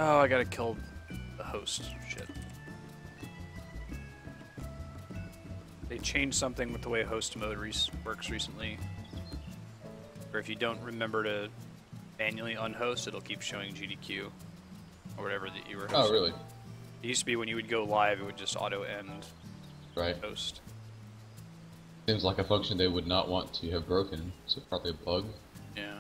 Oh, I gotta kill the host. Shit. They changed something with the way host mode works recently. Where if you don't remember to manually unhost, it'll keep showing GDQ or whatever that you were hosting. Oh, really? It used to be when you would go live, it would just auto end host. Seems like a function they would not want to have broken, so probably a bug. Yeah.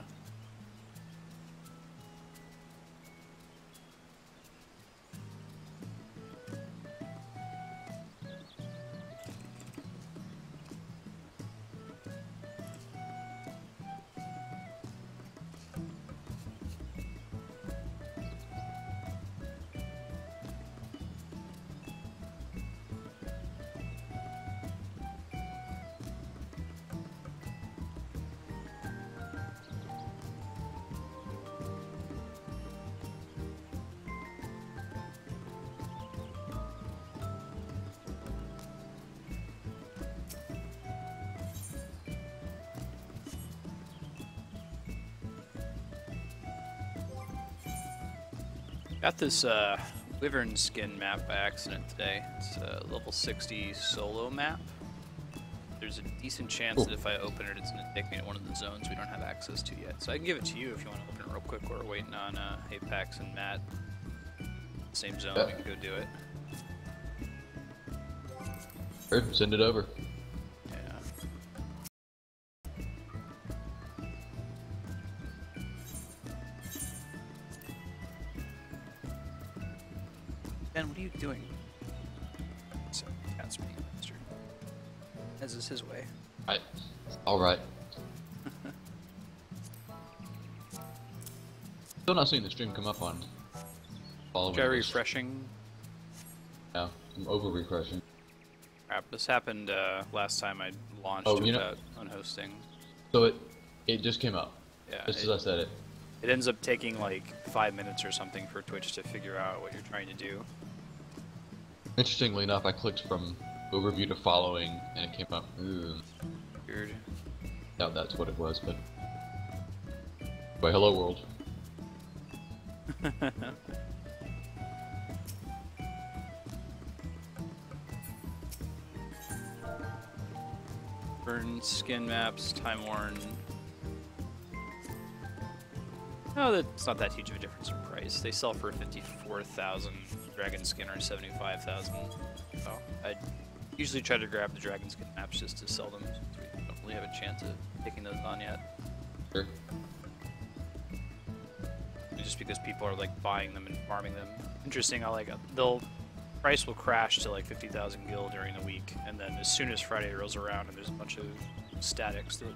Got this Wyvern skin map by accident today. It's a level 60 solo map. There's a decent chance that if I open it, it's going to take me to one of the zones we don't have access to yet. So I can give it to you if you want to open it real quick while we're waiting on Apex and Matt. Same zone, we can go do it. Sure, send it over. What are you doing? So, that's me, Mister. As is his way. Alright. Still not seeing the stream come up on following. Try refreshing. Yeah, I'm over refreshing. Crap, this happened last time I launched without unhosting. So it just came up. Yeah. Just as I said it. It ends up taking like 5 minutes or something for Twitch to figure out what you're trying to do. Interestingly enough, I clicked from overview to following, and it came up. Weird. Doubt that's what it was, but. But hello world. Burn skin maps, time worn. Oh, that's not that huge of a difference in price. They sell for 54,000. Dragon skin or 75,000. So I usually try to grab the dragon skin maps just to sell them. Since we don't really have a chance of taking those on yet. Sure. Just because people are like buying them and farming them. Interesting. Price will crash to like 50,000 gil during the week, and then as soon as Friday rolls around and there's a bunch of statics that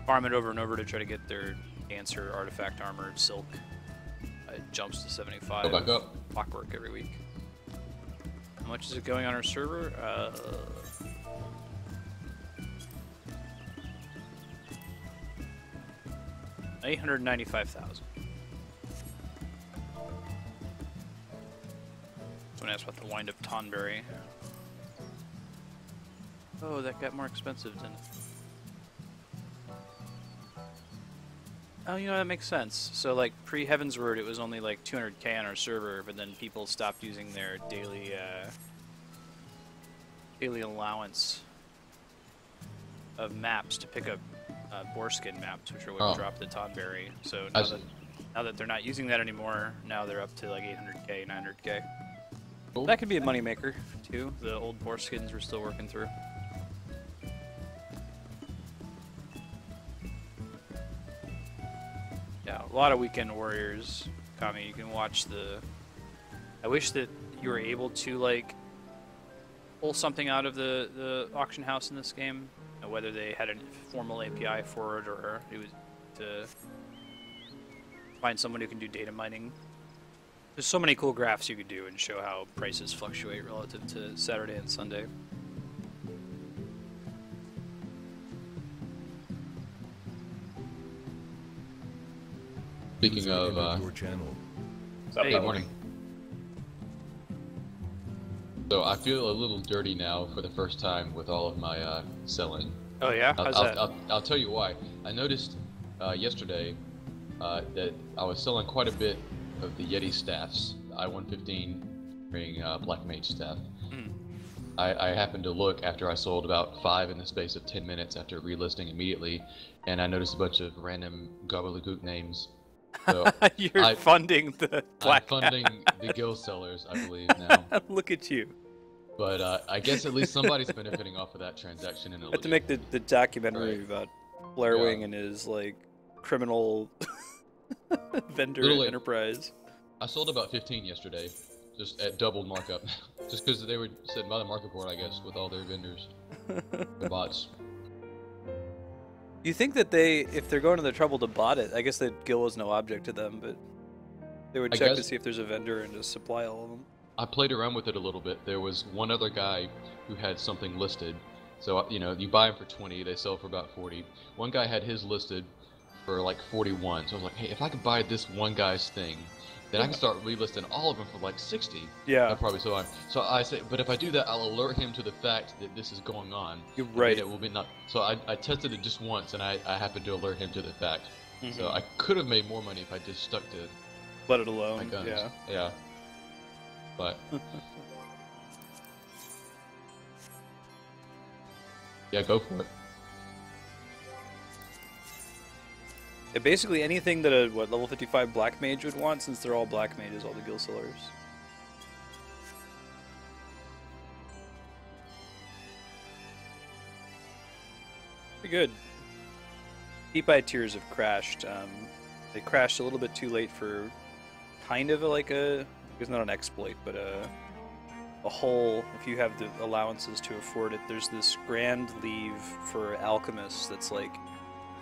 farm it over and over to try to get their Dancer, Artifact Armor, Silk. It jumps to 75. Go back up. Clockwork every week. How much is it going on our server? 895,000. Someone asked about the wind up Tonberry. Oh, that got more expensive, didn't it? Oh, you know, that makes sense. So, like, pre-Heaven's Word, it was only like 200k on our server, but then people stopped using their daily allowance of maps to pick up Boreskin maps, which are what drop the Tonberry. So now that they're not using that anymore, now they're up to like 800k, 900k. Cool. That could be a moneymaker, too. The old Boreskins we're still working through. Yeah, a lot of Weekend Warriors. Kami, you can watch the... I wish that you were able to, like, pull something out of the auction house in this game. Whether they had a formal API for it or it was to find someone who can do data mining. There's so many cool graphs you could do and show how prices fluctuate relative to Saturday and Sunday. Speaking of your channel. Hey, good morning. So I feel a little dirty now for the first time with all of my selling. Oh yeah? How's that? I'll tell you why. I noticed yesterday that I was selling quite a bit of the Yeti staffs, the I-115 carrying Black Mage staff. Mm. I happened to look after I sold about 5 in the space of 10 minutes after relisting immediately, and I noticed a bunch of random gobbledygook names. So You're funding the Black I'm funding the guild sellers, I believe, now. Look at you. But I guess at least somebody's benefiting off of that transaction in a But to make the documentary about Blair Wing and his like criminal vendor enterprise. I sold about 15 yesterday, just at doubled markup, just because they were sitting by the market board, I guess, with all their vendors, the bots. You think that if they're going to the trouble to bot it, I guess that Gil was no object to them, but they would check to see if there's a vendor and just supply all of them. I played around with it a little bit. There was one other guy who had something listed. So, you know, you buy them for 20, they sell for about 40. One guy had his listed for like 41. So I was like, hey, if I could buy this one guy's thing, then I can start relisting all of them for like 60. Yeah. I'd probably sell on. So I said, but if I do that, I'll alert him to the fact that this is going on. You're right. It will be not. So I tested it just once, and I happened to alert him to the fact. So I could have made more money if I just stuck to let it alone. my guns. Yeah. Yeah. But yeah, go for it. Yeah, basically anything that a level 55 black mage would want, since they're all black mages, all the guild sellers. Pretty good. Deep Eye Tears have crashed. They crashed a little bit too late for kind of it's not an exploit, but a hole. If you have the allowances to afford it, there's this grand leave for alchemists that's like,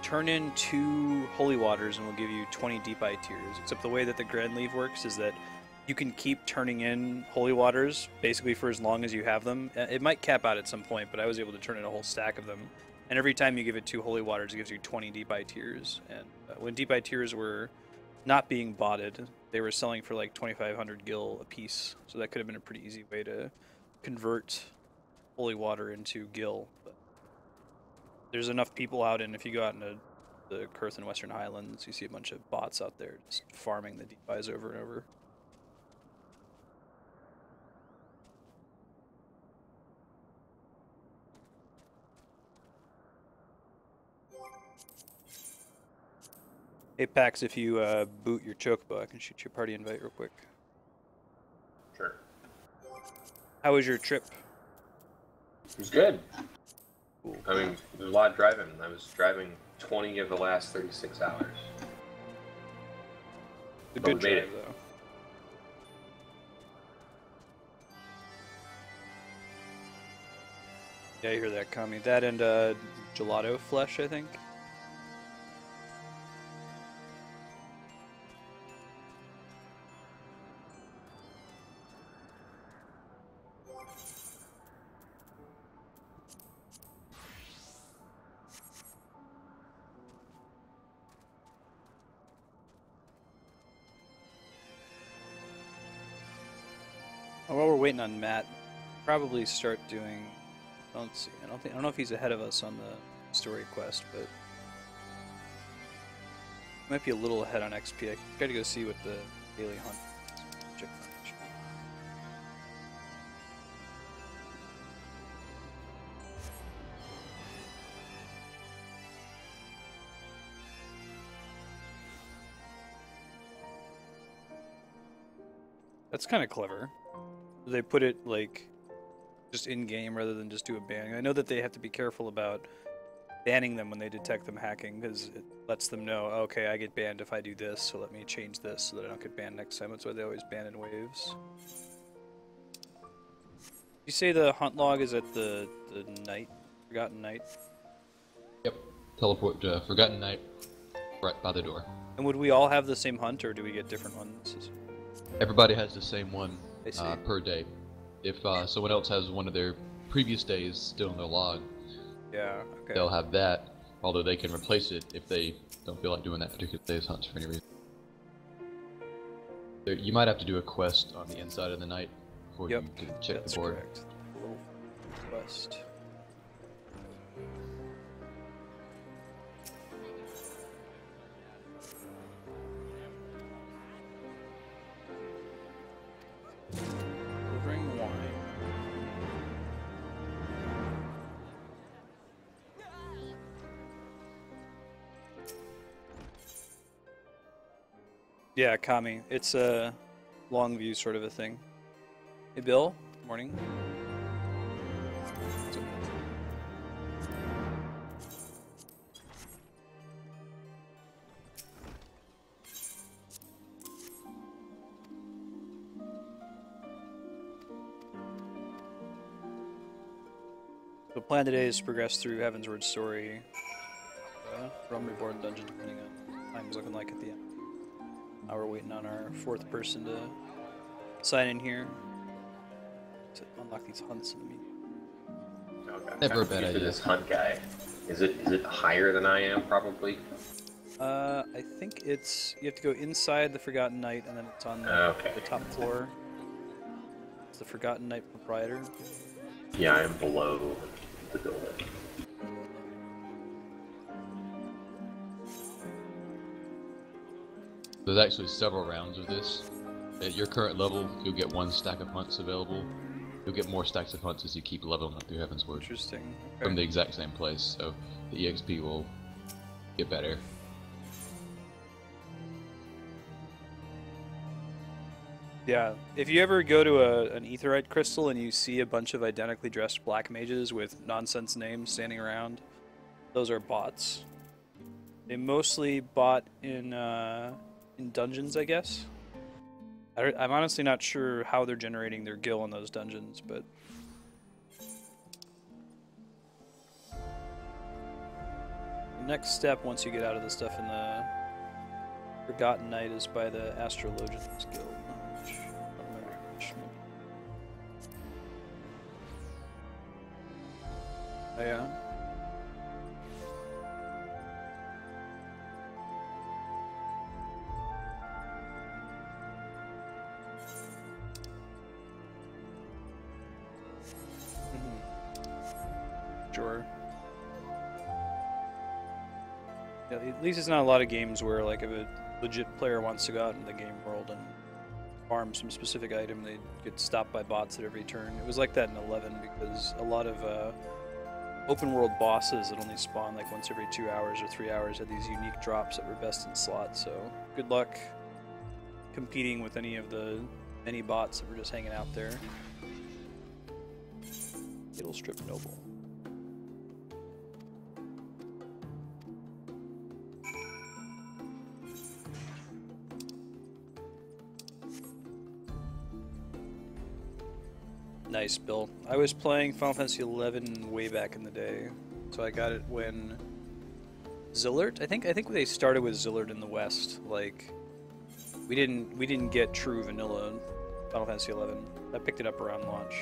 turn in 2 holy waters and we'll give you 20 Deep Eye Tears. Except the way that the grand leave works is that you can keep turning in holy waters basically for as long as you have them. It might cap out at some point, but I was able to turn in a whole stack of them. And every time you give it 2 holy waters, it gives you 20 Deep Eye Tears. And when Deep Eye Tears were not being botted, they were selling for like 2,500 gil a piece. So that could have been a pretty easy way to convert holy water into gil. But there's enough people out, and if you go out into the Kurth and Western Highlands, you see a bunch of bots out there just farming the Deep Eyes over and over. Hey Pax, if you boot your chocobo, I can shoot you a party invite real quick. Sure. How was your trip? It was good. Cool. I mean, there was a lot of driving. I was driving 20 of the last 36 hours. A good drive, though. Yeah, I hear that, Kami. That and gelato flesh, I think. While we're waiting on Matt, probably start doing. Let's see. I don't know if he's ahead of us on the story quest, but might be a little ahead on XP. I gotta go see what the daily hunt is. Check that. That's kind of clever. They put it like just in game rather than just do a banning. I know that they have to be careful about banning them when they detect them hacking, because it lets them know, okay, I get banned if I do this, so let me change this so that I don't get banned next time. That's why they always ban in waves. You say the hunt log is at the night, Forgotten Night? Yep. Teleport to Forgotten Night, right by the door. And would we all have the same hunt, or do we get different ones? Everybody has the same one per day. If someone else has one of their previous days still in their log, yeah, okay, they'll have that, although they can replace it if they don't feel like doing that particular day's hunts for any reason. You might have to do a quest on the inside of the night before you can check the board. Correct. A little quest. Yeah, Kami. It's a long view sort of a thing. Hey, Bill. Good morning. The plan today is to progress through Heaven's Word story, Realm Reborn dungeon, depending on what time's looking like at the end. Now we're waiting on our fourth person to sign in here to unlock these hunts in the meantime. Okay. Never a bad For idea. this hunt guy, is it higher than I am? Probably. I think it's you have to go inside the Forgotten Knight, and then it's on Okay. the top floor. It's the Forgotten Knight proprietor. Yeah, I am below the building. There's actually several rounds of this. At your current level, you'll get 1 stack of hunts available. You'll get more stacks of hunts as you keep leveling up through Heaven's Word. Interesting. Okay. From the exact same place, so the EXP will get better. Yeah, if you ever go to an Aetheryte crystal and you see a bunch of identically dressed black mages with nonsense names standing around, those are bots. They mostly bot in dungeons, I guess. I'm honestly not sure how they're generating their gil in those dungeons, but the next step once you get out of the stuff in the Forgotten Knight is by the Astrologians Guild. Which I don't remember which one. Oh yeah? Sure. Yeah, at least it's not a lot of games where, like, if a legit player wants to go out in the game world and farm some specific item, they get stopped by bots at every turn. It was like that in 11 because a lot of open world bosses that only spawn like once every 2 hours or 3 hours had these unique drops that were best in slot. So good luck competing with any of the many bots that were just hanging out there. It'll strip noble. Nice, Bill. I was playing Final Fantasy XI way back in the day, so I got it when Zillert. I think they started with Zillert in the West. Like, we didn't get true vanilla Final Fantasy XI. I picked it up around launch.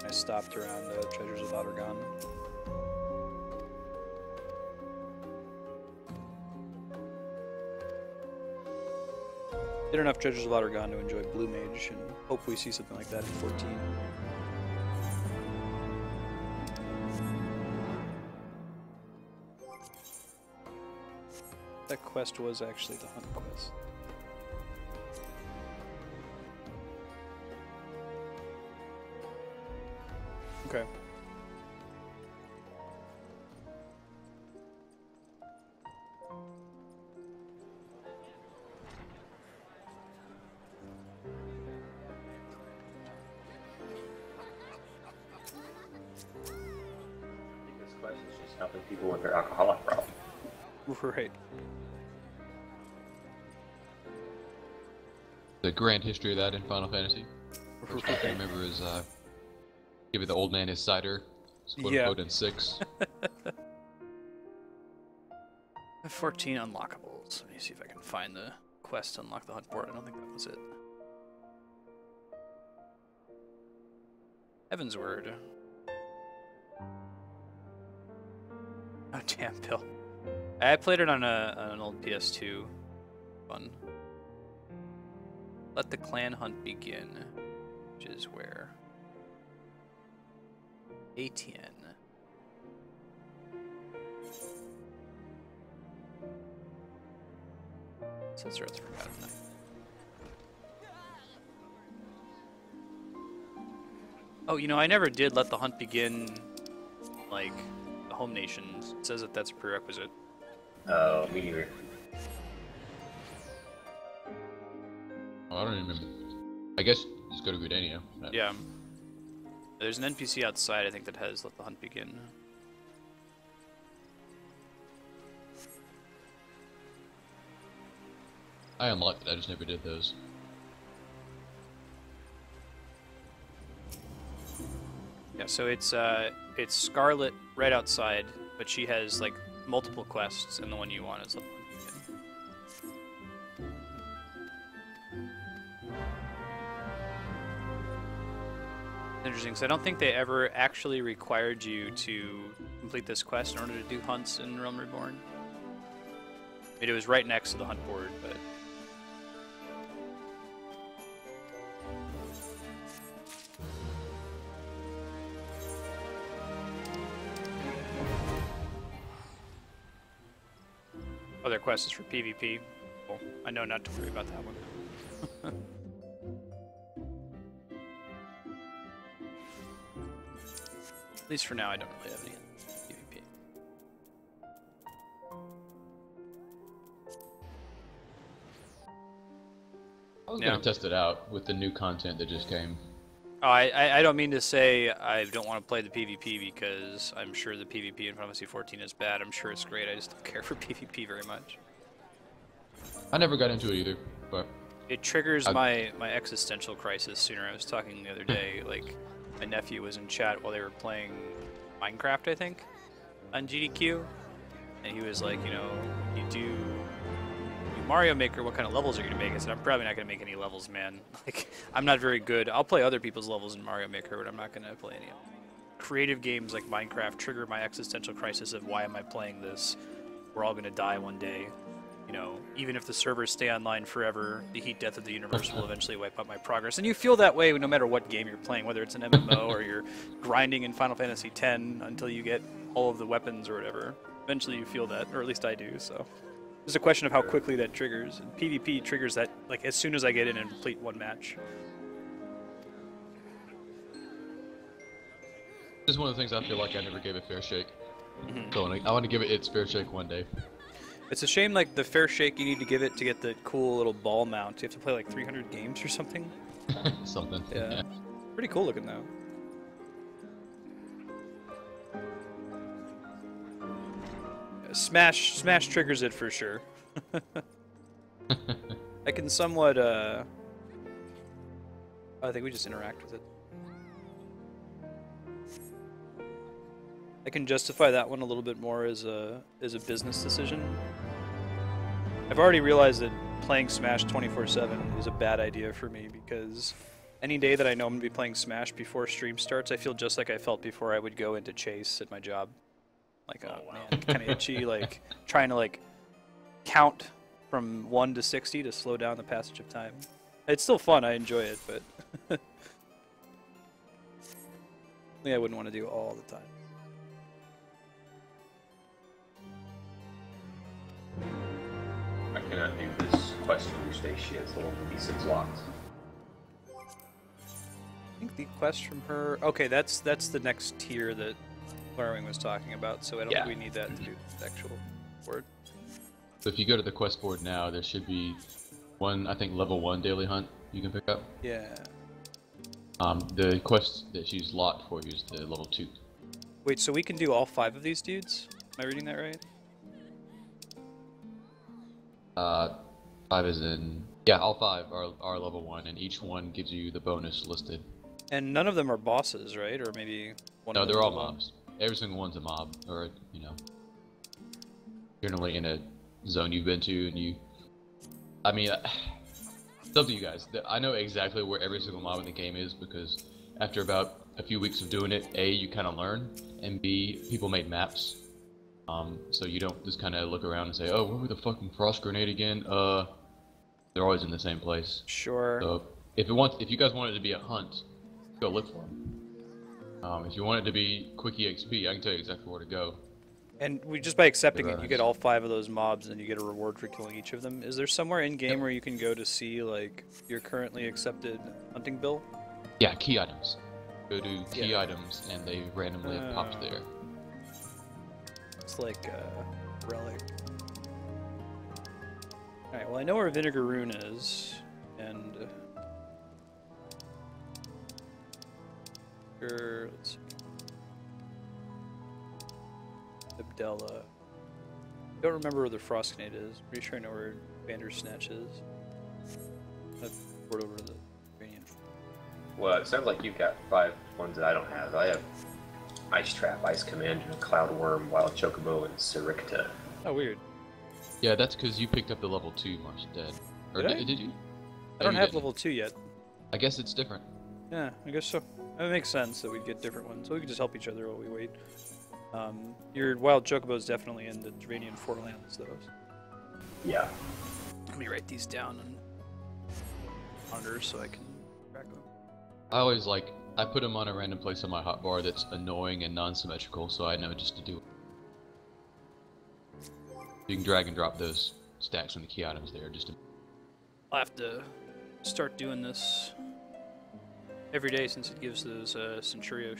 I stopped around Treasures of Adargon. Did enough Treasures of Adargon to enjoy Blue Mage, and hope we see something like that in 14. That quest was actually the hunt quest. Okay. This quest is just helping people with their alcoholic problem. Right. The grand history of that in Final Fantasy. First thing I remember is giving the old man his cider, quote unquote, in 6. 14 unlockables. Let me see if I can find the quest to unlock the hunt board. I don't think that was it. Heaven's Word. Oh damn, Bill. I played it on an old PS2. Fun. Let the clan hunt begin, which is where ATN. Since Earth's Forgotten Knight. Oh, you know, I never did let the hunt begin, like, the home nations. It says that that's a prerequisite. Oh, me neither. I don't even remember. I guess just go to Gridania. Yeah. There's an NPC outside, I think, that has let the hunt begin. I unlocked it, I just never did those. Yeah, so it's Scarlet right outside, but she has like multiple quests, and the one you want is let the hunt begin. Interesting, because I don't think they ever actually required you to complete this quest in order to do hunts in Realm Reborn. I mean, it was right next to the hunt board, but... Other quest is for PvP. Well, I know not to worry about that one. At least for now, I don't really have any PvP. I was Yeah. gonna test it out with the new content that just came. Oh, I don't mean to say I don't want to play the PvP because I'm sure the PvP in Final Fantasy 14 is bad. I'm sure it's great. I just don't care for PvP very much. I never got into it either, but It triggers my existential crisis sooner. I was talking the other day, like, my nephew was in chat while they were playing Minecraft, I think, on GDQ, and he was like, you know, you do Mario Maker, what kind of levels are you going to make? I said, I'm probably not going to make any levels, man. Like, I'm not very good. I'll play other people's levels in Mario Maker, but I'm not going to play any of them. Creative games like Minecraft trigger my existential crisis of why am I playing this? We're all going to die one day. You know, even if the servers stay online forever, the heat death of the universe will eventually wipe out my progress. And you feel that way no matter what game you're playing, whether it's an MMO or you're grinding in Final Fantasy X until you get all of the weapons or whatever. Eventually you feel that, or at least I do, so. It's a question of how quickly that triggers. And PvP triggers that, like, as soon as I get in and complete one match. this is one of the things I feel like I never gave a fair shake. So I want to give it its fair shake one day. It's a shame, like, the fair shake you need to give it to get the cool little ball mount. You have to play, like, 300 games or something. Something. Yeah. Pretty cool looking, though. Smash triggers it for sure. I can somewhat, I think we just interact with it. I can justify that one a little bit more as a business decision. I've already realized that playing Smash 24/7 is a bad idea for me because any day that I know I'm going to be playing Smash before stream starts, I feel just like I felt before I would go into Chase at my job. Like, oh man, kind of itchy, like trying to like count from 1 to 60 to slow down the passage of time. It's still fun, I enjoy it, but I wouldn't want to do it all the time. I cannot do this quest from your station. She has little D6 locked. I think the quest from her. Okay, that's the next tier that Larwing was talking about. So I don't think we need that to do the actual word. So if you go to the quest board now, there should be one, I think, level 1 daily hunt you can pick up. Yeah. The quest that she's locked for you is the level 2. Wait, so we can do all 5 of these dudes? Am I reading that right? 5 is in... Yeah, all 5 are level 1, and each one gives you the bonus listed. And none of them are bosses, right? Or maybe one No, of them they're all is one? mobs. Every single one's a mob, or, you know, generally in a zone you've been to, and you... I mean, it's up to you guys. I know exactly where every single mob in the game is, because after about a few weeks of doing it, A, you kind of learn, and B, people made maps. So you don't just kind of look around and say, oh, where were the fucking frost grenade again? They're always in the same place. Sure. So if you guys want it to be a hunt, go look for them. If you want it to be quick EXP, I can tell you exactly where to go. And just by accepting it, you get all 5 of those mobs, and you get a reward for killing each of them. Is there somewhere in game where you can go to see like your currently accepted hunting bill? Yeah, key items. Go to key items, and they randomly have popped there. It's like relic. Alright, well I know where Vinegar Rune is, and Sure, let's see. Abdella. Don't remember where the Frostnade is. Pretty sure I know where Bandersnatch is. I've poured over to the Iranian. Well, it sounds like you've got 5 ones that I don't have. I have Ice Trap, Ice Commander, Cloud Worm, Wild Chocobo, and Saricta. Oh, weird. Yeah, that's because you picked up the level 2 Marsh Dead. Or Did I? did you? I don't you have didn't. level 2 yet. I guess it's different. Yeah, I guess so. It makes sense that we'd get different ones, so we can just help each other while we wait. Your Wild Chocobo is definitely in the Iranian Forelands, though. Yeah. Let me write these down on monitor so I can track them. I put them on a random place on my hotbar that's annoying and non-symmetrical, so I know just to do it. You can drag and drop those stacks from the key items there just to... I'll have to start doing this every day since it gives those Centurio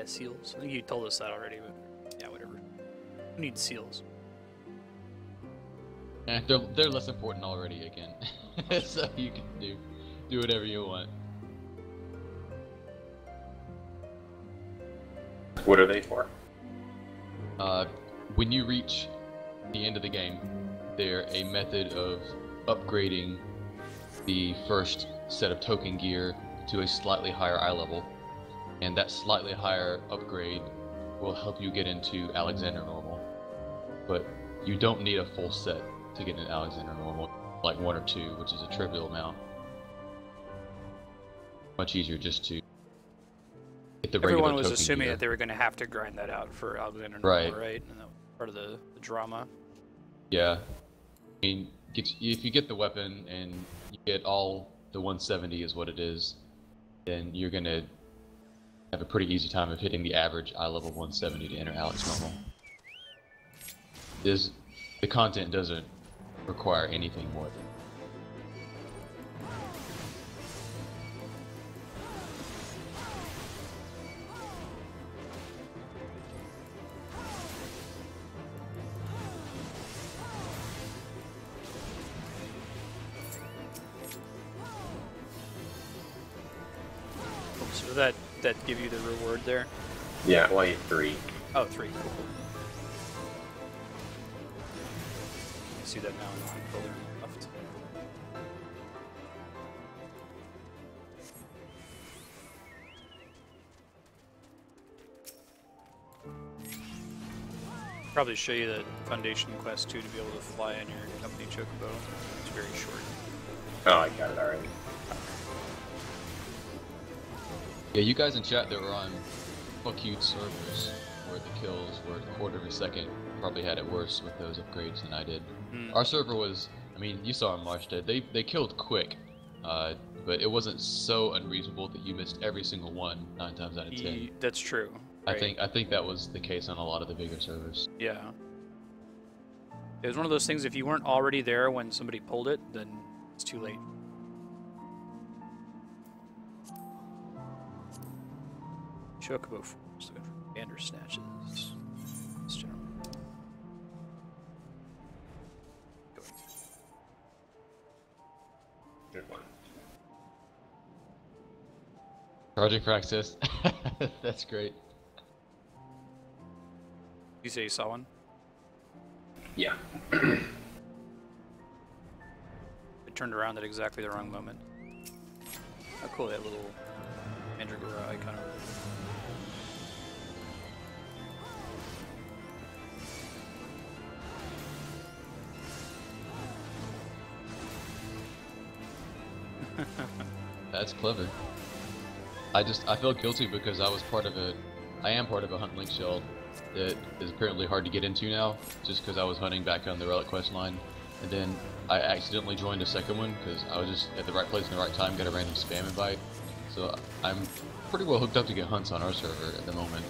seals. I think you told us that already, but yeah, whatever. Who needs seals? They're less important already again. So you can do whatever you want. What are they for? When you reach the end of the game, they're a method of upgrading the first set of token gear to a slightly higher eye level, and that slightly higher upgrade will help you get into Alexander Normal. But you don't need a full set to get into Alexander Normal, like 1 or 2, which is a trivial amount. Much easier just to get the regular Everyone was token assuming gear. that they were going to have to grind that out for Alexander Right. Normal, right? And that was part of the drama. Yeah. I mean, if you get the weapon and you get all the 170 is what it is, then you're going to have a pretty easy time of hitting the average eye level 170 to enter Alex Normal. The content doesn't require anything more than So that give you the reward there? Yeah, well, you have 3. Oh, 3. Cool. I see that now in the controller left. Probably show you the Foundation quest too to be able to fly on your company Chocobo. It's very short. Oh, I got it already. Yeah, you guys in chat that were on fuck you servers where the kills were a quarter of a second probably had it worse with those upgrades than I did. Our server was, I mean, you saw him March Dead. They killed quick, but it wasn't so unreasonable that you missed every single one 9 times out of 10. That's true. Right? I think that was the case on a lot of the bigger servers. Yeah. It was one of those things, if you weren't already there when somebody pulled it, then it's too late. Chocobo Force, looking for Bandersnatches. This gentleman. Good one. Project Praxis. That's great. You say you saw one? Yeah. It turned around at exactly the wrong moment. How cool, that little Mandragora icon over there. That's clever. I feel guilty because I am part of a hunt link shell that is apparently hard to get into now, just because I was hunting back on the Relic quest line, and then I accidentally joined a second one because I was just at the right place in the right time, got a random spam invite. So I'm pretty well hooked up to get hunts on our server at the moment.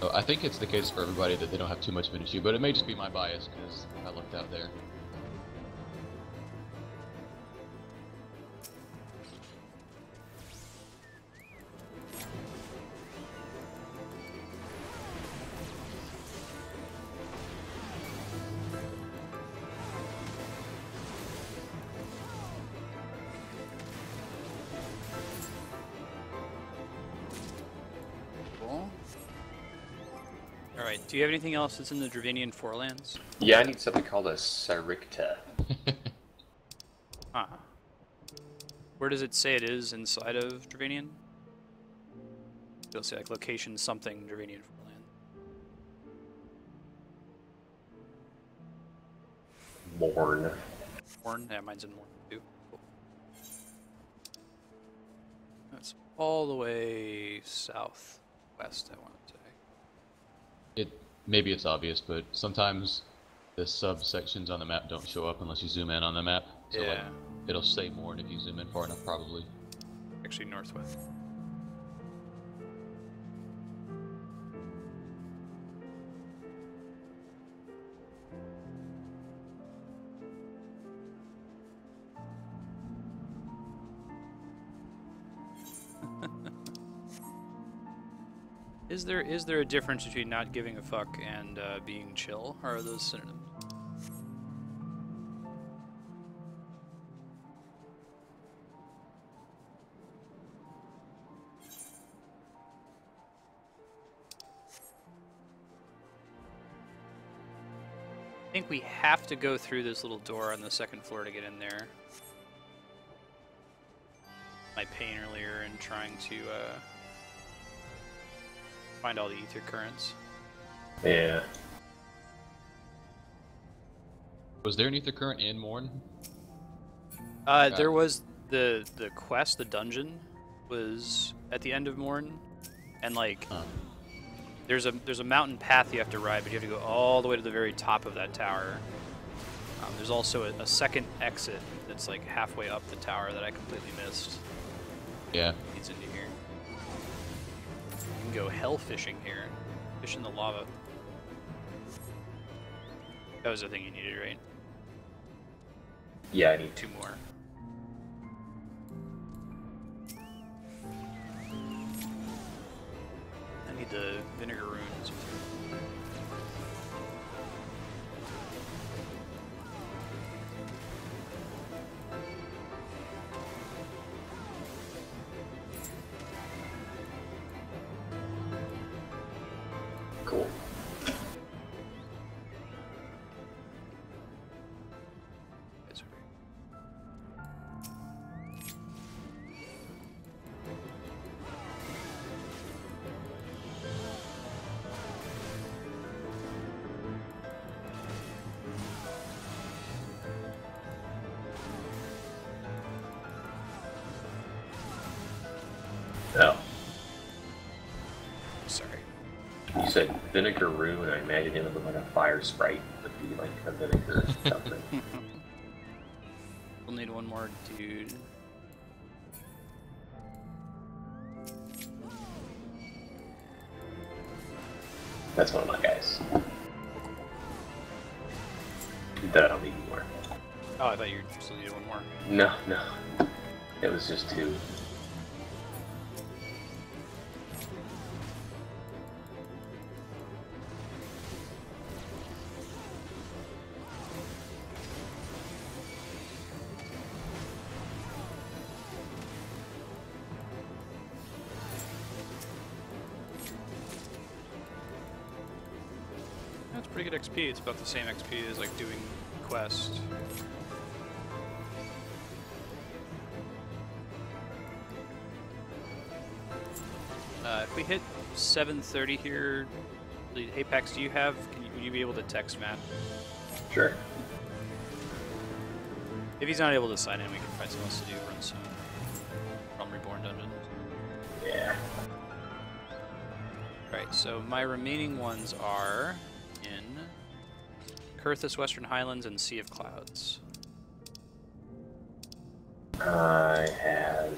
So I think it's the case for everybody that they don't have too much of an issue, but it may just be my bias because I looked out there. Alright, do you have anything else that's in the Dravinian Forelands? Yeah, I need something called a Saricta. Huh. Where does it say it is inside of Dravinian? It'll say like location something Dravinian Foreland. Morn. Morn? Yeah, mine's in Morn too. Cool. That's all the way southwest, I want to say. Maybe it's obvious, but sometimes the subsections on the map don't show up unless you zoom in on the map. So like, Yeah. it'll say more if you zoom in far enough, probably. Actually, northwest. Is there a difference between not giving a fuck and being chill, or are those synonyms? I think we have to go through this little door on the second floor to get in there. My pain earlier in trying to find all the ether currents. Yeah. Was there an ether current in Morn? There was the quest, the dungeon, was at the end of Morn, and like there's a mountain path you have to ride, but you have to go all the way to the very top of that tower. There's also a second exit that's like halfway up the tower that I completely missed. Yeah. Leads into here. You can go hell fishing here, fish in the lava. That was the thing you needed, right? Yeah, I need 2 more. I need the vinegar runes. Cool. It's okay. Oh, Sorry. you said vinegar rune. I imagined it looked like a fire sprite. Would be like a vinegar something. We'll need one more dude. That's one of my guys. That I don't need anymore. Oh, I thought you still needed one more. No, no. It was just 2. That's pretty good XP. It's about the same XP as like doing quest. If we hit 7:30 here, Apex, do you have? Would you be able to text Matt? Sure. If he's not able to sign in, we can find something else to do. Run some Realm Reborn dungeons. Yeah. Right. So my remaining ones are in Kurthus, Western Highlands, and Sea of Clouds. I have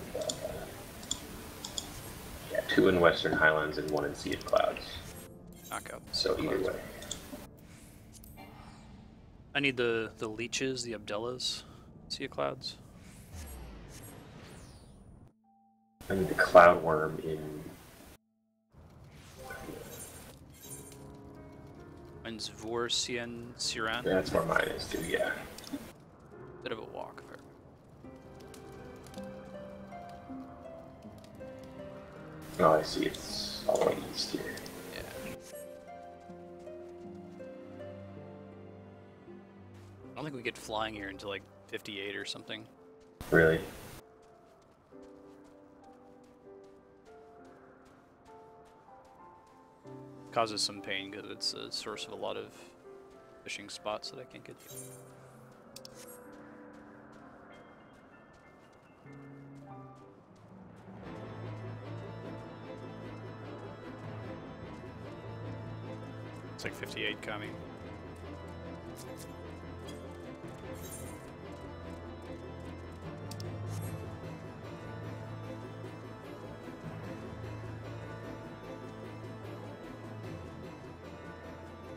2 in Western Highlands and 1 in Sea of Clouds. Knock out. So either way. I need the leeches, the Abdellas, Sea of Clouds. I need the cloud worm in. Mine's Vorsian Siran. That's where mine is too. Yeah. Bit of a walk there. Oh, I see. It's all the way east here. Yeah. I don't think we get flying here until like 58 or something. Really? Causes some pain because it's a source of a lot of fishing spots that I can't get to. It's like 58 coming.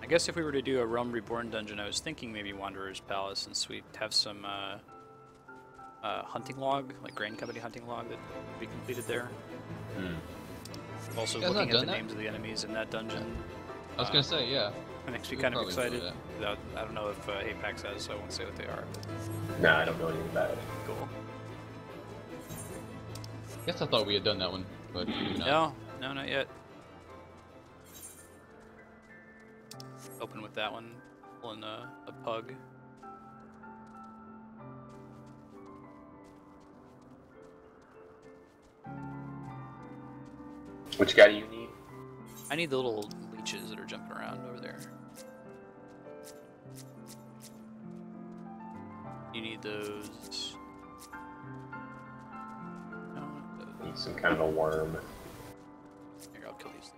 I guess if we were to do a Realm Reborn dungeon, I was thinking maybe Wanderer's Palace, since we have some hunting log, like Grain Company hunting log that would be completed there. Also You guys looking not at the done that? names of the enemies in that dungeon. I was gonna say, yeah. It makes me We'll kind of probably do excited. that. I don't know if Apex has, so I won't say what they are. But No, I don't know anything about it. cool. Guess I thought we had done that one, but maybe not. No, not yet. Open with that one, pulling a pug. Which guy do you need? I need the little leeches that are jumping around over there. You need those. No, those. Need some kind of a worm. Here, I'll kill these.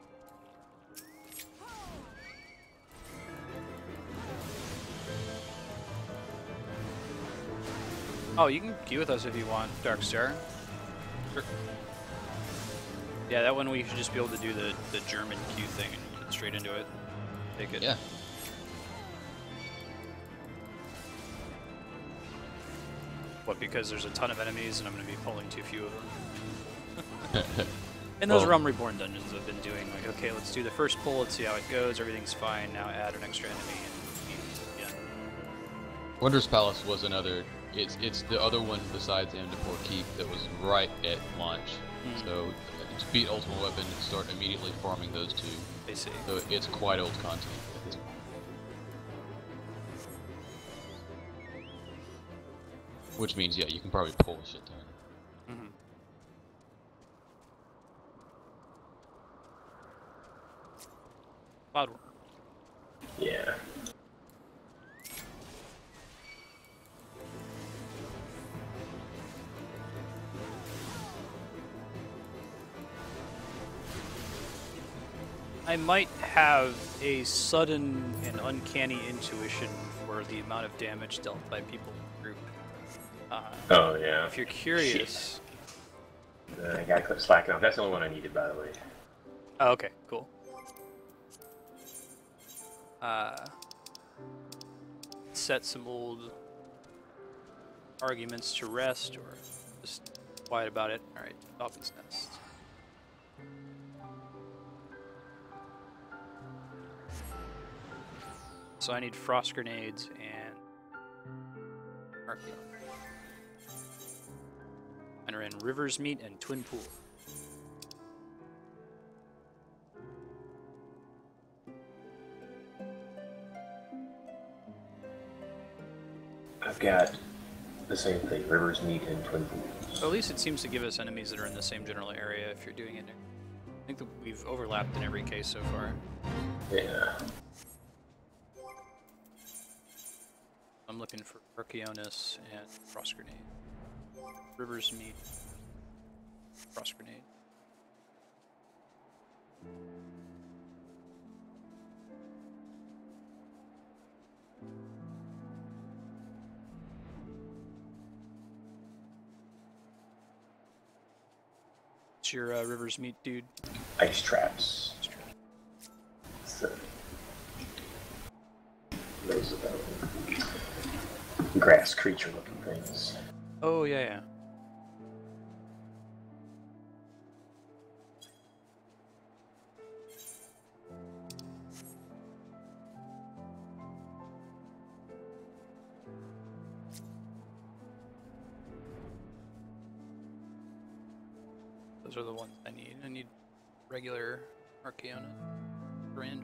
Oh, you can queue with us if you want, Darkstar. Sure. Yeah, that one we should just be able to do the German queue thing and get straight into it. Take it. Yeah. What, because there's a ton of enemies and I'm going to be pulling too few of them? In those Well- Realm Reborn dungeons I've been doing, like, okay, let's do the first pull, let's see how it goes, everything's fine, now add an extra enemy and yeah. Wondrous Palace was another. It's the other one besides Amdapor Keep that was right at launch. So to beat Ultimate Weapon, start immediately farming those two. I see. So it's quite old content at this point. Which means, yeah, you can probably pull a shit ton. Mm-hmm. Cloudworm. Yeah. I might have a sudden and uncanny intuition for the amount of damage dealt by people in the group. Oh, yeah. If you're curious... I gotta quit slacking off. That's the only one I needed, by the way. Oh, okay, cool. Set some old arguments to rest, or just quiet about it. Alright, Dolphin's Nest. So I need frost grenades and Archeon. And are in River's Meat and Twin Pool. I've got the same thing, River's Meat and Twin Pools. So at least it seems to give us enemies that are in the same general area if you're doing it. I think that we've overlapped in every case so far. Yeah. I'm looking for Archeonus and Frost Grenade. River's Meat. Frost Grenade. What's your River's Meat, dude? Ice traps. So, those are the grass creature looking things. Oh, yeah, yeah. Those are the ones I need. I need regular Archeona brand.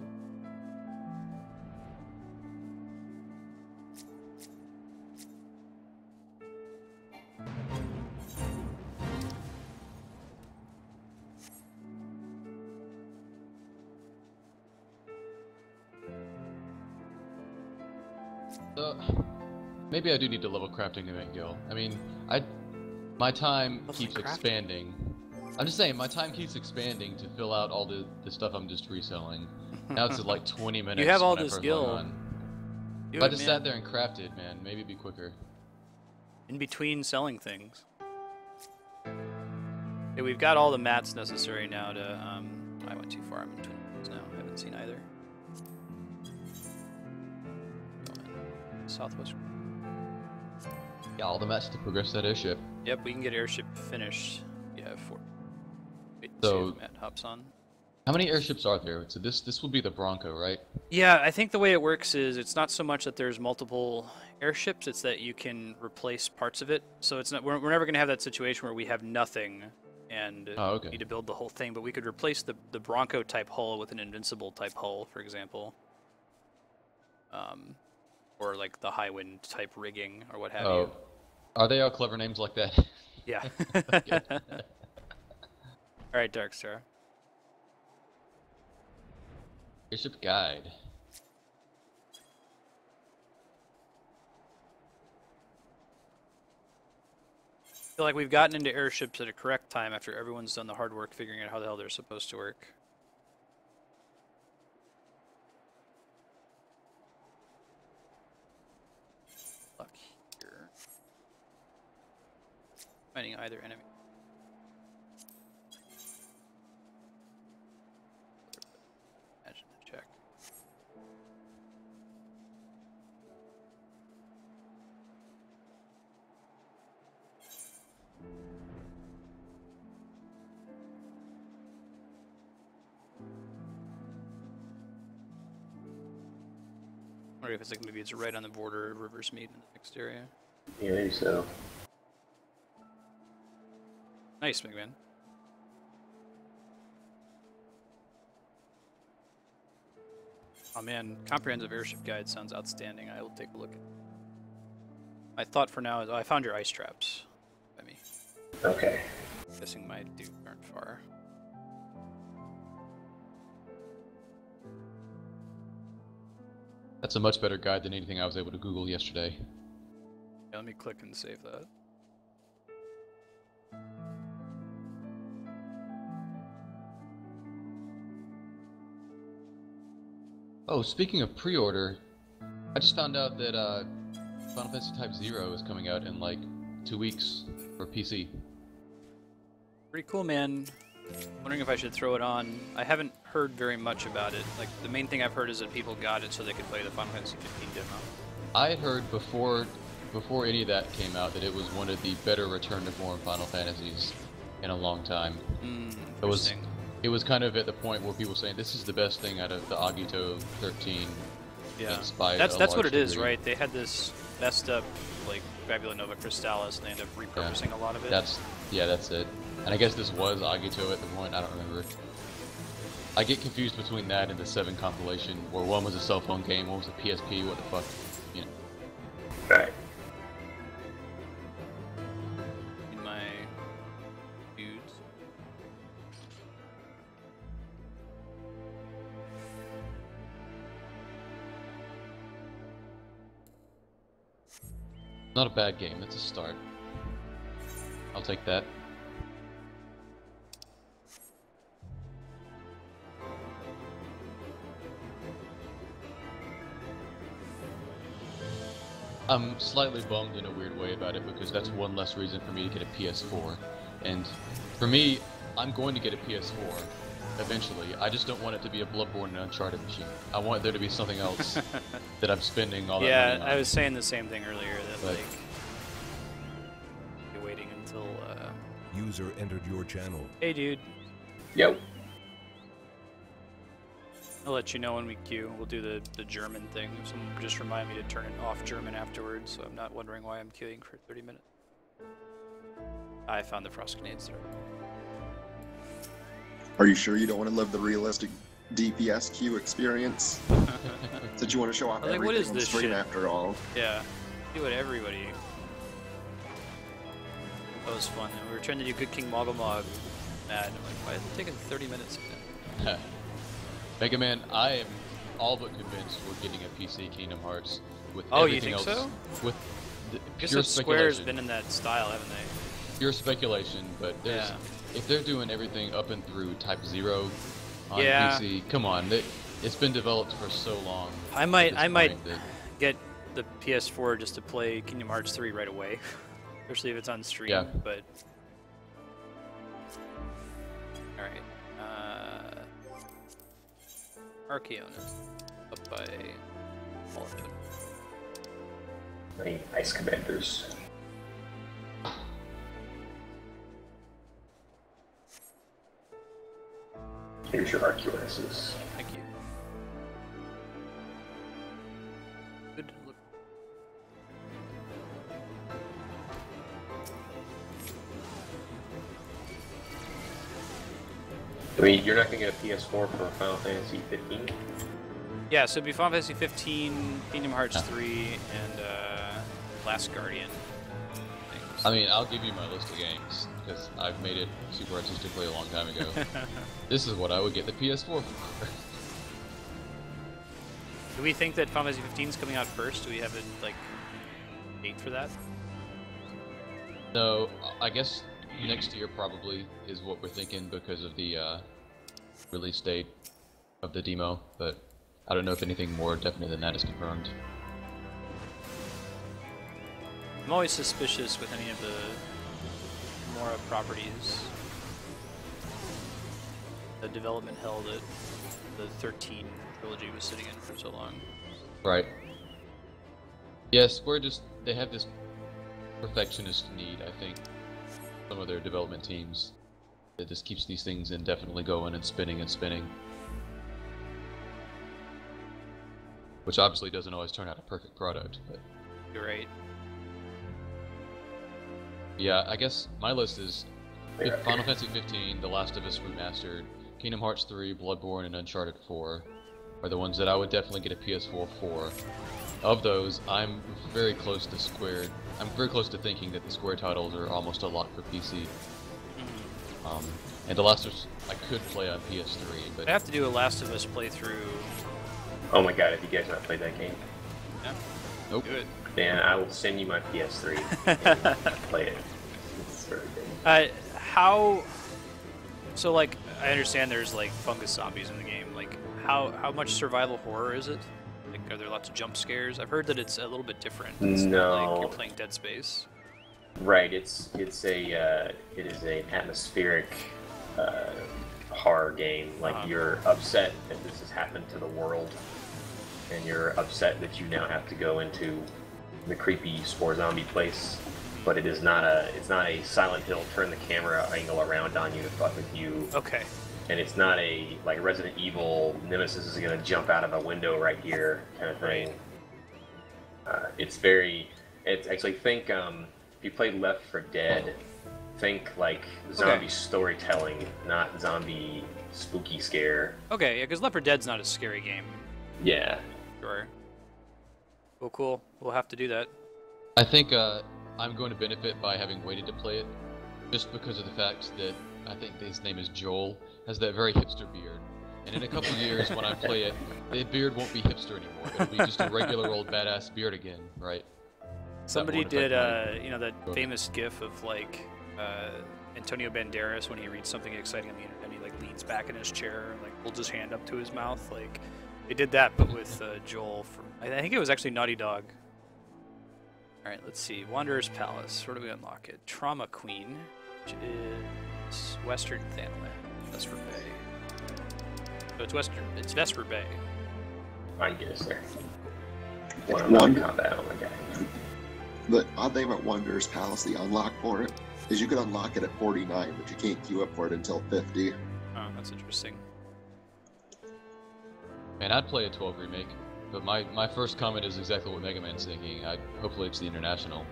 Maybe I do need to level crafting to make gil. I mean, my time keeps expanding. I'm just saying, my time keeps expanding to fill out all the stuff I'm just reselling. Now it's at like 20 minutes. You have all when I this first gil. log on. Do If I it, just man. sat there and crafted, man, maybe it'd be quicker. In between selling things. Okay, we've got all the mats necessary now to, I went too far, I'm in Twin Peaks now, I haven't seen either. Southwest. Yeah, all the mats to progress that airship. Yep, we can get airship finished. Yeah, 4. Wait, So- see if Matt hops on. How many airships are there? So this will be the Bronco, right? Yeah, I think the way it works is it's not so much that there's multiple airships, it's that you can replace parts of it. So it's not we're never going to have that situation where we have nothing and Okay. need to build the whole thing, but we could replace the Bronco type hull with an Invincible type hull, for example. Or like the high wind type rigging or what have you. Are they all clever names like that? Yeah. Okay. All right, Darkstar. Airship guide. I feel like we've gotten into airships at a correct time after everyone's done the hard work figuring out how the hell they're supposed to work. Luck here. Finding either enemy. Imagine the check. Or if it's like maybe it's right on the border of rivers meet in the next area. Yeah, maybe so. Nice, McMahon. Oh man, comprehensive airship guide sounds outstanding. I will take a look at it. My thought for now is, oh, I found your ice traps. By me. Okay. Guessing my dudes aren't far. That's a much better guide than anything I was able to Google yesterday. Yeah, let me click and save that. Oh, speaking of pre-order, I just found out that Final Fantasy Type 0 is coming out in like 2 weeks for PC. Pretty cool, man. Wondering if I should throw it on. I haven't heard very much about it. Like, the main thing I've heard is that people got it so they could play the Final Fantasy 15 demo. I had heard before any of that came out that it was one of the better return to form Final Fantasies in a long time. Interesting. It was kind of at the point where people were saying this is the best thing out of the Agito 13. Yeah, by that's a what large it is, degree. right? They had this messed up, like, Fabula Nova Crystallis, and they ended up repurposing a lot of it. That's it. And I guess this was Agito at the point. I don't remember. I get confused between that and the 7 compilation, where one was a cell phone game, one was a PSP. What the fuck, you know? Right. In my dudes. Not a bad game. That's a start. I'll take that. I'm slightly bummed in a weird way about it because that's one less reason for me to get a PS4. And for me, I'm going to get a PS4 eventually. I just don't want it to be a Bloodborne and Uncharted machine. I want there to be something else that I'm spending all that money on. Yeah, I was saying the same thing earlier, that, But- like, you're waiting until, User entered your channel. hey, dude, Yep. I'll let you know when we queue. We'll do the German thing. Someone just remind me to turn it off German afterwards, so I'm not wondering why I'm queuing for 30 minutes. I found the frost grenades there. Are you sure you don't want to live the realistic DPS queue experience? That you want to show off I was like, everything what is on this screen shit? after all? Yeah, do what everybody. That was fun. And we were trying to do Good King Moggle Mog. Mad. I'm like, why is it taking 30 minutes? Mega Man, I am all but convinced we're getting a PC Kingdom Hearts. with Oh, you everything think else. so? With I guess pure that Square's speculation. been in that style, haven't they? Pure speculation, but there's Yeah. if they're doing everything up and through Type 0 on Yeah. PC, come on, it's been developed for so long. I at might this point that- get the PS4 just to play Kingdom Hearts 3 right away, especially if it's on stream. Yeah. But all right, Arceus up by Fullerton. Any Ice Commanders? Here's your Arceus. Thank you. Good look. I mean, you're not gonna get a PS4 for Final Fantasy 15? Yeah, so it'd be Final Fantasy 15, Kingdom Hearts 3, and Last Guardian. I mean, I'll give you my list of games because I've made it super artistically a long time ago. This is what I would get the PS4 for. Do we think that Final Fantasy 15 is coming out first? Do we have a date for that? No, I guess next year probably is what we're thinking because of the release date of the demo, but I don't know if anything more definite than that is confirmed. I'm always suspicious with any of the Mora properties. The development hell that the 13 trilogy was sitting in for so long. Right. Yeah, Square they have this perfectionist need, I think, some of their development teams, that just keeps these things indefinitely going and spinning and spinning. Which obviously doesn't always turn out a perfect product, but You're right. yeah, I guess my list is Final Fantasy 15, The Last of Us Remastered, Kingdom Hearts 3, Bloodborne, and Uncharted 4 are the ones that I would definitely get a PS4 for. Of those, I'm very close to Square. I'm very close to thinking that the Square titles are almost a lock for PC. And The Last of Us I could play on PS3, but I have to do a Last of Us playthrough. Oh my god, have you guys not played that game? Yeah. nope. Do it. Man, I will send you my PS3 and play it. It's very good. How? So like, I understand there's like fungus zombies in the game. Like, how much survival horror is it? Like, are there lots of jump scares? I've heard that it's a little bit different. It's not like No. you're playing Dead Space. Right, it is an atmospheric horror game. Like you're upset that this has happened to the world, and you're upset that you now have to go into the creepy spore zombie place. But it's not a Silent Hill, turn the camera angle around on you to fuck with you. Okay. And it's not a like Resident Evil Nemesis is gonna jump out of a window right here kind of thing. It's actually think if you played Left 4 Dead, think like zombie storytelling, not zombie spooky scare. Okay, yeah, because Left 4 Dead's not a scary game. Yeah. Sure. Well, cool. We'll have to do that. I think I'm going to benefit by having waited to play it, just because of the fact that I think his name is Joel, has that very hipster beard. And in a couple years, when I play it, the beard won't be hipster anymore. It'll be just a regular old badass beard again, right? Somebody won't did, affect my- you know, that famous GIF of like Antonio Banderas when he reads something exciting on the internet, and he like leans back in his chair and like holds his hand up to his mouth. Like they did that, but with Joel from I think it was actually Naughty Dog. All right, let's see. Wanderer's Palace. Where do we unlock it? Trauma Queen, which is Western Thanaland, Vesper Bay. So it's Western. It's Vesper Bay. I can get us there. It's One one. combat, oh my god. The odd thing about Wanderer's Palace, the unlock for it, is you can unlock it at 49, but you can't queue up for it until 50. Oh, that's interesting. Man, I'd play a 12 remake, but my first comment is exactly what Mega Man's thinking. Hopefully it's the international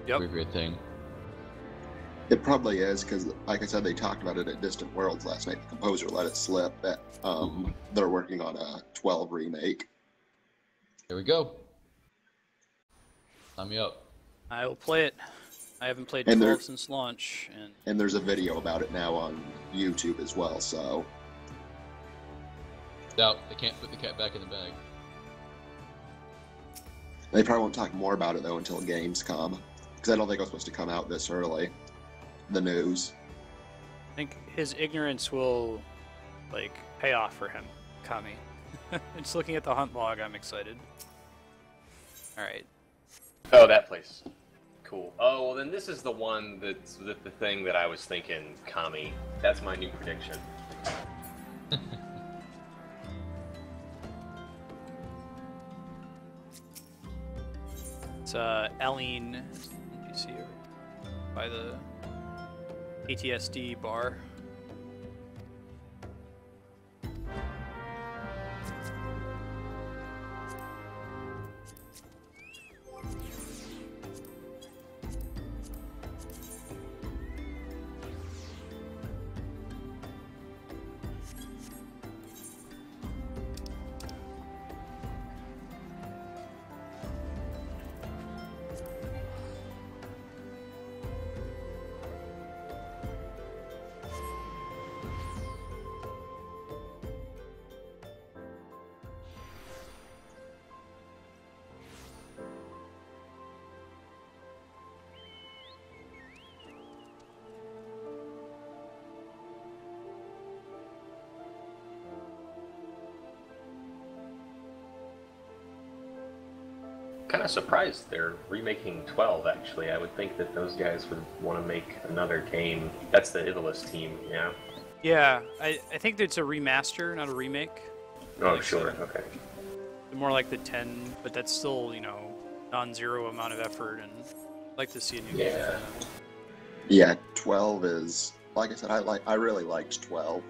great thing. It probably is, because, like I said, they talked about it at Distant Worlds last night. The composer let it slip that they're working on a 12 remake. Here we go. Sign me up. I will play it. I haven't played And 12 there- since launch, and And there's a video about it now on YouTube as well, so... Doubt they can't put the cat back in the bag. They probably won't talk more about it though until Gamescom, because I don't think it was supposed to come out this early. The news. I think his ignorance will, like, pay off for him, Kami. Just looking at the hunt log, I'm excited. Alright. Oh, that place. Cool. Oh, well then this is the one that's the thing that I was thinking, Kami. That's my new prediction. It's Eileen, you see her by the PTSD bar. Kind of surprised they're remaking 12, actually. I would think that those guys would want to make another game. That's the Ivalice team, yeah? Yeah, I think it's a remaster, not a remake. Oh, Like, sure, so- okay. More like the 10, but that's still, you know, non-zero amount of effort, and I'd like to see a new game. Yeah. Yeah, 12 is, like I said, I really liked 12.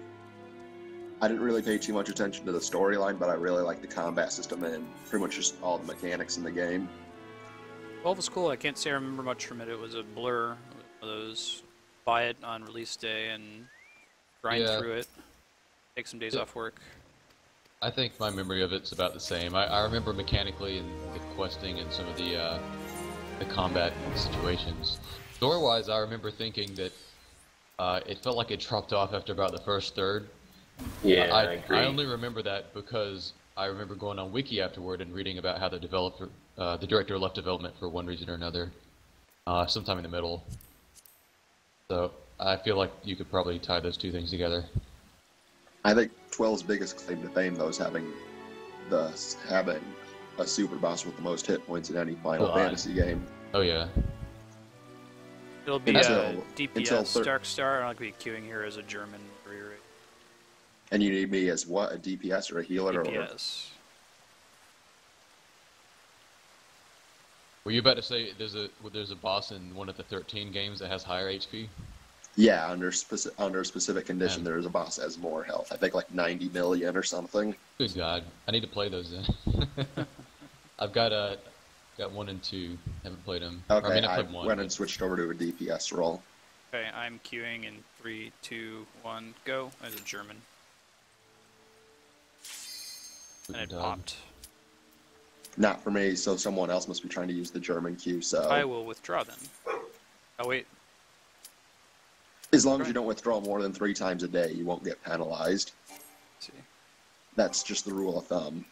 I didn't really pay too much attention to the storyline, but I really liked the combat system and pretty much just all the mechanics in the game. 12 was cool. I can't say I remember much from it. It was a blur. One of those buy it on release day and grind Yeah. through it. Take some days Yeah. off work. I think my memory of it's about the same. I remember mechanically and the questing and some of the combat situations. Story-wise, I remember thinking that it felt like it dropped off after about the first third. Yeah, I agree. I only remember that because I remember going on Wiki afterward and reading about how the developer, the director left development for one reason or another, sometime in the middle. So I feel like you could probably tie those two things together. I think 12's biggest claim to fame, though, is having a super boss with the most hit points in any Final Oh, Fantasy game. Oh yeah. It'll be Until- DPS, until Dark Star. I don't like to be queuing here as a German rewrite. And you need me as what? A DPS or a healer? Or DPS. Were you about to say there's a boss in one of the 13 games that has higher HP? Yeah, under a specific condition, there is a boss that has more health. I think like 90 million or something. Good God, I need to play those then. I've got 1 and 2. Haven't played them. Okay, I mean, I I played 1. went but- and switched over to a DPS role. Okay, I'm queuing in 3, 2, 1, go. As a German. And it Good popped. Not for me, so someone else must be trying to use the German queue, so... I will withdraw then. Oh wait, As long as you don't withdraw more than 3 times a day, you won't get penalized. let's see. That's just the rule of thumb.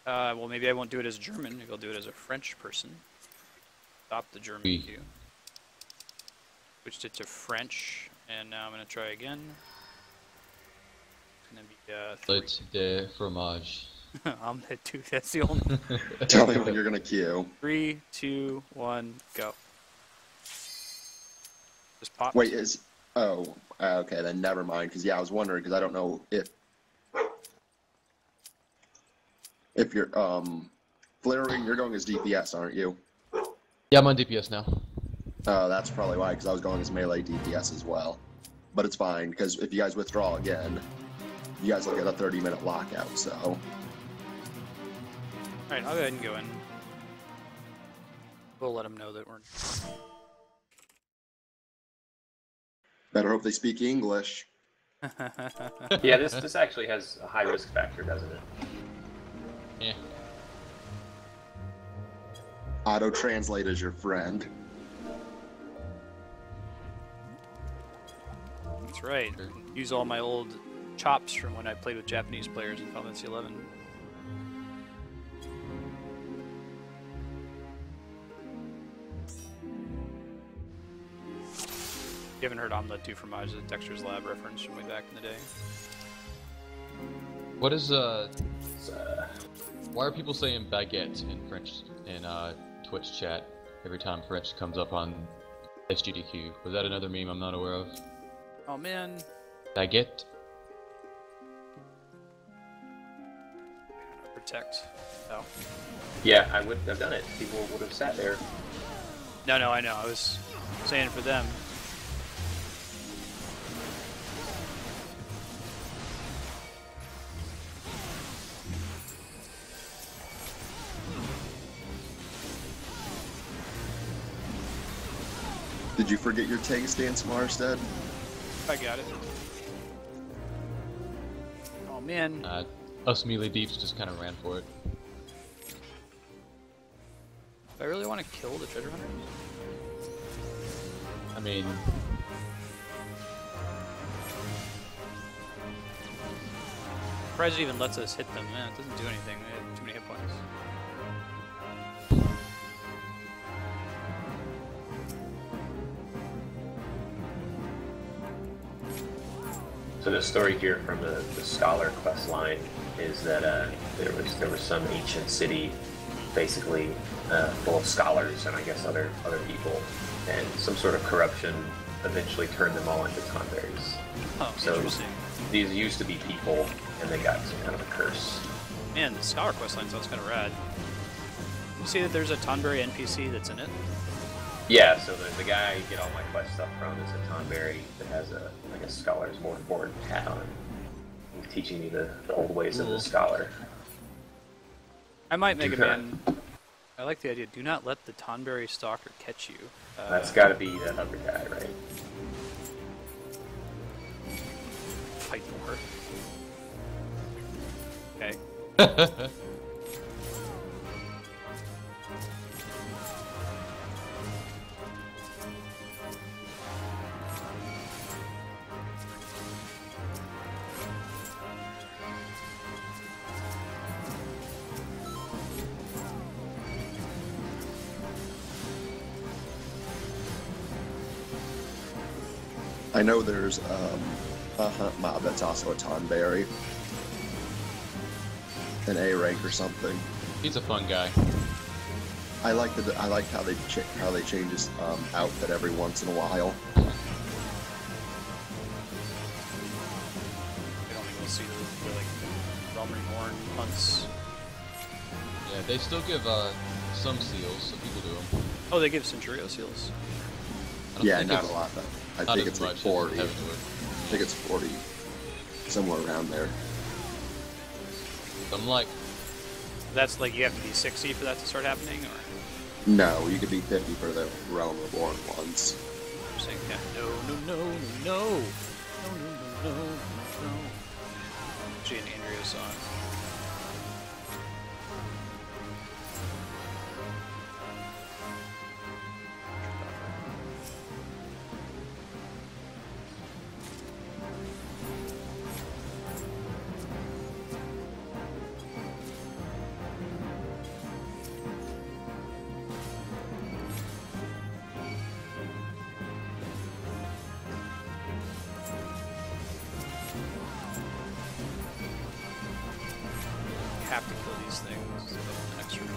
Well, maybe I won't do it as German. Maybe I'll do it as a French person. Stop the German Oui. queue. Switched it to French, and now I'm gonna try again. It's gonna be Let's de fromage. omelette too. That's the only. Tell me when you're gonna queue. 3, 2, 1, go. Just pop. Wait, okay, then never mind, because yeah, I was wondering, because I don't know if you're, Flaring, you're going as DPS, aren't you? Yeah, I'm on DPS now. That's probably why, because I was going as melee DPS as well. But it's fine, because if you guys withdraw again, you guys will get a 30-minute lockout, so... Alright, I'll go ahead and go in. We'll let them know that we're. Better hope they speak English. Yeah, this actually has a high risk factor, doesn't it? Yeah. Auto-translate is your friend. That's right. Use all my old chops from when I played with Japanese players in Final Fantasy XI. You haven't heard Omelette du Fromage, a Dexter's Lab reference from way back in the day. What is why are people saying baguette in French in Twitch chat every time French comes up on SGDQ? Was that another meme I'm not aware of? Oh man. Baguette. Protect. Oh. Yeah, I wouldn't have done it. People would have sat there. No, I know. I was saying for them. Did you forget your tank stance, Marstead? I got it. Oh man. Us melee deeps just kind of ran for it. Do I really want to kill the treasure hunters? I mean, Surprised it even lets us hit them. Man, it doesn't do anything. They have too many hit points. So the story here from the scholar quest line is that there was some ancient city, basically full of scholars and I guess other people, and some sort of corruption eventually turned them all into Tonberries. Oh, So interesting. these used to be people, and they got some kind of a curse. Man, the Scholar quest line sounds kind of rad. You see that there's a Tonberry NPC that's in it? Yeah, so the guy you get all my quest stuff from is a Tonberry that has a, I guess, scholar's board hat on. He's teaching me the old ways of the scholar. I might make a Okay. man. I like the idea. Do not let the Tonberry stalker catch you. That's got to be that other guy, right? Fight more. Okay. I know there's a hunt mob that's also a Tonberry. An A rank or something. he's a fun guy. I like how they change his outfit every once in a while. I don't think we'll see the like Roman horn hunts. Yeah, they still give some seals, so people do them. Oh, they give Centurio seals. I don't Yeah, think not it's a lot though. I not think as it's like much as 40. I Heavenward. think it's 40, somewhere around there. I'm like, That's like you have to be 60 for that to start happening, or No, you could be 50 for the Realm Reborn ones. you're saying yeah. No. Actually, an Andrea song. Have to kill these things. The next room.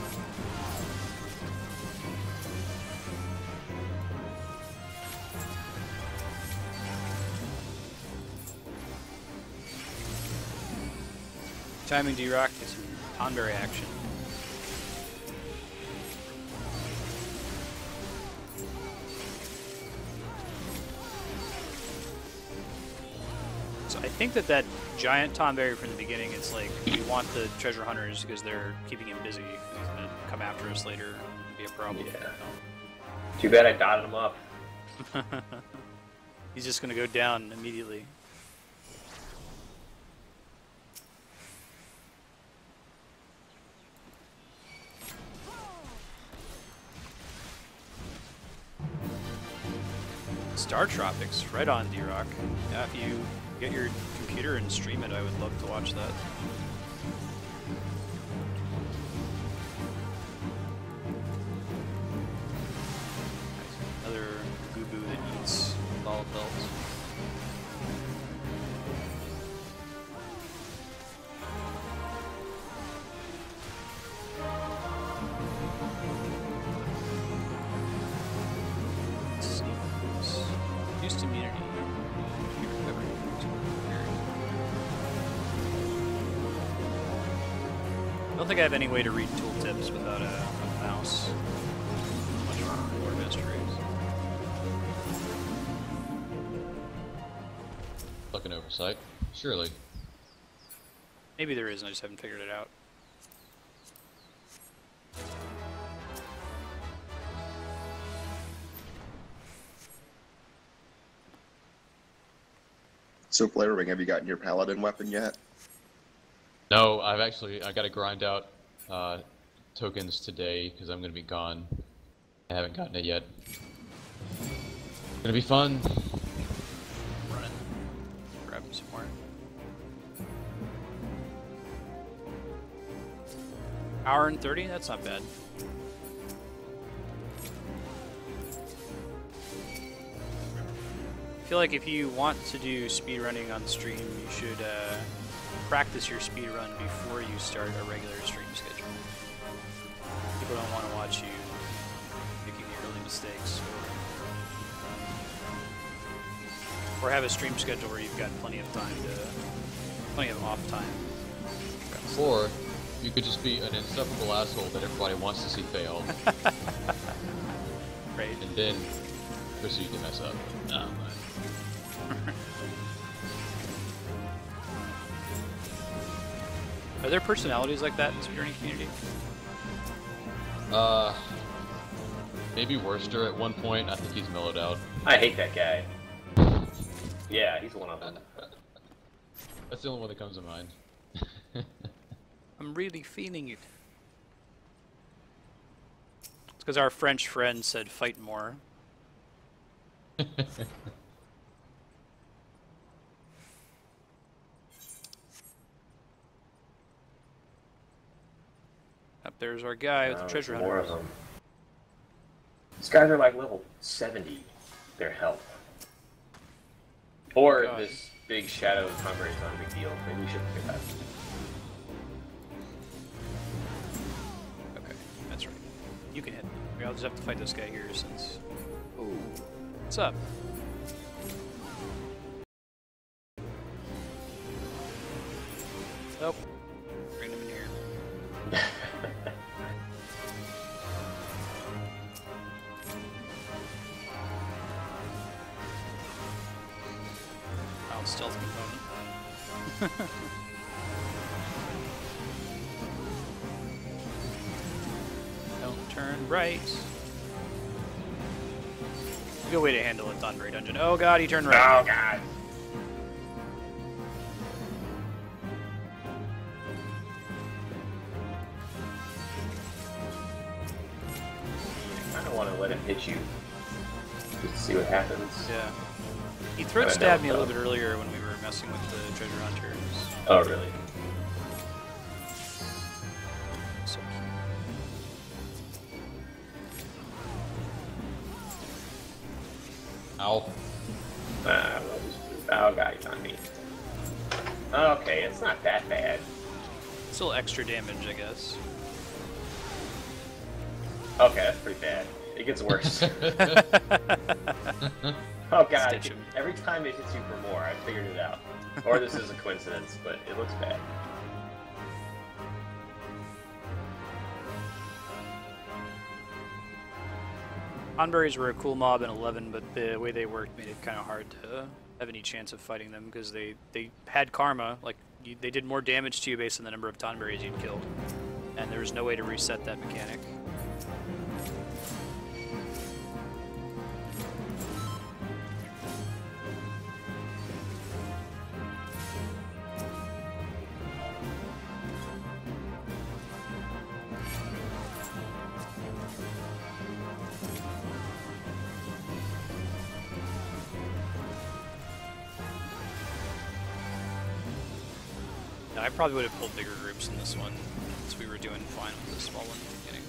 Timing D-Rock is some Tonberry action. So I think that giant Tonberry from the beginning, it's like we want the treasure hunters because they're keeping him busy. And he's gonna come after us later and be a problem. Yeah. Too bad I dotted him up. He's just gonna go down immediately. Star Tropics, right on, D-Rock. Yeah, if you get your computer and stream it, I would love to watch that. Nice. Another goo-goo that eats all the Reduced immunity. I don't think I have any way to read tooltips without a mouse. Much more mysteries. Like an oversight. Surely. Maybe there is, and I just haven't figured it out. So, Flarewing, have you gotten your paladin weapon yet? No, I got to grind out tokens today because I'm going to be gone. I haven't gotten it yet. Gonna be fun. Running. Grab some more. Hour and 30? That's not bad. I feel like if you want to do speedrunning on stream, you should practice your speedrun before you start a regular stream schedule. People don't want to watch you making the early mistakes. Or have a stream schedule where you've got plenty of off time. Or you could just be an insufferable asshole that everybody wants to see fail. Right. And then proceed to mess up. Are there personalities like that in the speedrunning community? Maybe Worcester at one point. I think he's mellowed out. I hate that guy. Yeah, he's one of them. That's the only one that comes to mind. I'm really feeling it. It's because our French friend said fight more. Up there's our guy with the treasure more hunters. of them. These guys are like level 70, their health. Or God. this big shadow cover is not a big deal. Maybe we should pick it up. Okay, that's right. You can hit. Maybe I'll just have to fight this guy here since... Oh, what's up? Oh, bring him in here. Oh, stealth component. Don't turn right. Good way to handle a Thundery dungeon. Oh god, he turned right. Oh god! I kind of want to let him hit you. Just to see what happens. Yeah. He throat stabbed me a little bit earlier when we were messing with the treasure hunters. Oh, really? So Ow. Oh god, he's on me. Okay, it's not that bad. cute. Still extra damage, I guess. Okay, that's pretty bad. It gets worse. Oh god, Stitch him. every time it hits you for more, I figured it out. Or this is a coincidence, but it looks bad. Onberries were a cool mob in 11, but the way they worked made it kind of hard to have any chance of fighting them because they had karma. Like, they did more damage to you based on the number of Tonberries you'd killed. And there was no way to reset that mechanic. I probably would have pulled bigger groups in this one, since we were doing fine with the small one at the beginning.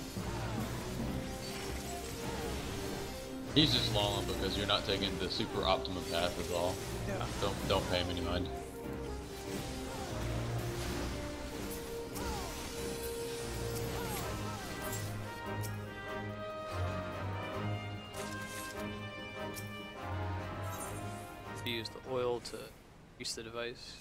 He's just long because you're not taking the super optimum path is all. Yeah. Don't pay him any mind. Use the oil to grease the device.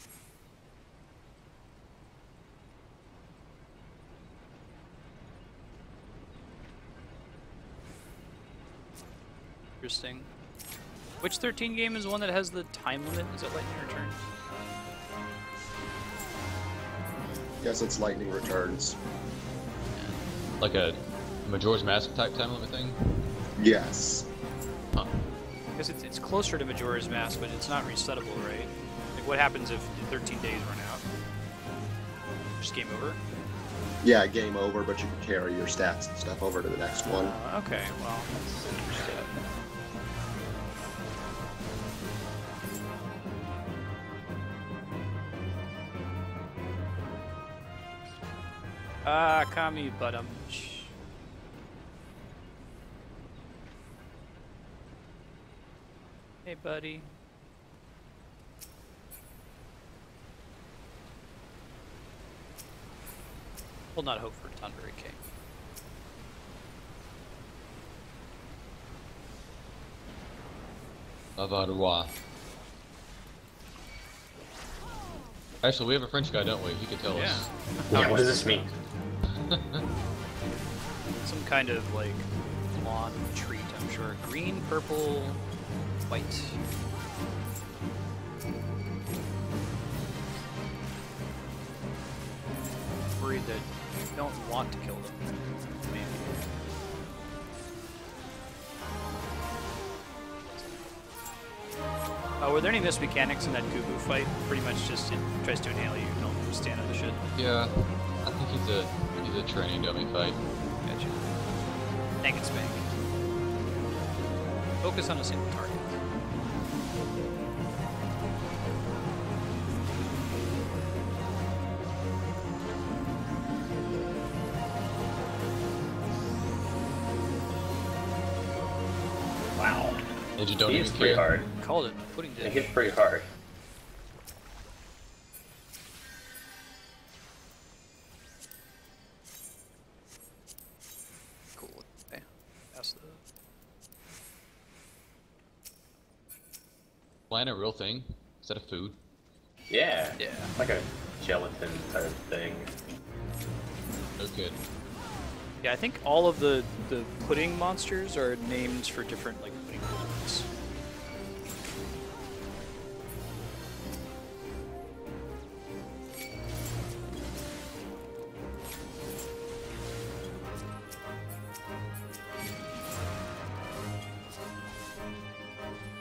Interesting. Which 13 game is the one that has the time limit? Is it Lightning Returns? Yes, it's Lightning Returns. Like a Majora's Mask type time limit thing? Yes. Huh. Because it's closer to Majora's Mask, but it's not resettable, right? Like, what happens if 13 days run out? Just game over? Yeah, game over, but you can carry your stats and stuff over to the next one. Okay, well, that's interesting. Ah, Kami Butt'em. Hey, buddy. Will not hope for Tunbury King. Avarois. Actually, we have a French guy, don't we? He could tell Yeah. us. Yeah, what does this mean? Some kind of like lawn treat, I'm sure. Green, purple, white. Worried that you don't want to kill them. Maybe. Were there any missed mechanics in that Gugu fight? Pretty much just it tries to inhale you, don't stand on the shit. Yeah, I think he's a training dummy fight. Gotcha. Dang it, Spank. Focus on a single target. Wow. And you don't He even hits pretty care. hard. Called it. Pudding He dish. hits pretty hard. Cool. Okay. That's the... Flan a real thing? Is that a food? Yeah. Yeah. Like a gelatin type thing. No good. Yeah, I think all of the pudding monsters are named for different like pudding foods.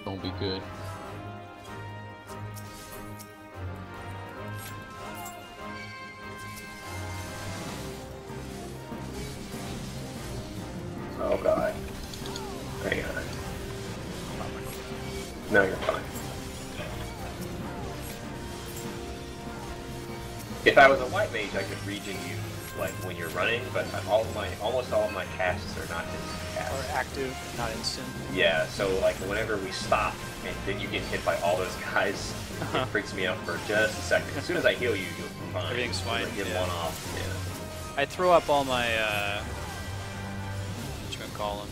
Don't be good. Oh god. Hang on. No, you're fine. If I was a white mage, I could regen you like when you're running, but almost all of my casts are not instant casts. Or active, not instant. Yeah, so like whenever we stop and then you get hit by all those guys, it freaks me out for just a second. As soon as I heal you, you'll be fine. Everything's fine, Like, get yeah. one off. Yeah. I throw up all my what you gonna call them?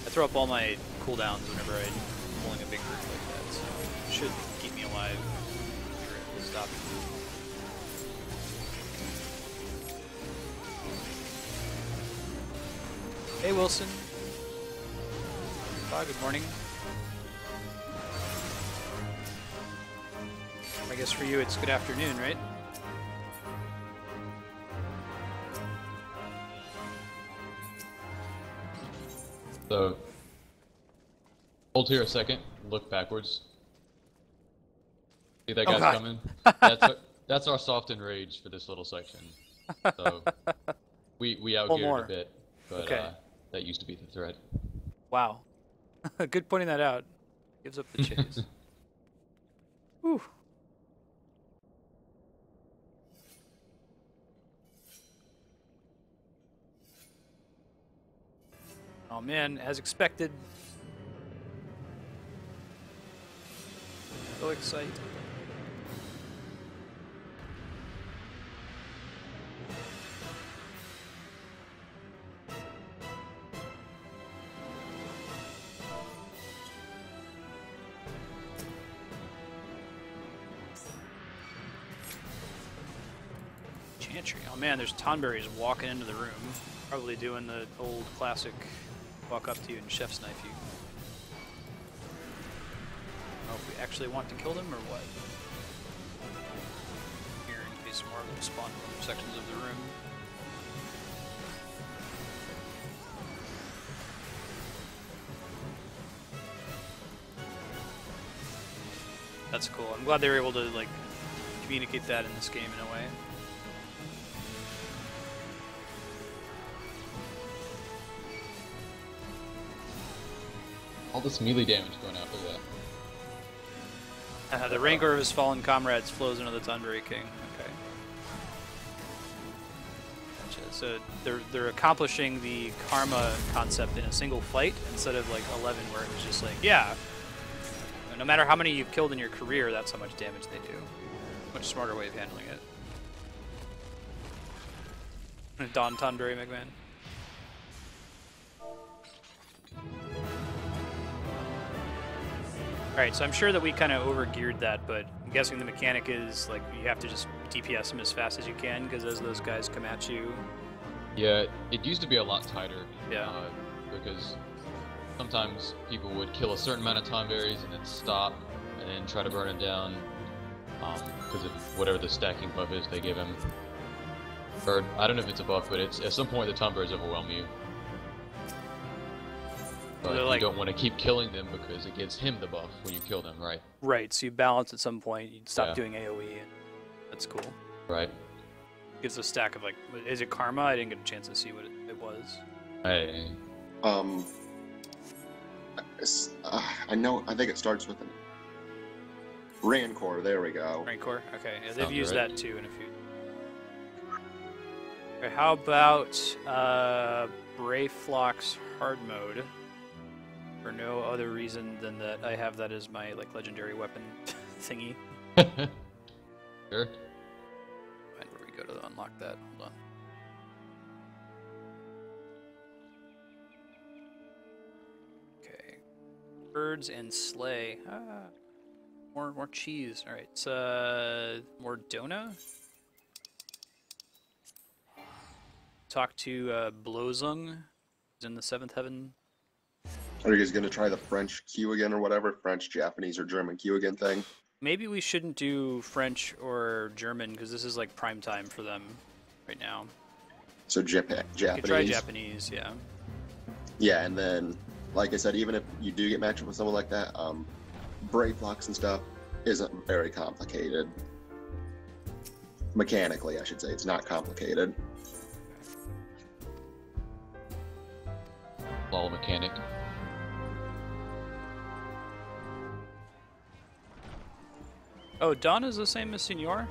I throw up all my cooldowns whenever I'm pulling a big group like that, so it should keep me alive. If you're able to stop. Hey Wilson. Good morning. I guess for you it's good afternoon, right? So, hold here a second. Look backwards. See that Oh, guy's God. coming? That's our soft enrage for this little section. So, we outgeared more. a bit, but Okay. that used to be the threat. Wow. Good pointing that out. Gives up the chase. Whew. Oh man, as expected. So excited. Pantry. Oh man, there's Tonberries walking into the room. Probably doing the old classic walk up to you and chef's knife you. I don't know if we actually want to kill them or what. Here in case more of them spawn in other sections of the room. That's cool. I'm glad they were able to like communicate that in this game in a way. All this melee damage going out. Look at that. The rancor of his fallen comrades flows into the Tonberry King. Okay. Gotcha. So they're accomplishing the karma concept in a single fight instead of like 11 where it was just like, yeah, no matter how many you've killed in your career, that's how much damage they do. Much smarter way of handling it. Don Tonberry McMahon. Alright, so I'm sure that we kind of over-geared that, but I'm guessing the mechanic is, like, you have to just DPS them as fast as you can, because as those guys come at you... Yeah, it used to be a lot tighter. Yeah. Because sometimes people would kill a certain amount of Tonberries and then stop, and then try to burn it down, because of whatever the stacking buff is they give him. Or, I don't know if it's a buff, but it's at some point the Tonberries overwhelm you. But They're you like- don't want to keep killing them because it gives him the buff when you kill them, right? Right, so you balance at some point, you stop Yeah. doing AoE, and that's cool. Right. Gives a stack of, like, is it Karma? I didn't get a chance to see what it was. Hey. I know. I think it starts with an Rancor. There we go. Rancor? Okay, yeah, they've Sounds used right. that too in a few. Okay, how about Brayflock's hard mode? For no other reason than that I have that as my like legendary weapon thingy. Sure. Find where we go to unlock that. Hold on. Okay. Birds and slay. Ah. More cheese. All right. It's more Dona. Talk to Blozung. He's in the seventh heaven. Are you guys gonna try the French Q again or whatever? French, Japanese, or German Q again thing? Maybe we shouldn't do French or German because this is like prime time for them right now. So You could Japanese. try Japanese, yeah. Yeah, and then, like I said, even if you do get matched up with someone like that, brave locks and stuff isn't very complicated. Mechanically, I should say, it's not complicated. Law mechanic. Oh, Dawn is the same as Senor?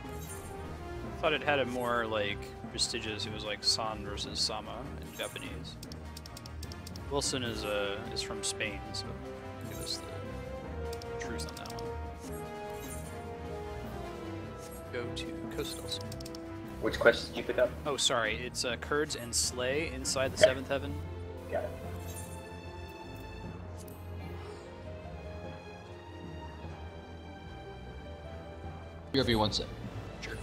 I thought it had a more, like, prestigious, it was like San versus Sama in Japanese. Wilson is from Spain, so give us the truth on that one. Go to Coastal. Which quest did you pick up? Oh, sorry, it's Kurds and Slay inside the Okay. seventh heaven. Got it. BRB 1 sec. Sure.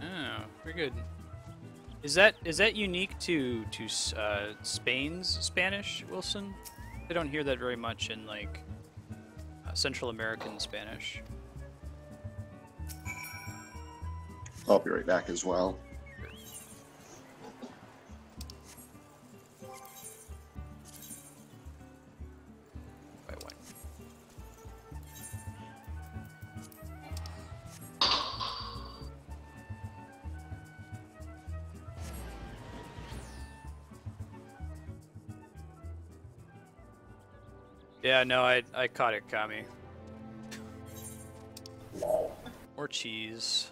Oh, very good. Is that unique to Spain's Spanish, Wilson? I don't hear that very much in like Central American Spanish. I'll be right back as well. By one. Yeah, no, I caught it, Kami. Lol. More cheese.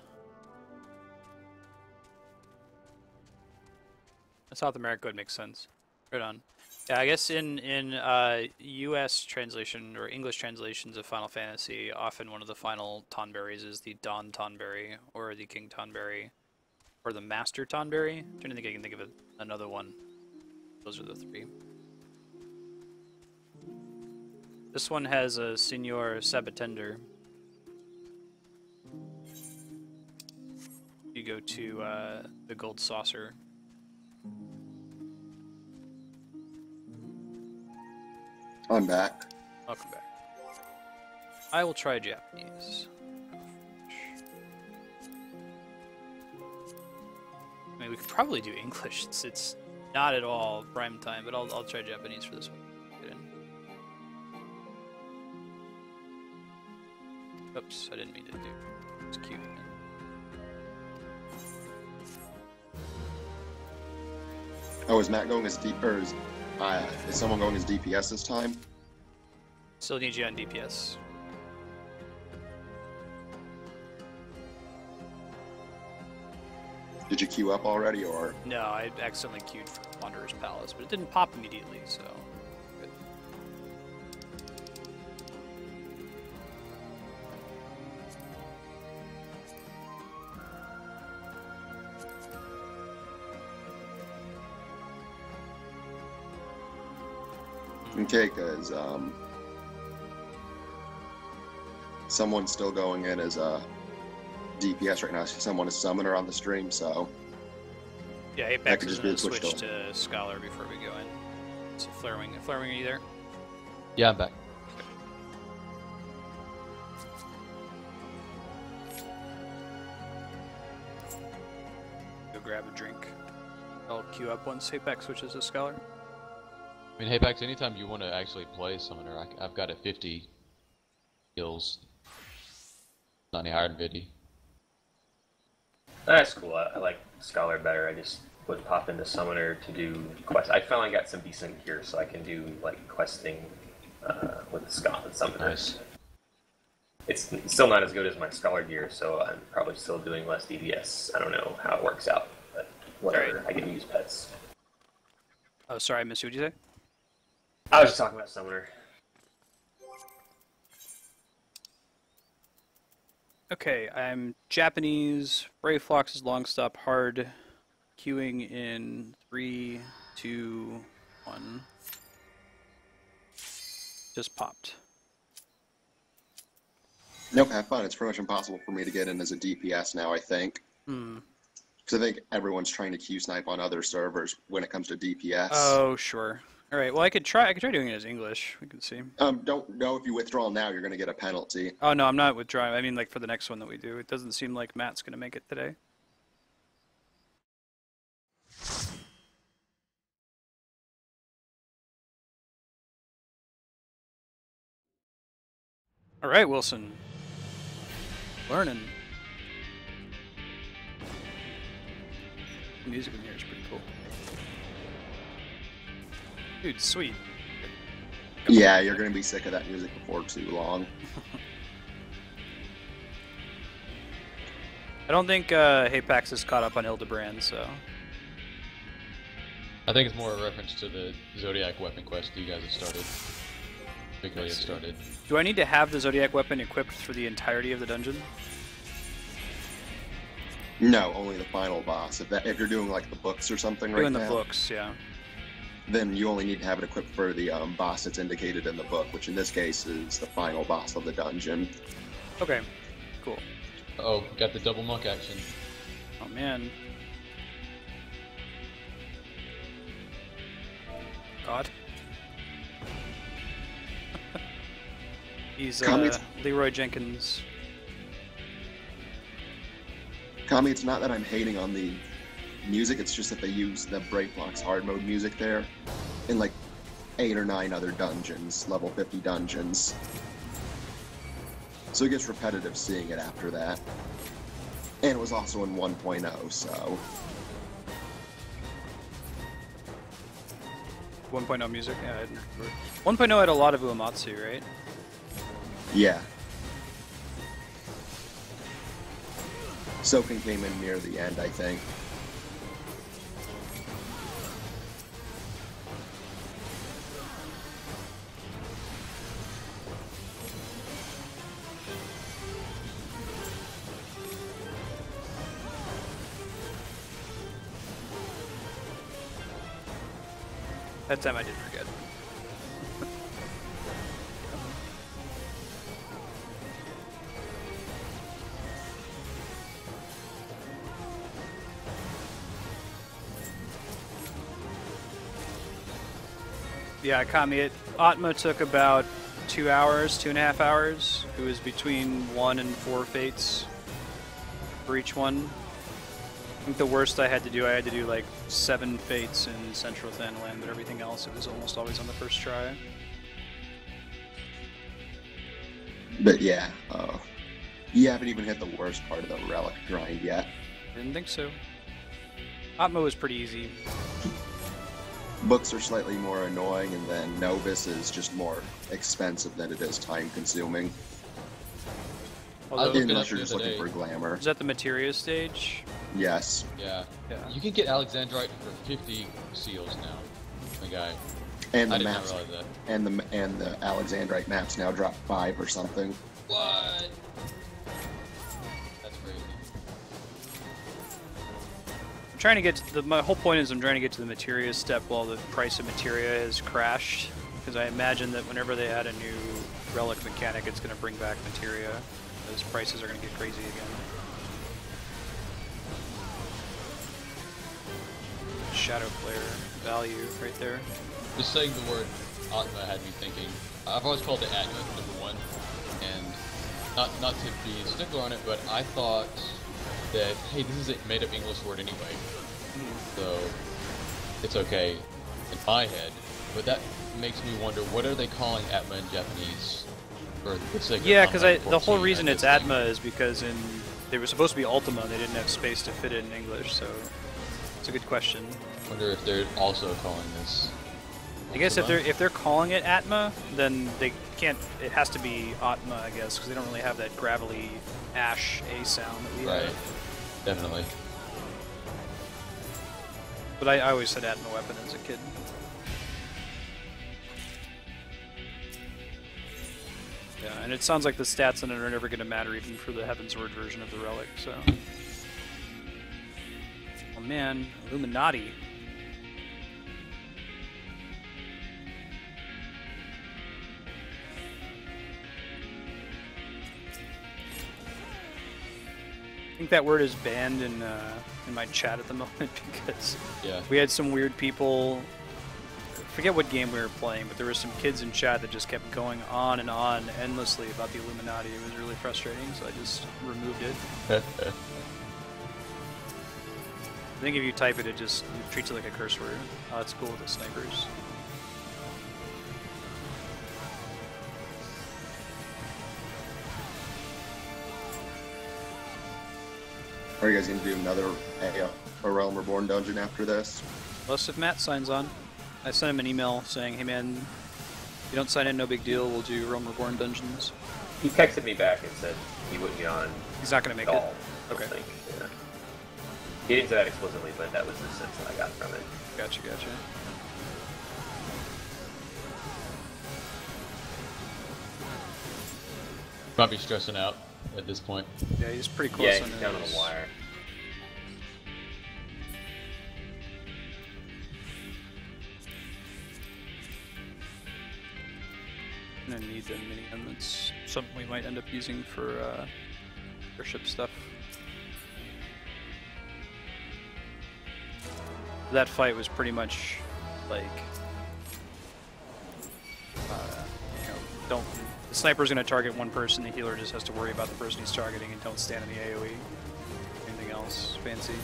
South America would make sense. Right on. Yeah, I guess in U.S. translation or English translations of Final Fantasy, often one of the final Tonberries is the Dawn Tonberry or the King Tonberry or the Master Tonberry. I'm trying to think I can think of another one. Those are the three. This one has a Senor Sabatender. You go to the Gold Saucer. I'm back. Welcome back. I will try Japanese. I mean, we could probably do English. It's not at all prime time, but I'll try Japanese for this one. Get in. Oops, I didn't mean to do. It's cute. Oh, is Matt going as deep, or is someone going as DPS this time? Still need you on DPS. Did you queue up already, or? No, I accidentally queued for Wanderer's Palace, but it didn't pop immediately, so good. Okay, because someone's still going in as a DPS right now. Someone is summoner on the stream, so Yeah, that Apex could is just be going to switched switch to Scholar before we go in. So Flarewing, are you there? Yeah, I'm back. Go grab a drink. I'll queue up once Apex switches to Scholar. I mean, hey, Pax, anytime you want to actually play Summoner, I've got a 50 kills. Not any higher than 50. That's cool. I like Scholar better. I just would pop into Summoner to do quests. I finally got some decent gear, so I can do like questing with Summoner. Nice. It's still not as good as my Scholar gear, so I'm probably still doing less DPS. I don't know how it works out, but whatever. Right. I can use pets. Oh, sorry, I missed you. What'd you say? I was just talking about Summoner. Okay, I'm Japanese. Brave Fox is long stop hard. Queuing in 3, 2, 1. Just popped. nope, have fun. It's pretty much impossible for me to get in as a DPS now, I think. Hmm. Because I think everyone's trying to queue snipe on other servers when it comes to DPS. Oh, sure. All right. Well, I could try doing it as English. We can see. Don't know if you withdraw now, you're going to get a penalty. Oh no, I'm not withdrawing. I mean, like for the next one that we do, it doesn't seem like Matt's gonna make it today. All right, Wilson. Learning. The music in here is pretty cool. Dude, sweet. Yeah, you're going to be sick of that music before too long. I don't think Hapax is caught up on Hildebrand, so. I think it's more a reference to the Zodiac weapon quest you guys have started. Particularly have started. Do I need to have the Zodiac weapon equipped for the entirety of the dungeon? No, only the final boss. If you're doing like the books or something right Doing now, the books, yeah. then you only need to have it equipped for the boss that's indicated in the book, which in this case is the final boss of the dungeon. Okay, cool. Oh, got the double monk action. Oh man. God. He's Leroy Jenkins. Kami, it's not that I'm hating on the music, it's just that they use the Brave Fox hard mode music there in like 8 or 9 other dungeons, level 50 dungeons. So it gets repetitive seeing it after that. And it was also in 1.0, so... 1.0 music? Yeah, I didn't remember. 1.0 had a lot of Uematsu, right? yeah. Soken came in near the end, I think. That time I did forget. Yeah, Kami, Atma took about 2 hours, 2.5 hours. It was between 1 and 4 fates for each one. I think the worst I had to do like 7 fates in Central Thanalan, but everything else it was almost always on the first try. But yeah, you haven't even hit the worst part of the relic grind yet. Didn't think so. Atma was pretty easy. Books are slightly more annoying, and then Novus is just more expensive than it is time-consuming. Although, Unless you're just looking for glamour. is that the Materia stage? Yes. Yeah. Yeah. You can get Alexandrite for 50 seals now. The guy. And the I did not maps realize that. and the Alexandrite maps now drop 5 or something. What? That's crazy. I'm trying to get to my whole point is I'm trying to get to the Materia step while the price of Materia has crashed, because I imagine that whenever they add a new relic mechanic, it's going to bring back Materia. Those prices are going to get crazy again. Shadow Flare value right there. Just saying the word Atma had me thinking. I've always called it Atma, #1, and not to be a stickler on it, but I thought that, hey, this is a made-up English word anyway, so it's okay in my head. But that makes me wonder, what are they calling Atma in Japanese? For the sake of Yeah, because Combat the whole 14, reason I it's just think- Atma is because they were supposed to be Ultima, they didn't have space to fit it in English, so it's a good question. Wonder if they're also calling this. I guess Ultima? if they're calling it Atma, then they can't. It has to be Atma, I guess, because they don't really have that gravelly ash A sound that we Right, have. definitely. But I always said Atma weapon as a kid. Yeah, and it sounds like the stats on it are never going to matter even for the Heavensward version of the relic. So, oh man, Illuminati. I think that word is banned in my chat at the moment because Yeah. we had some weird people. I forget what game we were playing, but there were some kids in chat that just kept going on and on endlessly about the Illuminati. It was really frustrating, so I just removed it. I think if you type it, it just treats it like a curse word. Oh, that's cool with the snipers. Are you guys going to do another A Realm Reborn dungeon after this? Plus, if Matt signs on, I sent him an email saying, "Hey man, if you don't sign in, no big deal. We'll do Realm Reborn dungeons." He texted me back and said he wouldn't get on He's not gonna make at it. all. I Okay. don't think. Yeah. He didn't say that explicitly, but that was the sense that I got from it. Gotcha. Might be stressing out at this point. Yeah, he's pretty close Yeah, on he's down on his- the wire. I'm gonna need the minigun. That's something we might end up using for airship stuff. That fight was pretty much like, don't. The sniper's gonna target one person. The healer just has to worry about the person he's targeting and don't stand in the AOE. Anything else fancy?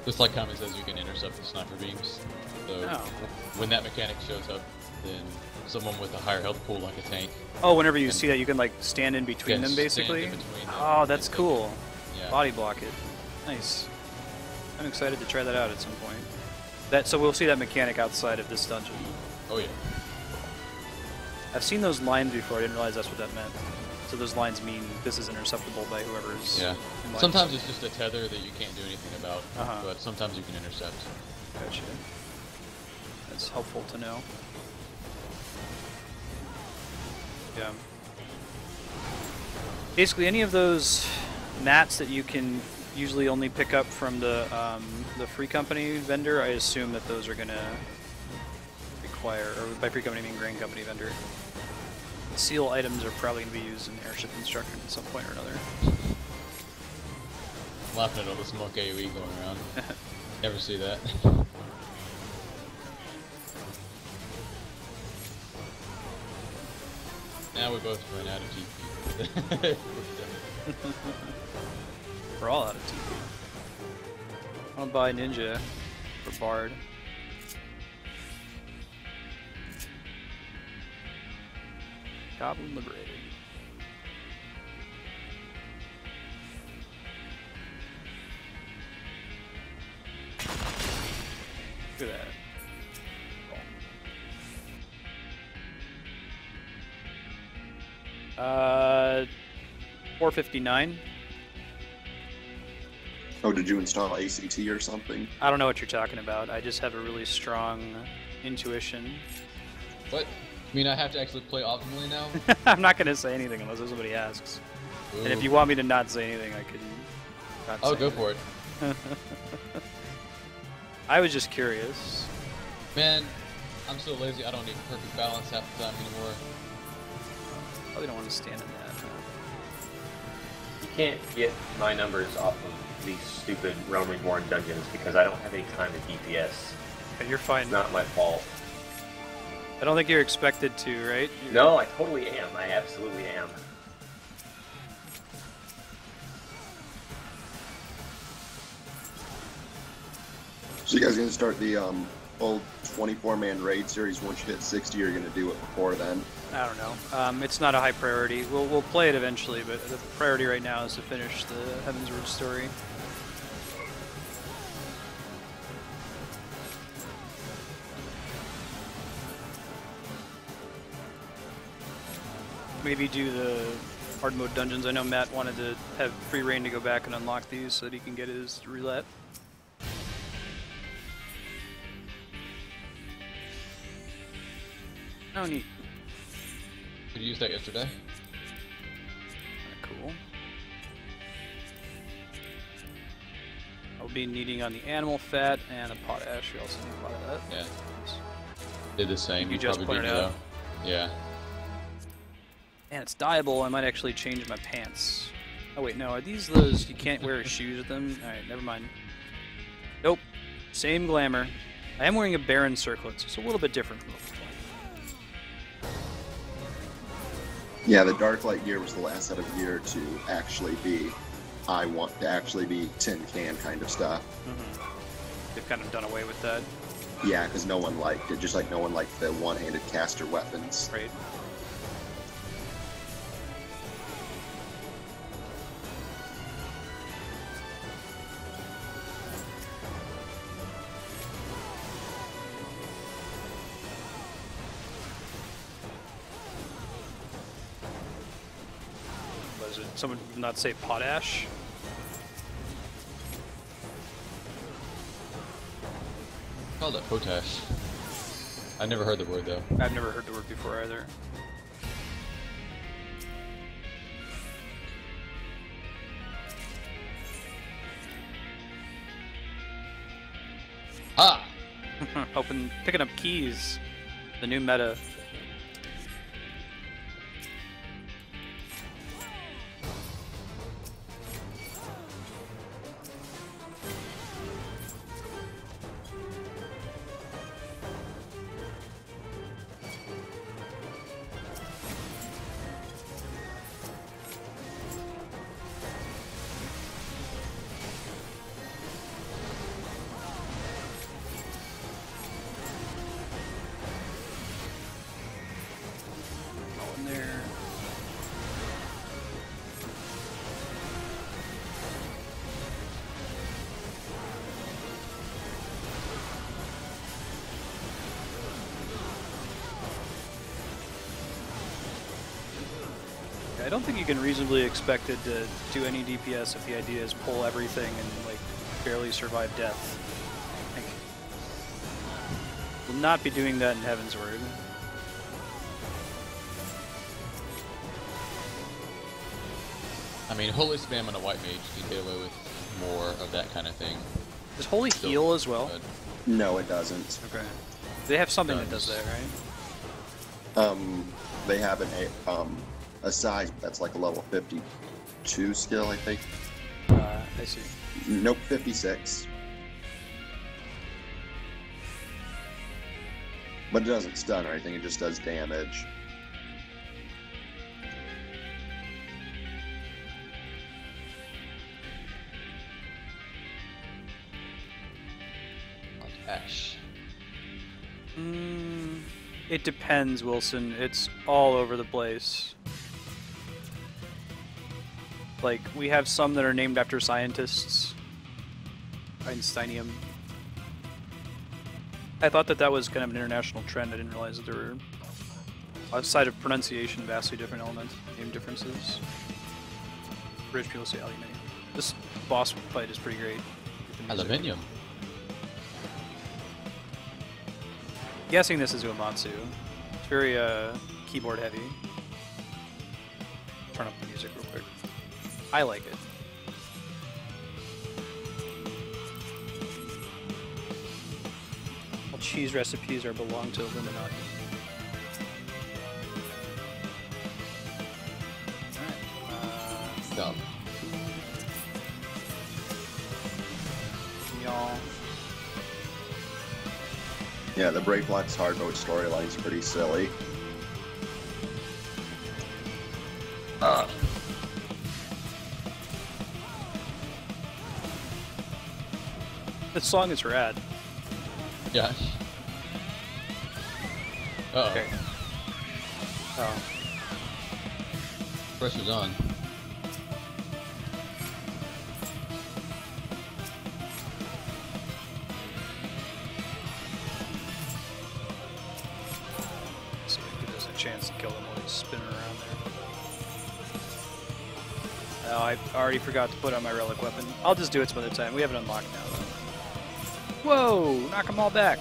Just like Kami says, you can intercept the sniper beams. So Oh. when that mechanic shows up, then someone with a higher health pool, like a tank, Oh, whenever you And- see that, you can like stand in between can them, stand basically. in between them Oh, and that's take cool. it. Yeah. Body block it. Nice. I'm excited to try that out at some point. So we'll see that mechanic outside of this dungeon. Oh yeah. I've seen those lines before. I didn't realize that's what that meant. So those lines mean this is interceptable by whoever's. Yeah. in line. Sometimes it's just a tether that you can't do anything about, Uh-huh. but sometimes you can intercept. Gotcha. That's helpful to know. Yeah. Basically, any of those mats that you can usually only pick up from the free company vendor, I assume that those are gonna require, or by free company I mean grain company vendor. The seal items are probably gonna be used in airship instruction at some point or another. Laughing at all the smoke AoE going around. Never see that. Now we both run out of GP. We're all out of TP. I want to buy Ninja for Bard. Goblin liberated. Look at that. 459. Oh, did you install ACT or something? I don't know what you're talking about. I just have a really strong intuition. What? I mean, I have to actually play optimally now? I'm not going to say anything unless somebody asks. Ooh. And if you want me to not say anything, I can not Oh, say go anything. for it. I was just curious. Man, I'm so lazy, I don't need perfect balance half the time anymore. Probably don't want to stand in that. You can't get my numbers off of these stupid Realm Reborn dungeons because I don't have any time to DPS. Okay, you're fine. It's not my fault. I don't think you're expected to, right? No, I totally am. I absolutely am. So you guys gonna start the old 24-man raid series once you hit 60, or you're gonna do it before then? I don't know. It's not a high priority. We'll play it eventually, but the priority right now is to finish the Heavensward story. Maybe do the hard mode dungeons. I know Matt wanted to have free reign to go back and unlock these so that he can get his roulette. Oh, neat. Could you use that yesterday? Cool. I'll be needing on the animal fat and a potash. We also need a lot of that. Yeah. Did the same. You just probably pointed do out. though. Yeah. And it's dyeable. I might actually change my pants. Oh wait, no. Are these those you can't wear shoes with them? Alright, never mind. Nope. Same glamour. I am wearing a Baron circlet, so it's a little bit different from before. Yeah, the Dark Light gear was the last set of gear to actually be, I want to actually be tin can kind of stuff. They've kind of done away with that, Yeah, because no one liked it, just like no one liked the one-handed caster weapons. right? Was it someone did not say potash? Called it potash. I never heard the word though. I've never heard the word before either. Ah! Picking up keys. The new meta. All in there. I don't think you can reasonably expect it to do any DPS if the idea is pull everything and like barely survive death. Like, will not be doing that in Heavensward. I mean, holy spam on a white mage you get away with more of that kind of thing. Does Holy Still heal as well? good. No, it doesn't. Okay. They have something that does Does. that, right? They have a size that's like a level 52 skill, I think. I see. Nope, 56. But it doesn't stun or anything, it just does damage. Like Ash. It depends, Wilson. It's all over the place. Like, we have some that are named after scientists. Einsteinium. I thought that was kind of an international trend. I didn't realize that there were, outside of pronunciation, vastly different elements, name differences. British people say aluminium. This boss fight is pretty great. with the music. Aluminium. Guessing this is Uematsu. It's very keyboard heavy. Turn up the music real quick. I like it. All cheese recipes are belong to Illuminati. Alright. Dumb. Y'all. Yeah, the Brave Black's hard mode storyline is pretty silly. This song is rad. Yeah. Uh-oh. Okay. Oh. Pressure's on. So it gives us a chance to kill him while he's spinning around there. Oh, I already forgot to put on my relic weapon. I'll just do it some other time. We have it unlocked now, though. Whoa! Knock them all back.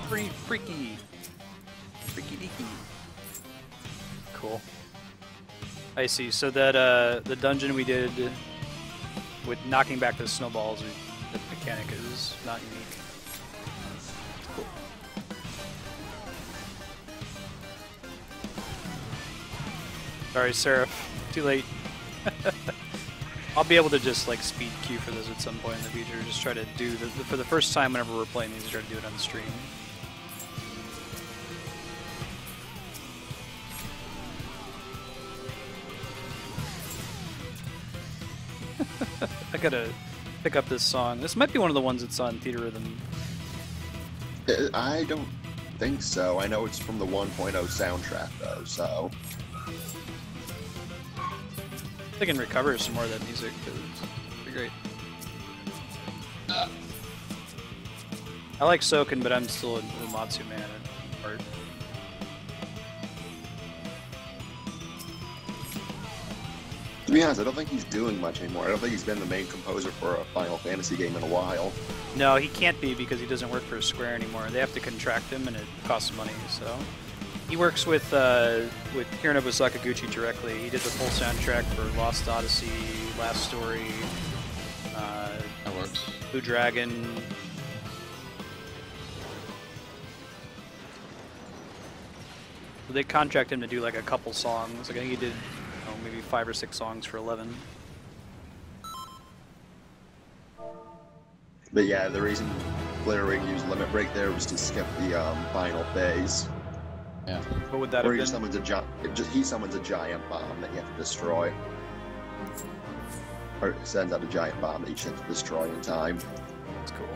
Pretty freaky. Freaky deaky. Cool. I see. So that the dungeon we did with knocking back the snowballs, the mechanic is not unique. Cool. Sorry, Seraph. Too late. I'll be able to just like speed queue for this at some point in the future. Just try to do for the first time whenever we're playing these, try to do it on the stream. I gotta pick up this song. This might be one of the ones that's on Theater Rhythm. I don't think so. I know it's from the 1.0 soundtrack, though, so... I can recover some more of that music, because it's pretty great. I like Soken, but I'm still a Uematsu man at heart. To be honest, I don't think he's doing much anymore. I don't think he's been the main composer for a Final Fantasy game in a while. No, he can't be because he doesn't work for Square anymore. They have to contract him, and it costs money. So he works with Hironobu Sakaguchi directly. He did the full soundtrack for Lost Odyssey, Last Story, That works. Blue Dragon. So they contract him to do like a couple songs. Like I think he did, maybe 5 or 6 songs for 11. But yeah, the reason Glitterwing used Limit Break there was to skip the final phase. Yeah. What would that Where have he been? summons a giant bomb that you have to destroy. Or sends out a giant bomb that you have to destroy in time. That's cool.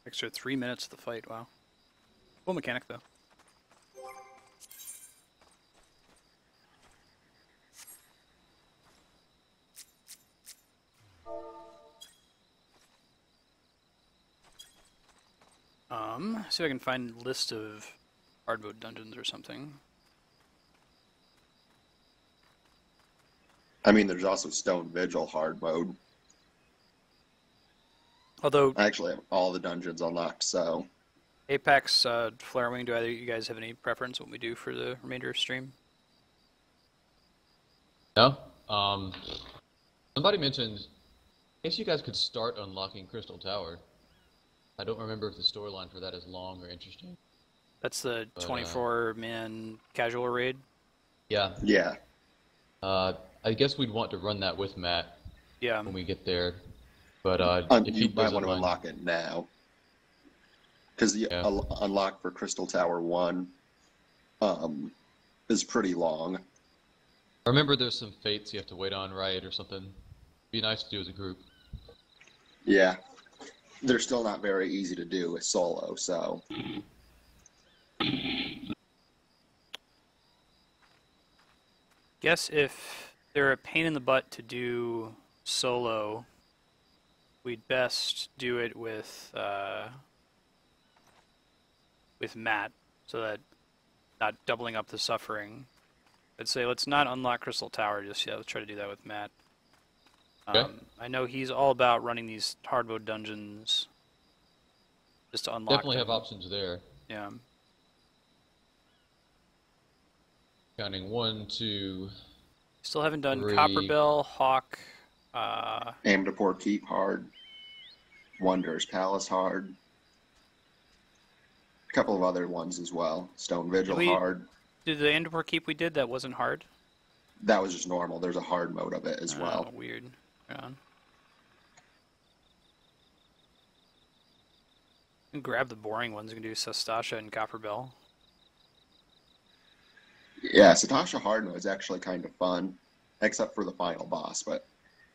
Extra 3 minutes of the fight, wow. Cool mechanic, though. See if I can find a list of hard mode dungeons or something. I mean, there's also Stone Vigil hard mode. Although I actually have all the dungeons unlocked, so Apex, Flarewing, do either of you guys have any preference what we do for the remainder of stream? No. Somebody mentioned, I guess you guys could start unlocking Crystal Tower. I don't remember if the storyline for that is long or interesting. That's the 24-man casual raid. Yeah. yeah. I guess we'd want to run that with Matt Yeah. when we get there. But if You he might doesn't want to mind, unlock it now. Because the unlock for Crystal Tower 1 is pretty long. I remember there's some fates you have to wait on, right, or something. Be nice to do as a group. Yeah. They're still not very easy to do with solo, so. Guess if they're a pain in the butt to do solo, we'd best do it with Matt, so that not doubling up the suffering. I'd say let's not unlock Crystal Tower just yet. Let's try to do that with Matt. Okay. I know he's all about running these hard mode dungeons just to unlock Definitely them. have options there. Yeah. Counting 1, 2. Still haven't done 3. Copperbell, Hawk. Amdapor Keep hard. Wonders Palace hard. A couple of other ones as well. Stone Vigil hard. Did the Andapur Keep we did, that wasn't hard? That was just normal. There's a hard mode of it as well. Weird. Right on. You can grab the boring ones. You can do Sastasha and Copperbell. Yeah, Satasha hard mode is actually kind of fun, except for the final boss, but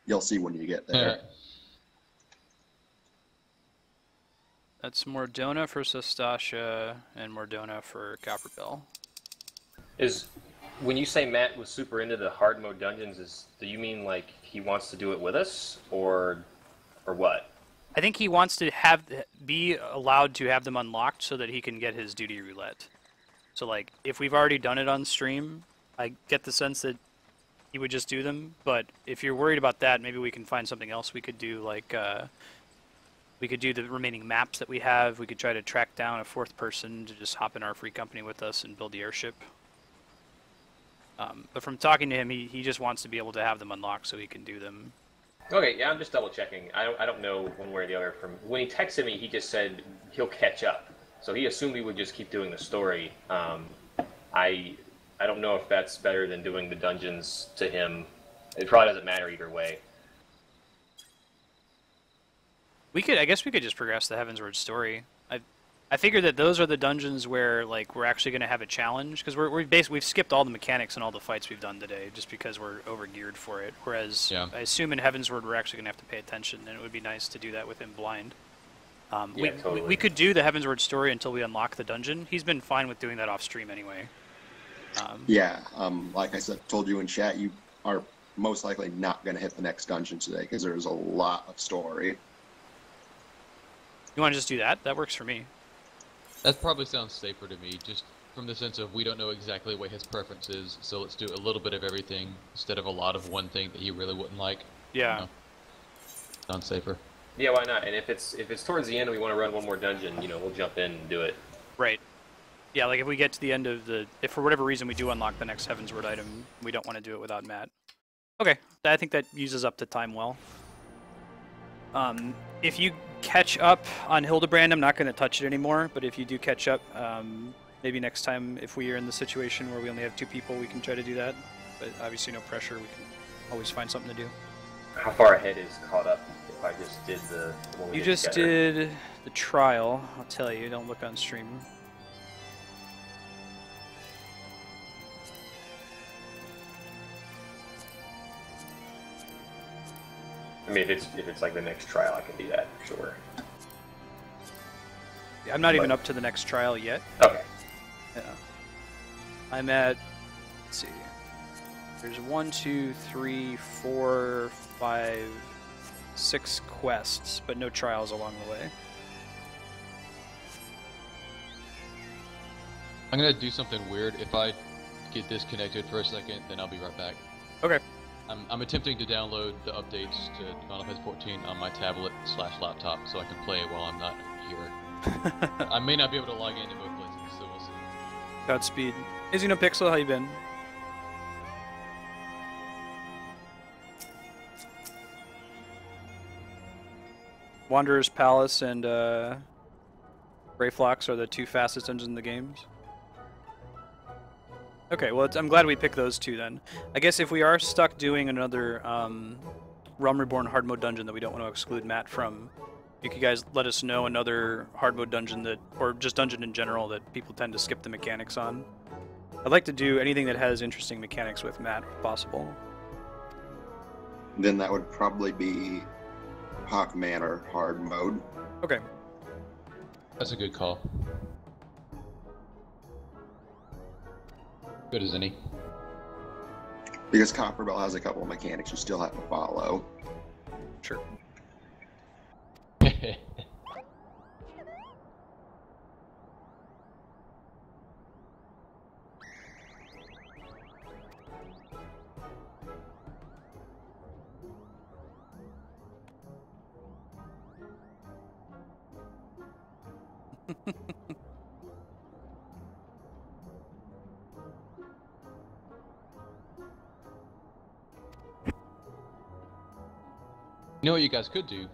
you'll see when you get there. That's Mordona for Sastasha and Mordona for Copperbell. When you say Matt was super into the hard mode dungeons, do you mean like he wants to do it with us, or what? I think he wants to be allowed to have them unlocked so that he can get his duty roulette. So like, if we've already done it on stream, I get the sense that he would just do them. But if you're worried about that, maybe we can find something else we could do. Like, we could do the remaining maps that we have. We could try to track down a fourth person to just hop in our free company with us and build the airship. But from talking to him, he just wants to be able to have them unlocked so he can do them. Okay, yeah, I'm just double checking. I don't know one way or the other. From when he texted me, he just said he'll catch up. So he assumed we would just keep doing the story. I don't know if that's better than doing the dungeons to him. It probably doesn't matter either way. I guess we could just progress the Heavensward story. I figured that those are the dungeons where like we're actually going to have a challenge, because we've skipped all the mechanics and all the fights we've done today just because we're over geared for it. Whereas I assume in Heavensward we're actually going to have to pay attention, and it would be nice to do that with him blind. Totally. We could do the Heavensward story until we unlock the dungeon. He's been fine with doing that off stream anyway. Like I said, told you in chat, you are most likely not going to hit the next dungeon today because there's a lot of story. You want to just do that? That works for me. That probably sounds safer to me, just from the sense of we don't know exactly what his preference is, so let's do a little bit of everything instead of a lot of one thing that he really wouldn't like. Yeah. You know? Sounds safer. Yeah, why not? And if it's towards the end and we want to run one more dungeon, we'll jump in and do it. Right. Yeah, like if we get to the end of if for whatever reason we do unlock the next Heavensward item, we don't want to do it without Matt. Okay, I think that uses up the time well. If you catch up on Hildebrand, I'm not going to touch it anymore, but if you do catch up, maybe next time if we are in the situation where we only have 2 people, we can try to do that. But obviously no pressure, we can always find something to do. How far ahead is caught up if I just did the one we You did just together? did the trial, I'll tell you, don't look on stream. I mean, if it's like the next trial, I can do that, sure. I'm not even up to the next trial yet. Okay. Yeah. I'm at, let's see, there's 1, 2, 3, 4, 5, 6 quests, but no trials along the way. I'm gonna do something weird. If I get disconnected for a second, then I'll be right back. Okay. I'm attempting to download the updates to Final Fantasy 14 on my tablet/laptop so I can play it while I'm not here. I may not be able to log into both places, so we'll see. Godspeed. Hey, Xenopixel, how you been? Wanderer's Palace and Greyflox are the two fastest engines in the games. Okay, well, I'm glad we picked those two then. I guess if we are stuck doing another Realm Reborn hard mode dungeon that we don't want to exclude Matt from, you could guys let us know another hard mode dungeon that, or just dungeon in general, that people tend to skip the mechanics on. I'd like to do anything that has interesting mechanics with Matt, if possible. Then that would probably be Hawk Manor hard mode. Okay. That's a good call. Good as any. Because Copperbell has a couple of mechanics you still have to follow. Sure. You know what you guys could do?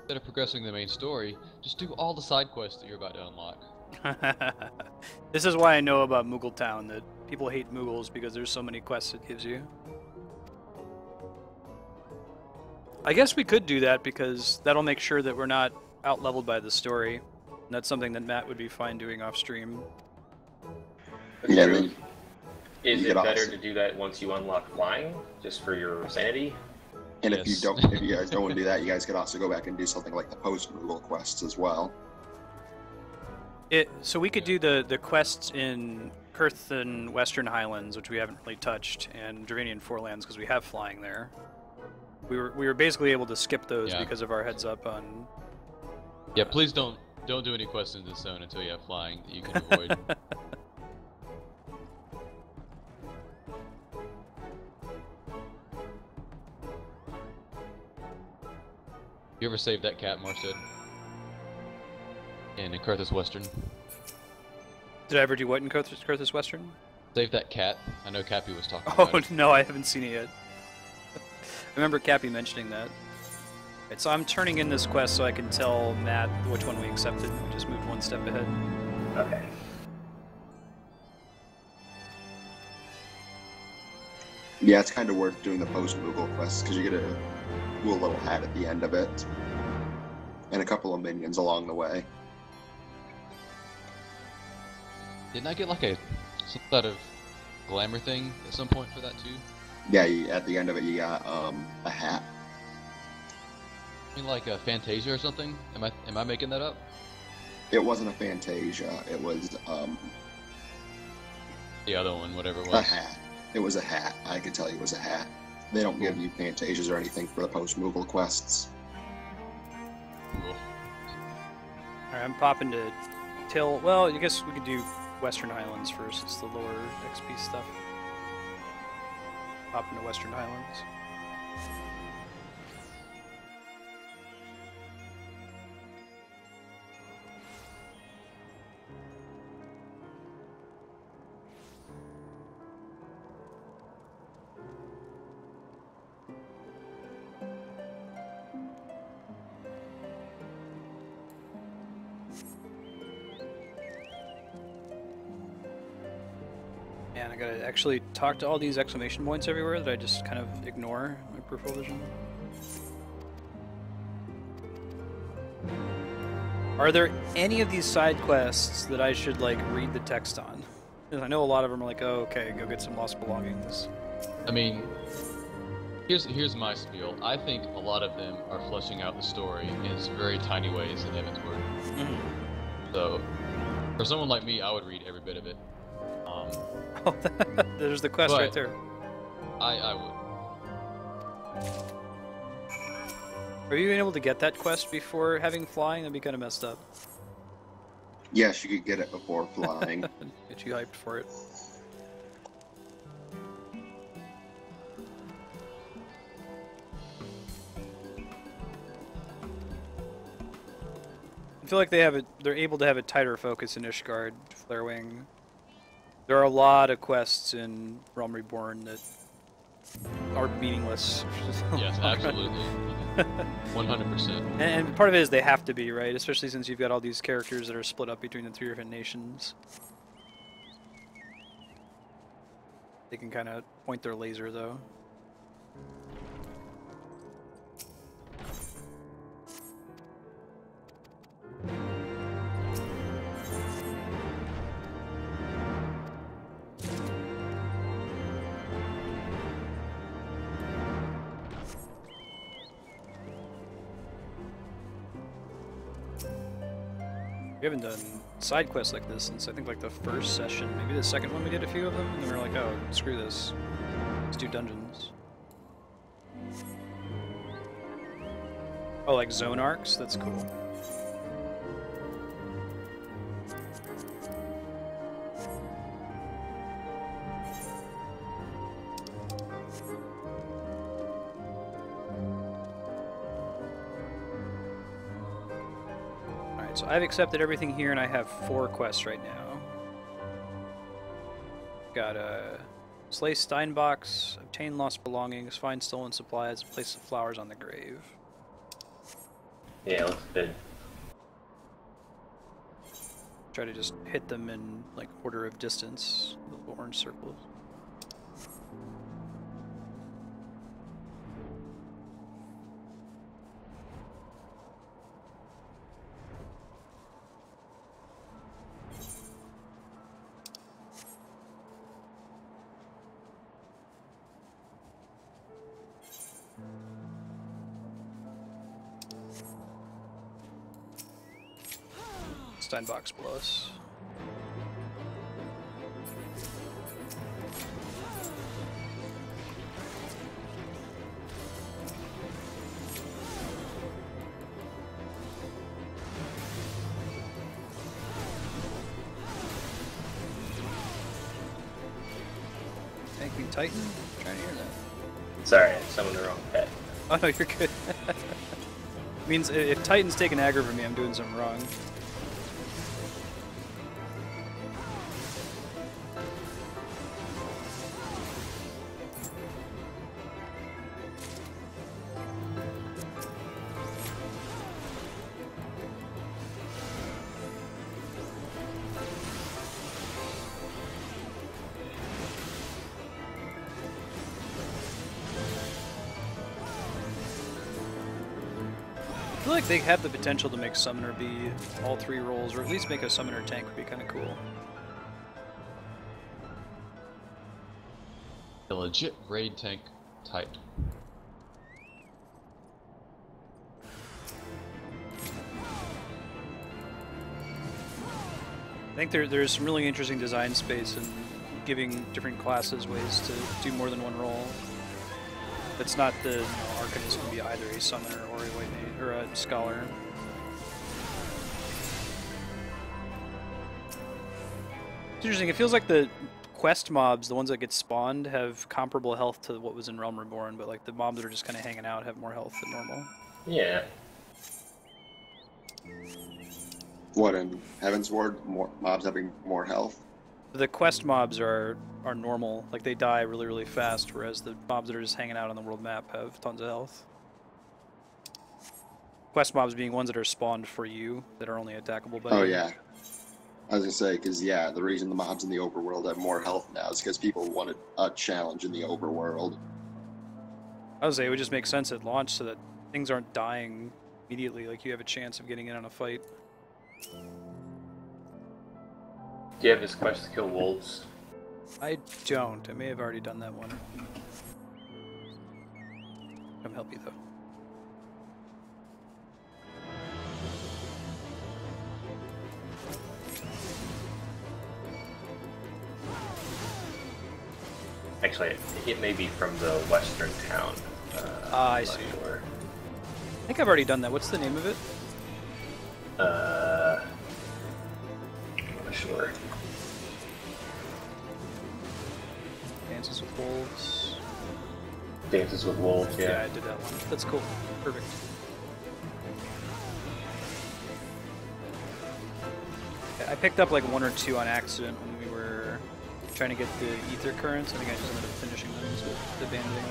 Instead of progressing the main story, just do all the side quests that you're about to unlock. This is why I know about Moogle Town, that people hate Moogles because there's so many quests it gives you. I guess we could do that because that'll make sure that we're not out-leveled by the story. And that's something that Matt would be fine doing off-stream. Yeah, True. then Is you it could better also- to do that once you unlock flying, just for your sanity? and if Yes. if you guys don't want to do that, you guys could also go back and do something like the post-Moogle quests as well. So we could do the quests in Kurth and Western Highlands, which we haven't really touched, and Dravinian Forelands because we have flying there. We were basically able to skip those Yeah. because of our heads up on. Yeah, please don't do any quests in this zone until you have flying that you can avoid. You ever saved that cat, Marstead? In Kurthus Western? Did I ever do what in Kurthus Western? Save that cat. I know Cappy was talking Oh about it. no, I haven't seen it yet. I remember Cappy mentioning that. Right, so I'm turning in this quest so I can tell Matt which one we accepted. We just moved one step ahead. Okay. Yeah, it's kind of worth doing the post-Moogle quests because you get a cool little hat at the end of it. And a couple of minions along the way. Didn't I get like some sort of glamour thing at some point for that too? Yeah, at the end of it you got a hat. I mean like a Fantasia or something? Am I making that up? It wasn't a Fantasia, it was The other one, whatever it a was. hat. It was a hat. I could tell you it was a hat. They don't give you Fantasias or anything for the post-Moogle quests. Cool. Alright, I'm popping to Till. Well, I guess we could do Western Highlands first. It's the lower XP stuff. Pop into Western Highlands. Man, I gotta actually talk to all these exclamation points everywhere that I just kind of ignore in my peripheral vision. Are there any of these side quests that I should, like, read the text on? Because I know a lot of them are like, oh, okay, go get some lost belongings. I mean, here's my spiel. I think a lot of them are fleshing out the story in very tiny ways in Evansward. So, for someone like me, I would read every bit of it. Oh, there's the quest But- right there. I would. Are you able to get that quest before having flying? That'd be kind of messed up. Yes, you could get it before flying. Get you hyped for it. I feel like they're able to have a tighter focus in Ishgard, Flarewing. There are a lot of quests in Realm Reborn that are meaningless. Yes, absolutely. 100%. And part of it is they have to be, right? Especially since you've got all these characters that are split up between the 3 different nations. They can kind of point their laser, though. We haven't done side quests like this since I think like the first session, maybe the second one we did a few of them, and then we were like, oh, screw this. Let's do dungeons. Oh, like zone arcs? That's cool. So I've accepted everything here, and I have 4 quests right now. Got slay Steinbox, obtain lost belongings, find stolen supplies, place the flowers on the grave. Yeah, looks good. Try to just hit them in like order of distance, little orange circles. Steinbox plus. Thank you, Titan. I'm trying to hear that. Sorry, I summoned the wrong pet. Oh no, you're good. Means if Titan's taking aggro from me, I'm doing something wrong. I feel like they have the potential to make Summoner be all 3 roles, or at least make a Summoner tank would be kind of cool. A legit raid tank type. I think there's some really interesting design space in giving different classes ways to do more than one role. It's not the Arcanist can be either a Summoner or a White Mage, or a Scholar. It's interesting, it feels like the quest mobs, the ones that get spawned, have comparable health to what was in Realm Reborn, but like the mobs that are just kind of hanging out have more health than normal. Yeah. What, in Heaven's Ward, more mobs having more health? The quest mobs are normal, like they die really, really fast, whereas the mobs that are just hanging out on the world map have tons of health. Quest mobs being ones that are spawned for you, that are only attackable by Oh you. yeah. I was gonna say, because yeah, the reason the mobs in the overworld have more health now is because people wanted a challenge in the overworld. I would say it would just make sense at launch so that things aren't dying immediately, like you have a chance of getting in on a fight. Do you have this quest to kill wolves? I don't. I may have already done that one. Come help you though. Actually, it may be from the western town. I I'm not see. sure. I think I've already done that. What's the name of it? sure. Dances with Wolves. Dances with Wolves, Yeah, yeah. I did that one. That's cool. Perfect. I picked up like 1 or 2 on accident when we were trying to get the ether currents. I think I just ended up finishing those with the banding.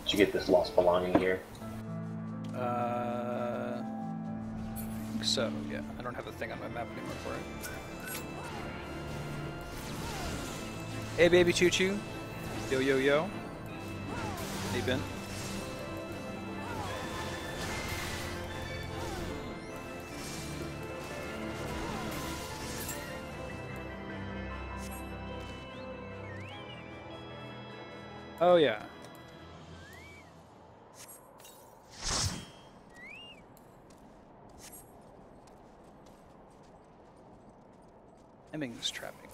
Did you get this lost belonging here? I think so, yeah. I don't have a thing on my map anymore for it. Hey, baby Choo Choo. Yo, yo, yo. Hey, Ben. Oh, yeah. Hemmings trapping.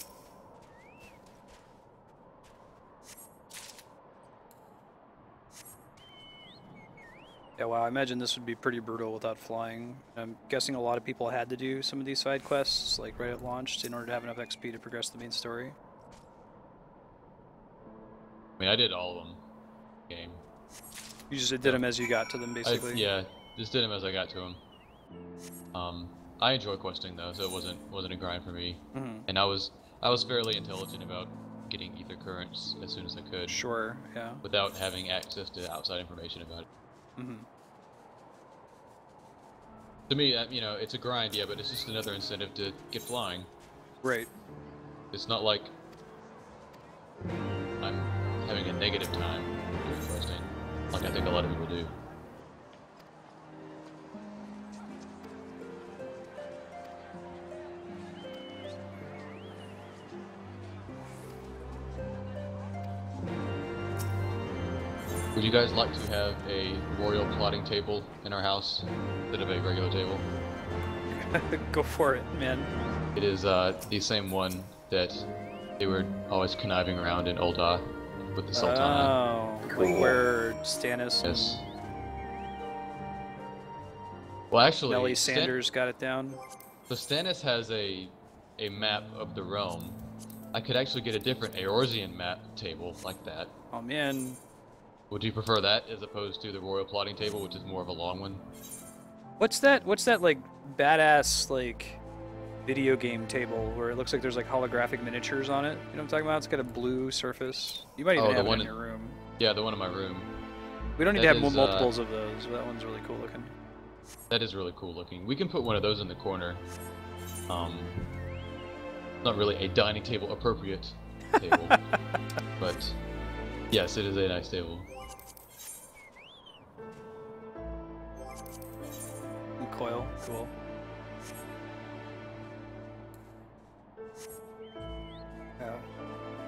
Yeah, wow, I imagine this would be pretty brutal without flying. I'm guessing a lot of people had to do some of these side quests, like right at launch, in order to have enough XP to progress the main story. I mean, I did all of them. Game. You just did them as you got to them, basically. Yeah, just did them as I got to them. I enjoy questing though, so it wasn't a grind for me. Mm-hmm. And I was fairly intelligent about getting ether currents as soon as I could. Sure, yeah. Without having access to outside information about it. Mm-hmm. To me, you know, it's a grind, yeah, but it's just another incentive to get flying. Right. It's not like I'm having a negative time doing questing, like I think a lot of people do. Would you guys like to have a royal plotting table in our house instead of a regular table? Go for it, man. It is the same one that they were always conniving around in Ul'dah with the Sultana. Oh, Cool. like where Stannis and Yes. Well, actually, Nellie Sanders got it down. So Stannis has a map of the realm. I could actually get a different Eorzean map table like that. Oh man, Would you prefer that as opposed to the royal plotting table, which is more of a long one? what's that? What's that like badass like video game table where it looks like there's like holographic miniatures on it? You know what I'm talking about? It's got a blue surface. You might even Oh, the have it one in in- your room. Yeah, the one in my room. We don't need that to have is, multiples of those, but that one's really cool looking. That is really cool looking. We can put one of those in the corner. Not really a dining table appropriate table, but yes, it is a nice table. Coil, cool.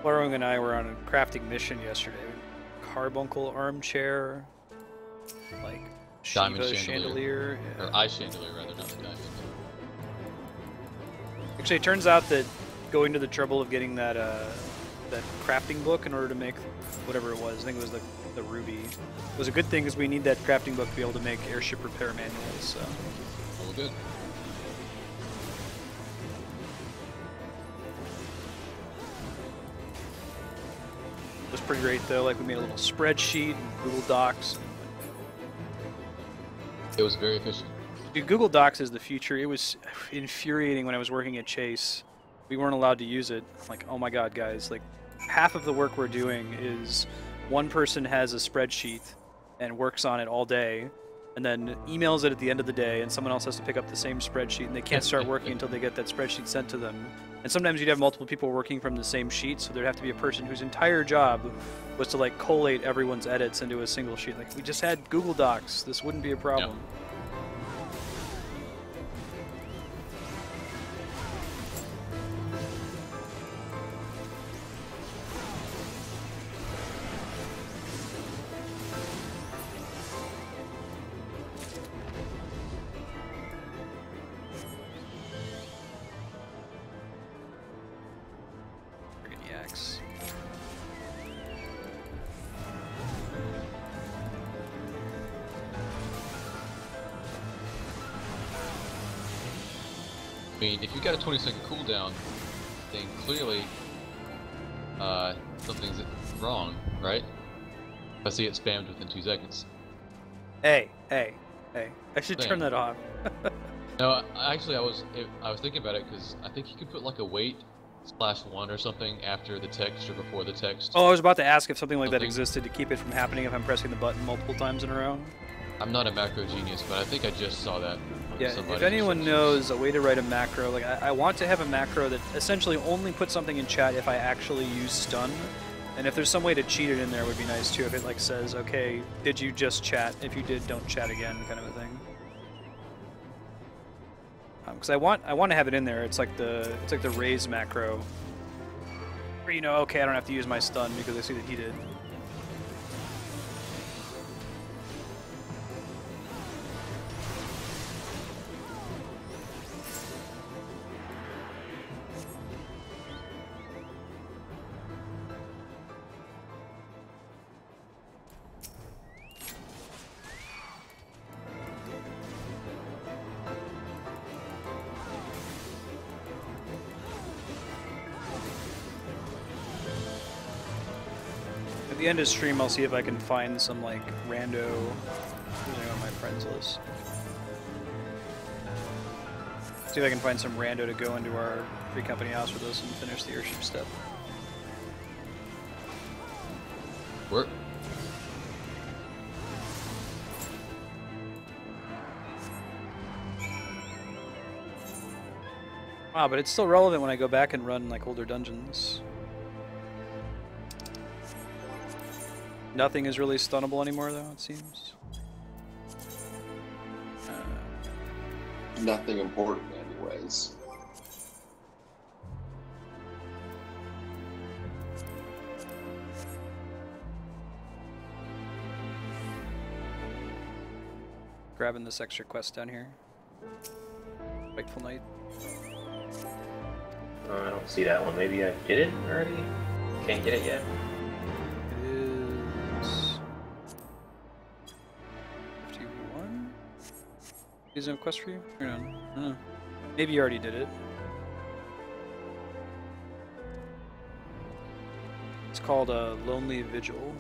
Laurung and I were on a crafting mission yesterday. Carbuncle armchair, like Diamond Shiva chandelier. yeah. Or eye chandelier, rather, not the diamond. Actually, it turns out that going to the trouble of getting that that crafting book in order to make whatever it was, I think it was the ruby, was a good thing because we need that crafting book to be able to make airship repair manuals. So. Oh, good. It was pretty great though. Like we made a little spreadsheet and Google Docs. It was very efficient. Dude, Google Docs is the future. It was infuriating when I was working at Chase. We weren't allowed to use it. I'm like, oh my god, guys! Like, half of the work we're doing is one person has a spreadsheet and works on it all day, and then emails it at the end of the day, and someone else has to pick up the same spreadsheet, and they can't start working until they get that spreadsheet sent to them. And sometimes you'd have multiple people working from the same sheet, so there'd have to be a person whose entire job was to like collate everyone's edits into a single sheet. Like, we just had Google Docs. This wouldn't be a problem. mean, if you've got a 20-second cooldown, then clearly something's wrong, right? If I see it spammed within 2 seconds. Hey. I should Damn. turn that off. No, actually, I was thinking about it because I think you could put like a wait /1 or something after the text or before the text. Oh, I was about to ask if something like that Something. existed to keep it from happening if I'm pressing the button multiple times in a row. I'm not a macro genius, but I think I just saw that. on Yeah, somebody if anyone who knows a way to write a macro, like I want to have a macro that essentially only puts something in chat if I actually use stun. And if there's some way to cheat it in there, it would be nice too. If it like says, okay, did you just chat? If you did, don't chat again, kind of a thing. Because I want to have it in there. It's like the raise macro, where you know, okay, I don't have to use my stun because I see that he did. At the end of stream, I'll see if I can find some like rando on my friends list. See if I can find some rando to go into our free company house with us and finish the airship step. Work. Wow, but it's still relevant when I go back and run like older dungeons. Nothing is really stunnable anymore, though, it seems. Nothing important, anyways. Grabbing this extra quest down here. Wakeful Night. I don't see that one. Maybe I did it already? Can't get it yet? It is 51? Is there a quest for you? Hang on. I don't know. Maybe you already did it. It's called a Lonely Vigil.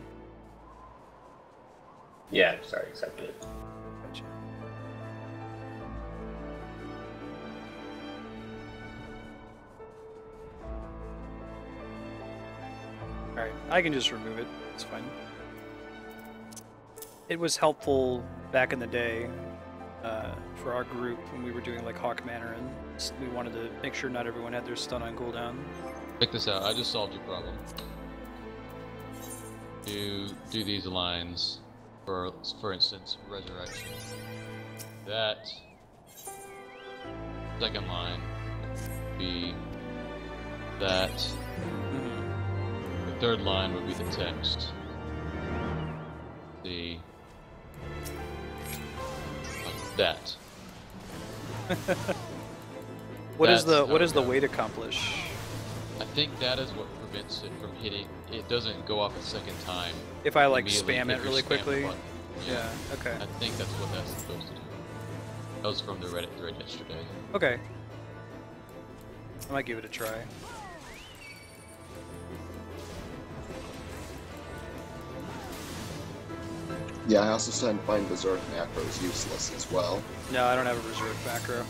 Yeah, sorry, accepted it. Gotcha. Alright, I can just remove it. It's fine. It was helpful back in the day for our group when we were doing like Hawk Manor, and we wanted to make sure not everyone had their stun on cooldown. Check this out. I just solved your problem. You do these lines, for instance, resurrection. That second line would be that. The third line would be the text. The like that. What is That's how the it way to accomplish? I think that is what prevents it from hitting. It doesn't go off a second time. If I like immediately spam if it you really spam the quickly? button. Yeah, okay. I think that's what that's supposed to do. That was from the Reddit thread yesterday. Okay. I might give it a try. Yeah, I also find Berserk macros useless as well. No, I don't have a Berserk macro.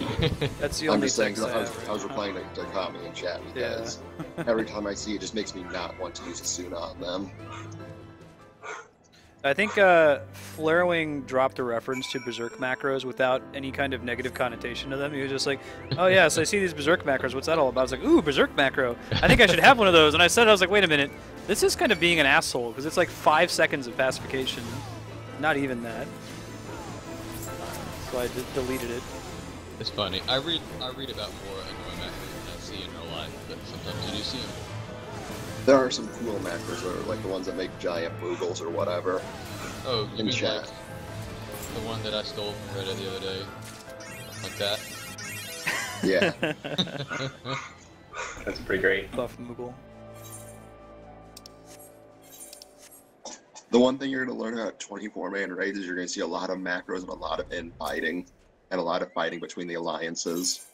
That's the I'm only just saying, text 'cause I I was, have right I was now. replying to Kami in chat because every time I see it, it just makes me not want to use Asuna on them. I think Flarewing dropped a reference to Berserk macros without any kind of negative connotation to them. He was just like, oh yes, I see these Berserk macros, what's that all about? I was like, ooh, Berserk macro. I think I should have one of those. And I said, I was like, wait a minute, this is kind of being an asshole, because it's like 5 seconds of pacification. Not even that. So I deleted it. It's funny. I read about more annoying macros than I see in real life, but sometimes you do see them. There are some cool macros that are like the ones that make giant Moogles or whatever. Oh, you In mean chat. like the one that I stole from Reddit the other day? Like that? Yeah. That's pretty great. Buff Moogle. The one thing you're going to learn about 24-man raids is you're going to see a lot of macros and a lot of infighting, and a lot of fighting between the alliances.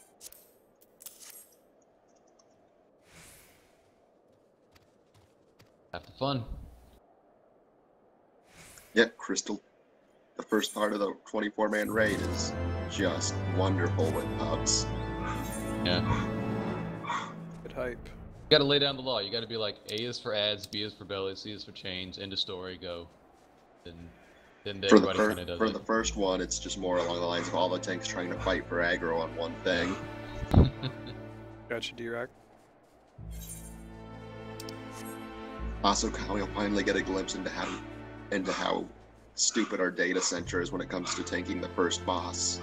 Have the fun. Yeah, Crystal. The first part of the 24-man raid is just wonderful with pubs. Yeah. Good hype. You gotta lay down the law. You gotta be like, A is for ads, B is for belly, C is for chains, end of story, go. Then everybody kind of does for it. the first one, it's just more along the lines of all the tanks trying to fight for aggro on one thing. Gotcha, D-Rock. Also, we'll finally get a glimpse into how stupid our data center is when it comes to tanking the first boss.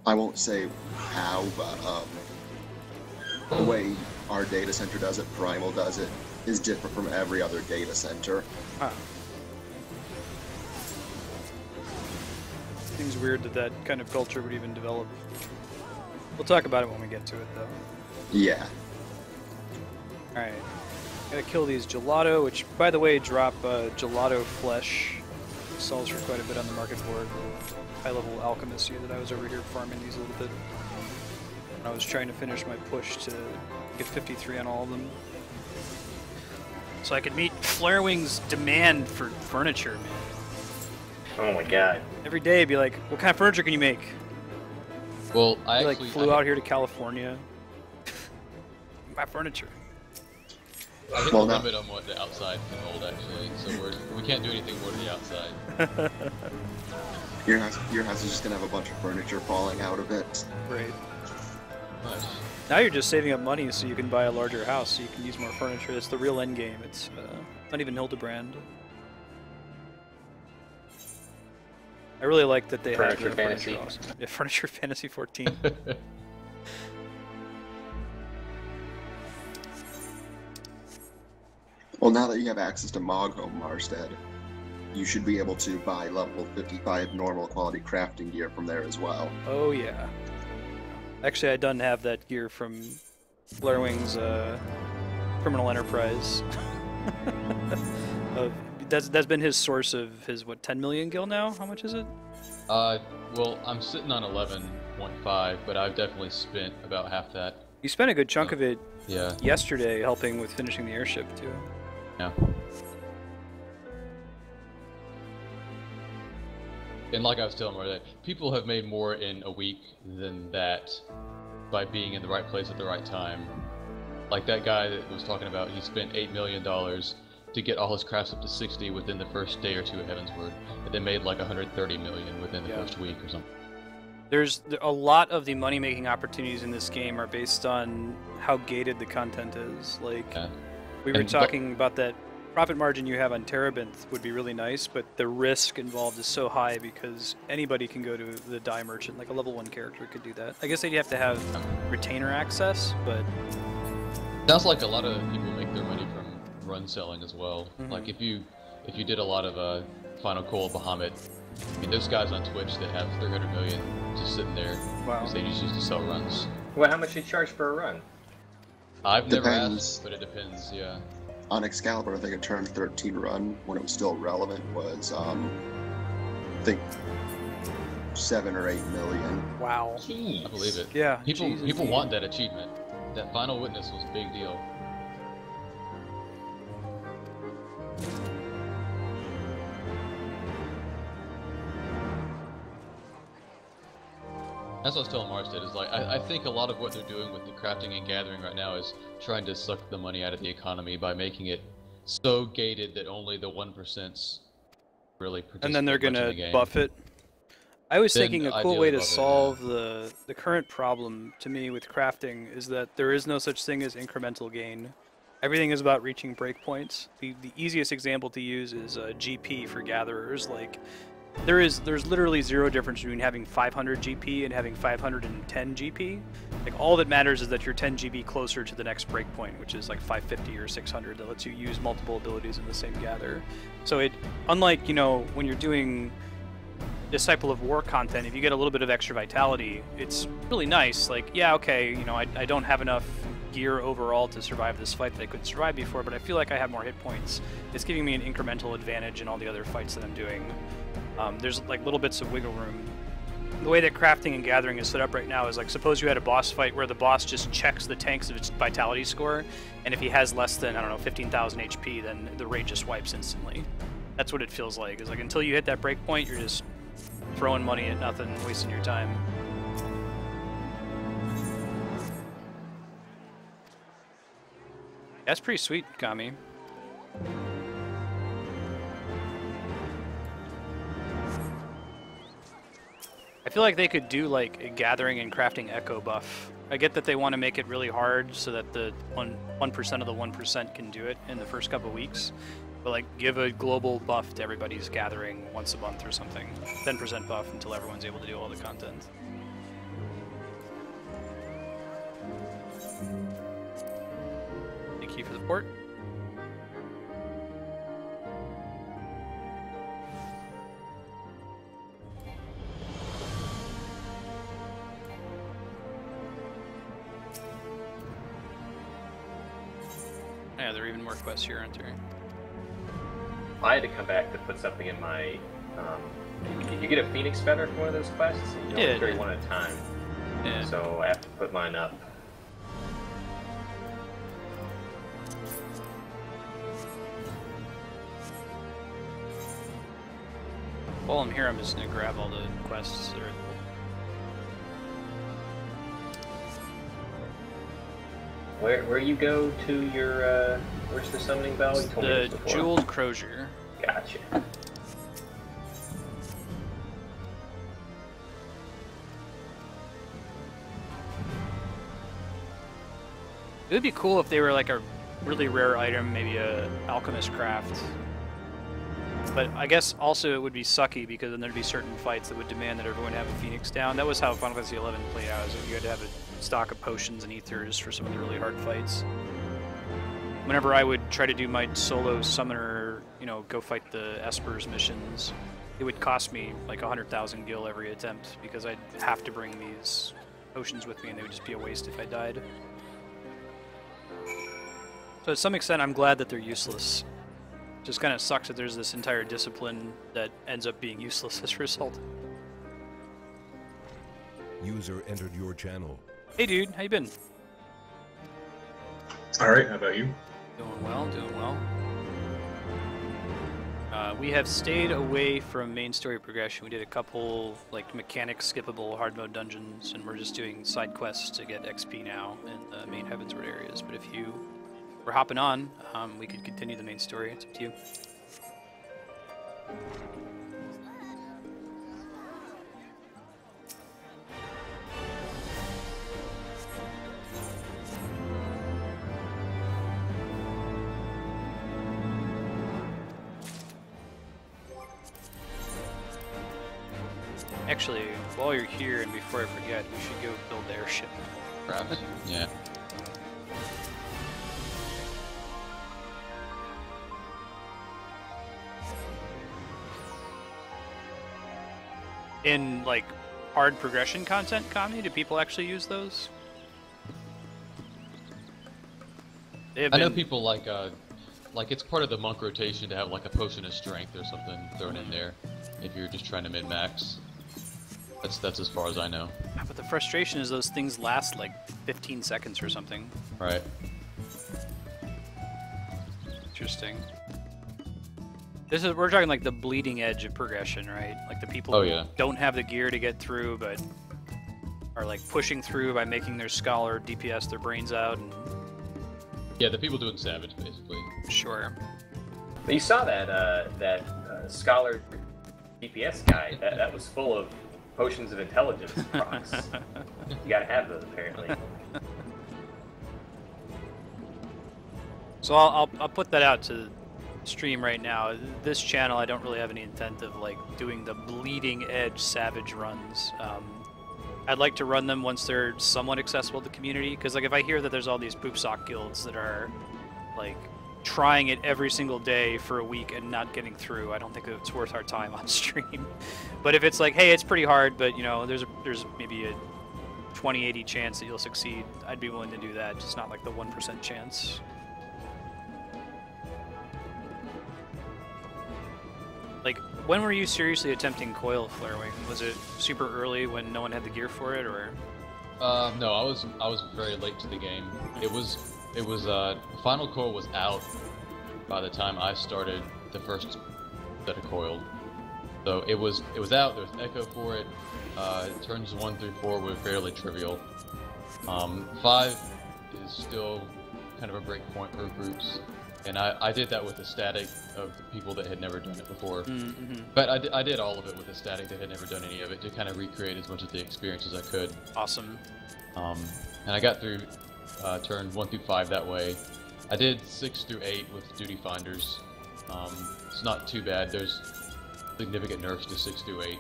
I won't say how, but the way our data center does it, Primal does it, is different from every other data center. Huh. Seems weird that that kind of culture would even develop. We'll talk about it when we get to it, though. Yeah. Alright. Gotta kill these gelato, which, by the way, drop gelato flesh. Sells for quite a bit on the market board. High-level alchemist here that I was over here farming these a little bit. I was trying to finish my push to get 53 on all of them. So I could meet Flarewing's demand for furniture, man. Oh my god. Every day, I'd be like, what kind of furniture can you make? Well, I He, actually like, flew out here to California. My furniture. I hit Well, the no. limit on what the outside can hold, actually, so we can't do anything more to the outside. Your house is just gonna have a bunch of furniture falling out of it. Great. Nice. Now you're just saving up money so you can buy a larger house, so you can use more furniture. It's the real end game. It's not even Hildebrand. I really like that they Furniture have the Fantasy. furniture awesome. Yeah, Furniture Fantasy 14. Well, now that you have access to Moghome, Marstead, you should be able to buy level 55 normal quality crafting gear from there as well. Oh yeah. Actually, I done have that gear from Flarewing's Criminal Enterprise. That's been his source of his, what, 10 million gil now? How much is it? Well, I'm sitting on 11.5, but I've definitely spent about half that. You spent a good chunk of it Yeah. yesterday helping with finishing the airship, too. Yeah. And like I was telling her, people have made more in a week than that by being in the right place at the right time. Like that guy that was talking about, he spent $8 million to get all his crafts up to 60 within the first day or two of Heavensward, and then made like 130 million within the first week or something. There's a lot of the money-making opportunities in this game are based on how gated the content is. Like, Yeah. we were And- talking about that profit margin you have on Terebinth would be really nice, but the risk involved is so high because anybody can go to the dye merchant. Like a level 1 character could do that. I guess they'd have to have retainer access, but Sounds like a lot of people make their money from run selling as well. Mhm. Like if you did a lot of Final Call Bahamut, I mean there's guys on Twitch that have 300 million just sitting there wow. because they just used to sell runs. Well, how much do you charge for a run? I've never Depends. asked, but it depends. Yeah. On Excalibur, I think a turn 13 run, when it was still relevant, was, I think, 7 or 8 million. Wow. Jeez. I believe it. Yeah. People Jesus. want that achievement. That Final Witness was a big deal. That's what I was telling Marstead, is like, I think a lot of what they're doing with the crafting and gathering right now is trying to suck the money out of the economy by making it so gated that only the 1%'s really participate And then they're much in gonna the game. buff it. I was Then thinking a cool ideally way to buff it, yeah. solve the current problem to me with crafting is that there is no such thing as incremental gain. Everything is about reaching breakpoints. The easiest example to use is GP for gatherers. Like there's literally zero difference between having 500 GP and having 510 GP. Like all that matters is that you're 10 GB closer to the next breakpoint, which is like 550 or 600, that lets you use multiple abilities in the same gather. So it, unlike, you know, when you're doing Disciple of War content, if you get a little bit of extra vitality, it's really nice. Like, yeah, okay, you know, I don't have enough gear overall to survive this fight that I couldn't survive before, but I feel like I have more hit points. It's giving me an incremental advantage in all the other fights that I'm doing. There's like little bits of wiggle room the way that crafting and gathering is set up right now is like, suppose you had a boss fight where the boss just checks the tanks of its vitality score, and if he has less than, I don't know, 15,000 HP, then the raid just wipes instantly. That's what it feels like. It's like until you hit that break point, you're just throwing money at nothing, wasting your time. That's pretty sweet, Kami. I feel like they could do like a gathering and crafting echo buff. I get that they want to make it really hard so that the 1% of the 1% can do it in the first couple weeks. But like give a global buff to everybody's gathering once a month or something. 10% buff until everyone's able to do all the content. Thank you for the port. Yeah, there are even more quests here, aren't there? I had to come back to put something in my. You get a Phoenix Feather for one of those quests? You only carry one at a time. Yeah. So I have to put mine up. While I'm here, I'm just gonna grab all the quests that are. Where you go to your where's the summoning bell? You told me this The before. Jeweled Crozier. Gotcha. It would be cool if they were like a really rare item, maybe a alchemist craft. But I guess also it would be sucky because then there'd be certain fights that would demand that everyone have a Phoenix down. That was how Final Fantasy XI played out, is that you had to have a stock of potions and ethers for some of the really hard fights. Whenever I would try to do my solo summoner, you know, go fight the Espers missions, it would cost me like 100,000 gil every attempt because I'd have to bring these potions with me and they would just be a waste if I died. So to some extent, I'm glad that they're useless. Just kind of sucks that there's this entire discipline that ends up being useless as a result. User entered your channel. Hey dude, how you been? Alright, how about you? Doing well, doing well. We have stayed away from main story progression. We did a couple like mechanic skippable hard mode dungeons, and we're just doing side quests to get XP now in the main Heavensward areas. But if you were hopping on, we could continue the main story. It's up to you. Actually, while you're here and before I forget, we should go build the airship. Perhaps. Yeah. In like hard progression content, Kami, do people actually use those? I know people like it's part of the monk rotation to have like a potion of strength or something thrown in there if you're just trying to min-max. That's as far as I know. Yeah, but the frustration is those things last like 15 seconds or something. Right. Interesting. We're talking like the bleeding edge of progression, right? Like the people who don't have the gear to get through, but are like pushing through by making their scholar DPS their brains out. And... yeah, the people doing Savage, basically. Sure. But you saw that scholar DPS guy. That was full of potions of intelligence procs. You gotta have those, apparently. So I'll put that out to stream right now. This channel, I don't really have any intent of like doing the bleeding edge savage runs. I'd like to run them once they're somewhat accessible to the community, because like if I hear that there's all these poop sock guilds that are like trying it every single day for a week and not getting through, I don't think it's worth our time on stream. But if it's like, hey, it's pretty hard, but you know, there's maybe a 20-80 chance that you'll succeed, I'd be willing to do that, just not like the 1% chance. Like, when were you seriously attempting coil flarewing? Was it super early when no one had the gear for it, or? No, I was very late to the game. It was Final Coil was out by the time I started the first set of coiled. So it was out. There was echo for it. Turns 1 through 4 were fairly trivial. 5 is still kind of a break point for groups, and I did that with the static of the people that had never done it before. But I did all of it with the static that had never done any of it to kind of recreate as much of the experience as I could. Awesome. And I got through turn 1 through 5 that way. I did 6 through 8 with duty finders. It's not too bad. There's significant nerfs to 6 through 8.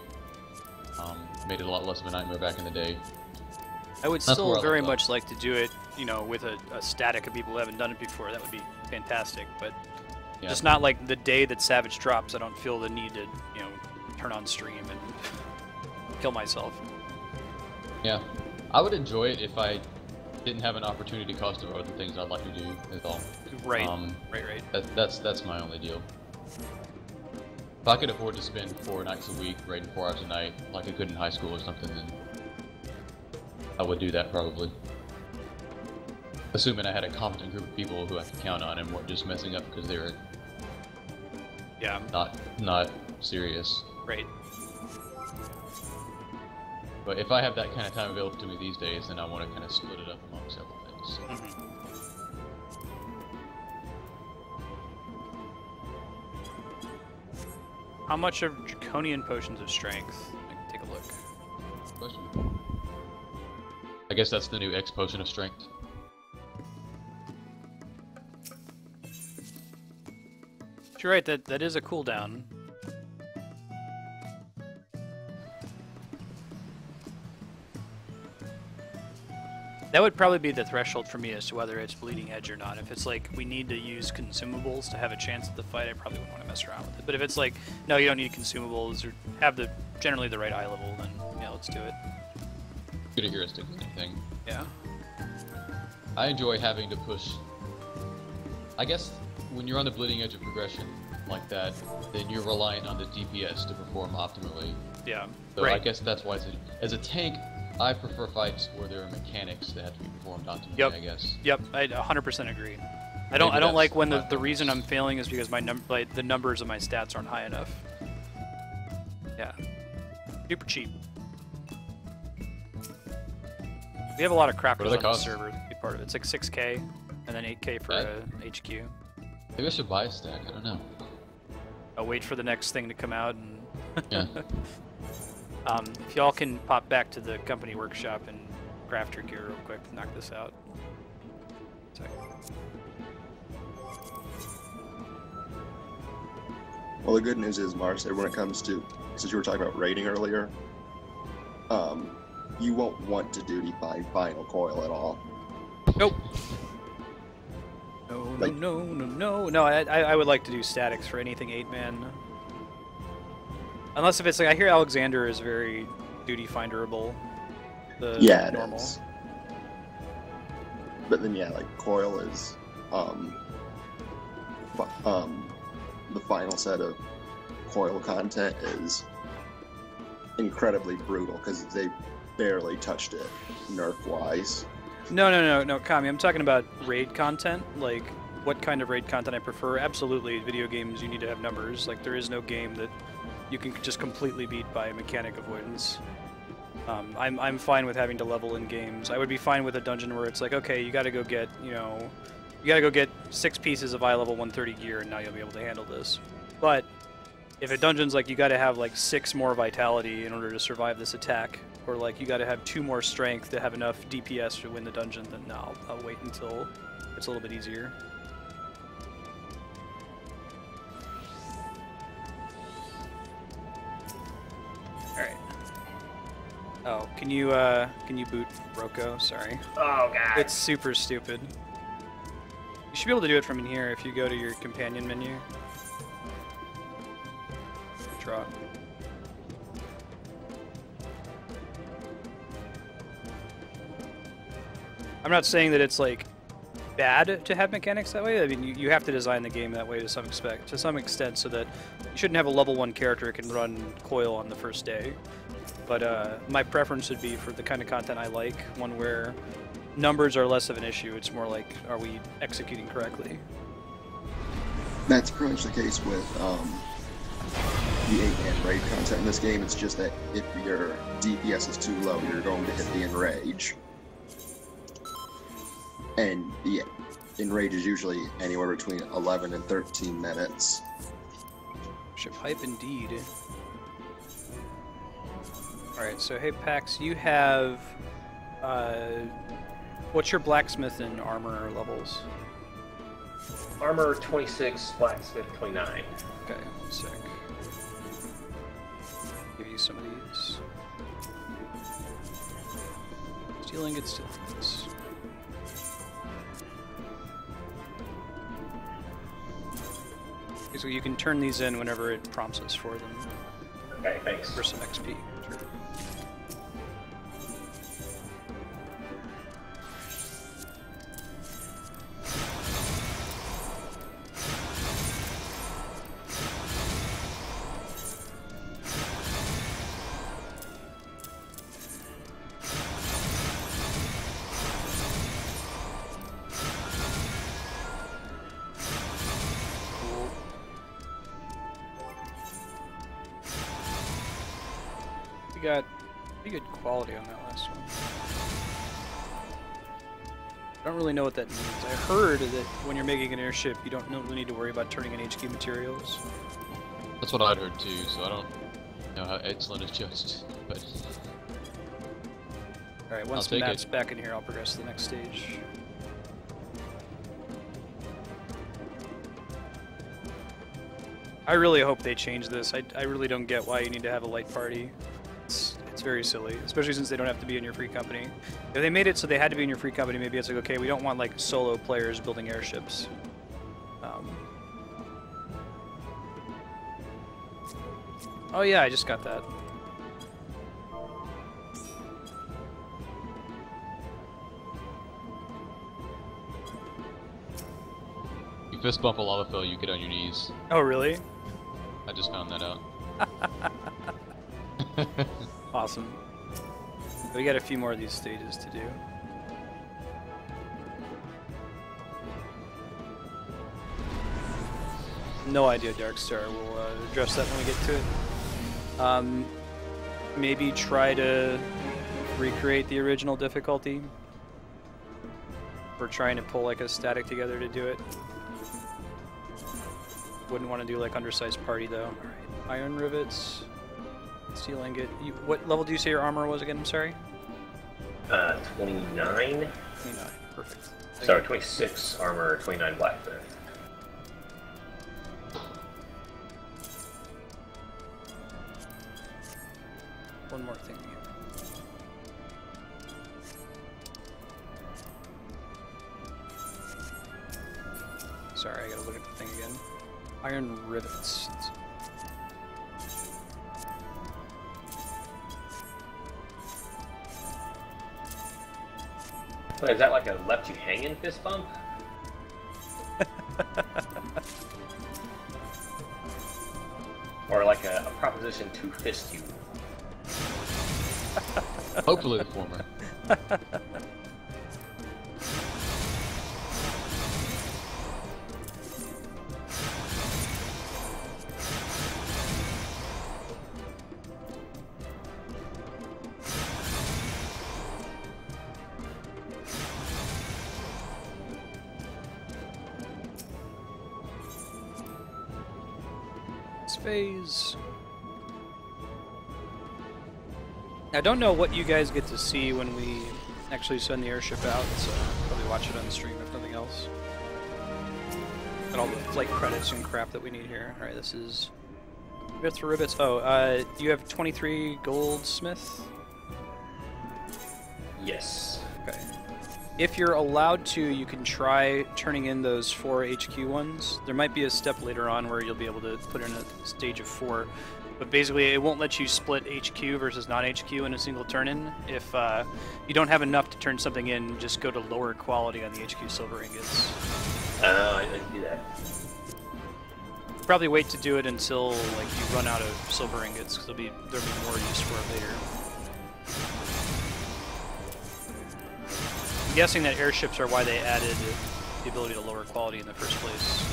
Made it a lot less of a nightmare back in the day. I would That's where still I very left much like to do it, you know, with a static of people who haven't done it before. That would be fantastic, but Yeah. just not like the day that Savage drops. I don't feel the need to, you know, turn on stream and kill myself. Yeah, I would enjoy it if I didn't have an opportunity cost of other things I'd like to do. That's all. Right. Right. That's my only deal. If I could afford to spend 4 nights a week, raiding 4 hours a night, like I could in high school or something, then I would do that probably. Assuming I had a competent group of people who I could count on and weren't just messing up because they were Yeah. not serious. Right. But if I have that kind of time available to me these days, then I want to kind of split it up among several things. So. How much of Draconian Potions of Strength? I can take a look. Question. I guess that's the new X Potion of Strength. You're right, that is a cooldown. That would probably be the threshold for me as to whether it's bleeding edge or not. If it's like, we need to use consumables to have a chance at the fight, I probably wouldn't want to mess around with it. But if it's like, no, you don't need consumables, or have generally the right eye level, then yeah, let's do it. Good heuristic with anything. Yeah. I enjoy having to push. I guess when you're on the bleeding edge of progression like that, then you're reliant on the DPS to perform optimally. Yeah. So right. I guess that's why as a tank, I prefer fights where there are mechanics that have to be performed optimally. Yep. I guess. Yep, I 100% agree. I don't like when the reason I'm failing is because the numbers of my stats aren't high enough. Yeah. Super cheap. We have a lot of crafters on the cost? server to be part of it. It's like 6K and then 8K for HQ. Maybe I should buy a stack. I don't know. I'll wait for the next thing to come out and Yeah. if y'all can pop back to the company workshop and craft your gear real quick to knock this out. Well, the good news is, Marcy, when it comes to, since you were talking about raiding earlier, you won't want to duty find Final Coil at all. Nope. No. I would like to do statics for anything 8-man. Unless if it's like, I hear Alexander is very duty finderable. Yeah, it normal. is. But then, yeah, like Coil is, the final set of Coil content is incredibly brutal because they barely touched it nerf-wise. No, Kami, I'm talking about raid content. Like, what kind of raid content I prefer? Absolutely, video games, you need to have numbers. Like, there is no game that you can just completely beat by mechanic avoidance. I'm fine with having to level in games. I would be fine with a dungeon where it's like, okay, you gotta go get, you gotta go get 6 pieces of eye level 130 gear and now you'll be able to handle this. But if a dungeon's like, you gotta have like 6 more vitality in order to survive this attack, or like you gotta have 2 more strength to have enough DPS to win the dungeon, then no, I'll wait until it's a little bit easier. Alright. Oh, can you boot Roko? Sorry. Oh god. It's super stupid. You should be able to do it from in here if you go to your companion menu. Draw. I'm not saying that it's like bad to have mechanics that way. I mean, you have to design the game that way to some extent, so that you shouldn't have a level 1 character who can run coil on the first day. But my preference would be for the kind of content I like, one where numbers are less of an issue. It's more like, are we executing correctly? That's pretty much the case with the 8-man raid content in this game. It's just that if your DPS is too low, you're going to hit the enrage. And the enrage is usually anywhere between 11 and 13 minutes. Ship hype indeed. Alright, so hey Pax, you have... what's your blacksmith and armor levels? Armor 26, blacksmith 29. Okay, 1 sec. Give you some of these. Steel ingots, steel ingots. Okay, so you can turn these in whenever it prompts us for them. Okay, thanks. For some XP. Sure. Got pretty good quality on that last one. I don't really know what that means. I heard that when you're making an airship, you don't really need to worry about turning in HQ materials. That's what I'd heard too, so I don't know how excellent it's just, but... Alright, once Matt's back in here, I'll progress to the next stage. I really hope they change this. I really don't get why you need to have a light party. It's very silly, especially since they don't have to be in your free company. If they made it so they had to be in your free company, maybe it's like, okay, we don't want like solo players building airships. Oh yeah, I just got that. You fist bump a lava fill, you get on your knees. Oh really? I just found that out. Awesome. We got a few more of these stages to do. No idea, Darkstar. We'll address that when we get to it. Maybe try to recreate the original difficulty. We're trying to pull like a static together to do it. Wouldn't want to do like undersized party though. Alright, iron rivets. Steel ingot. What level do you say your armor was again? I'm sorry? 29. 29. Perfect. Sorry, 26 armor, 29 blacksmith. One more thing. Sorry, I gotta look at the thing again. Iron rivets. Is that like a left you hanging fist bump? Or like a proposition to fist you? Hopefully the former. Phase. I don't know what you guys get to see when we actually send the airship out, so I'll probably watch it on the stream if nothing else. Got all the flight credits and crap that we need here. Alright, this is rivets for rivets. Oh, you have 23 goldsmith? Yes. Okay. If you're allowed to, you can try turning in those 4 HQ ones. There might be a step later on where you'll be able to put in a stage of 4. But basically, it won't let you split HQ versus non-HQ in a single turn-in. If you don't have enough to turn something in, just go to lower quality on the HQ silver ingots. Oh, I didn't do that. Probably wait to do it until like you run out of silver ingots, because there'll be more use for it later. I'm guessing that airships are why they added the ability to lower quality in the first place.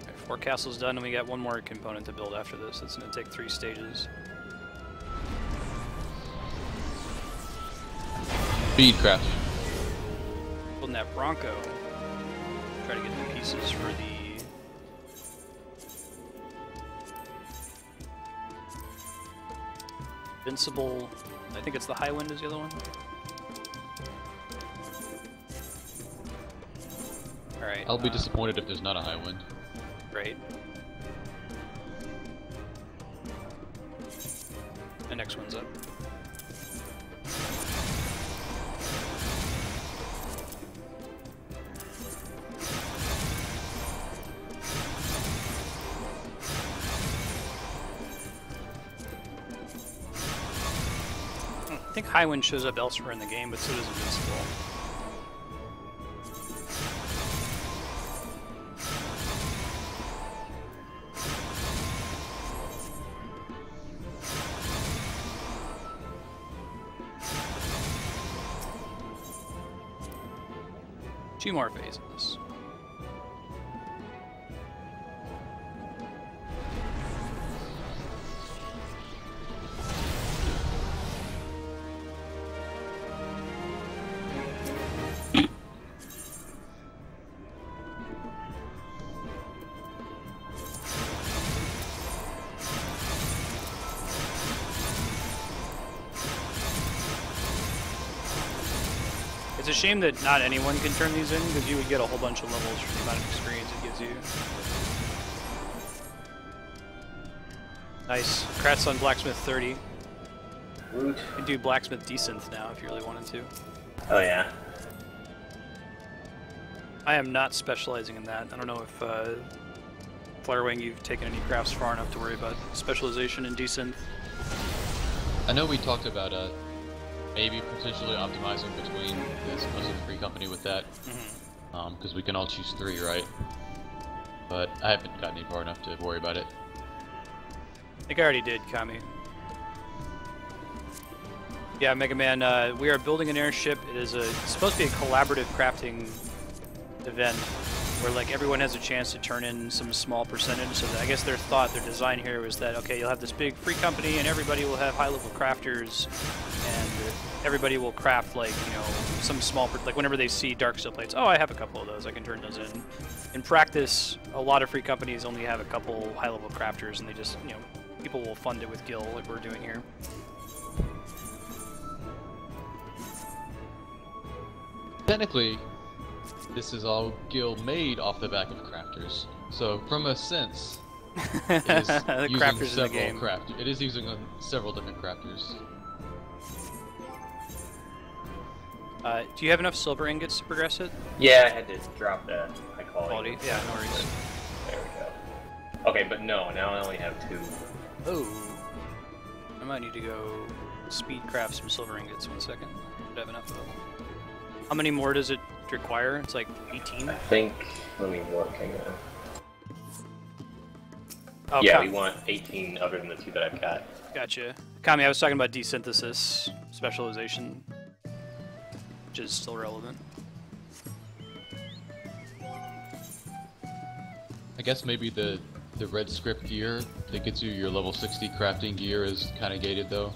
Okay, 4 castles done, and we got one more component to build after this. It's going to take 3 stages. Speed crafting. Building that Bronco. Try to get the pieces for the... Invincible, I think it's the High Wind is the other one. Alright. I'll be disappointed if there's not a high wind. Great. The next one's up. I think High Wind shows up elsewhere in the game, but so does Invincible. Two more phases. It's a shame that not anyone can turn these in, because you would get a whole bunch of levels for the amount of experience it gives you. Nice. Congrats on Blacksmith 30. Woot. You can do Blacksmith Desynth now if you really wanted to. Oh yeah. I am not specializing in that. I don't know if Flirewing, you've taken any crafts far enough to worry about specialization in Desynth. I know we talked about maybe potentially optimizing between this most free company with that, because we can all choose 3, right? But I haven't gotten any far enough to worry about it. I think I already did, Kami. Yeah, Mega Man, we are building an airship. It is it's supposed to be a collaborative crafting event where like everyone has a chance to turn in some small percentage. So that, I guess their design here was that, okay, you'll have this big free company and everybody will have high-level crafters, and everybody will craft like, you know, some small, like whenever they see dark steel plates, oh, I have a couple of those, I can turn those in. In practice, a lot of free companies only have a couple high-level crafters, and they just, you know, people will fund it with gil like we're doing here. Technically, this is all gil made off the back of crafters. So, from a sense, it is the using crafters in the several game. It is using several different crafters. Do you have enough silver ingots to progress it? Yeah, I had to drop the high Quality? Yeah, no worries. There we go. Okay, but no, now I only have 2. Oh. I might need to go speed craft some silver ingots. 1 second. Should have enough of them. How many more does it require? It's like 18? I think, let me look, hang on. Oh, Yeah, we want 18 other than the 2 that I've got. Gotcha. Kami, I was talking about desynthesis specialization, which is still relevant. I guess maybe the red script gear that gets you your level 60 crafting gear is kind of gated though.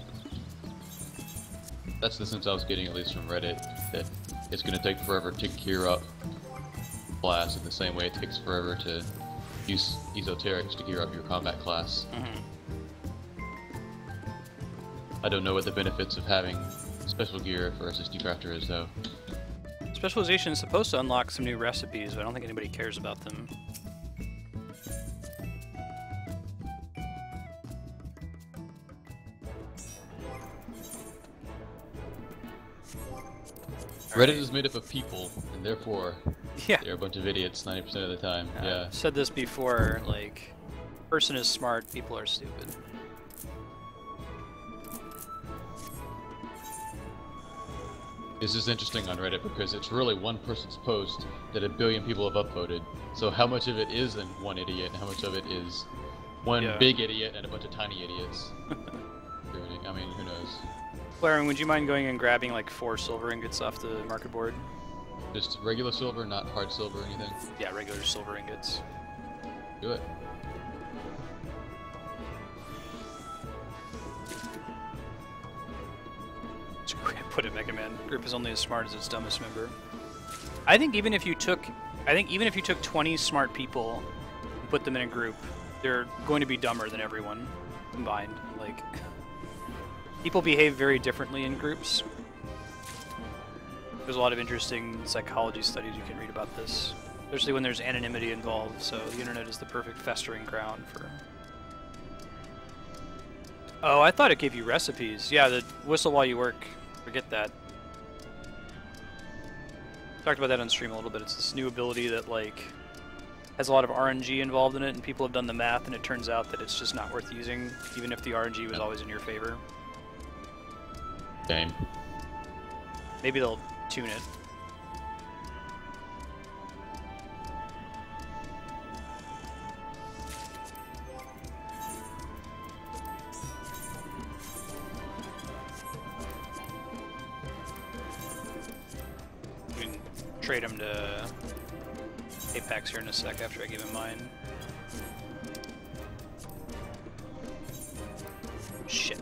That's the sense I was getting, at least from Reddit, that it's going to take forever to gear up class in the same way it takes forever to use esoterics to gear up your combat class. I don't know what the benefits of having special gear for a 60 crafter is though. Specialization is supposed to unlock some new recipes, but I don't think anybody cares about them. Reddit is made up of people, and therefore Yeah. they're a bunch of idiots 90% of the time. Yeah. I've said this before, like, person is smart, people are stupid. This is interesting on Reddit because it's really one person's post that a billion people have upvoted. So how much of it is in one idiot, and how much of it is one big idiot and a bunch of tiny idiots? I mean, who knows? Claren, would you mind going and grabbing like 4 silver ingots off the market board? Just regular silver, not hard silver or anything? Yeah, regular silver ingots. Do it. Put it, Mega Man. Group is only as smart as its dumbest member. I think even if you took 20 smart people and put them in a group, they're going to be dumber than everyone combined. Like, people behave very differently in groups. There's a lot of interesting psychology studies you can read about this, especially when there's anonymity involved. So the internet is the perfect festering ground for. Oh, I thought it gave you recipes. Yeah, the whistle while you work. Forget that. Talked about that on stream a little bit. It's this new ability that like has a lot of RNG involved in it, and people have done the math, and it turns out that it's just not worth using, even if the RNG was always in your favor. Game. Maybe they'll tune it. We can trade him to Apex here in a sec after I give him mine. Shit.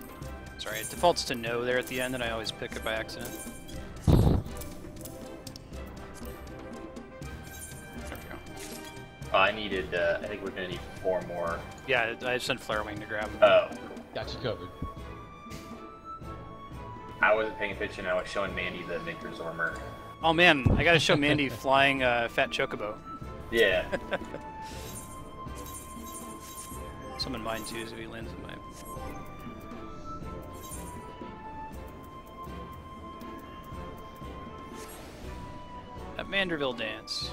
Sorry, it defaults to no there at the end, and I always pick it by accident. I needed, I think we're gonna need 4 more. Yeah, I sent Flarewing to grab him. Oh. Got you covered. I wasn't paying attention, I was showing Mandy the Minkerzormer. Oh man, I gotta show Mandy flying Fat Chocobo. Yeah. Summon mine too, so he lands in my... That Manderville dance.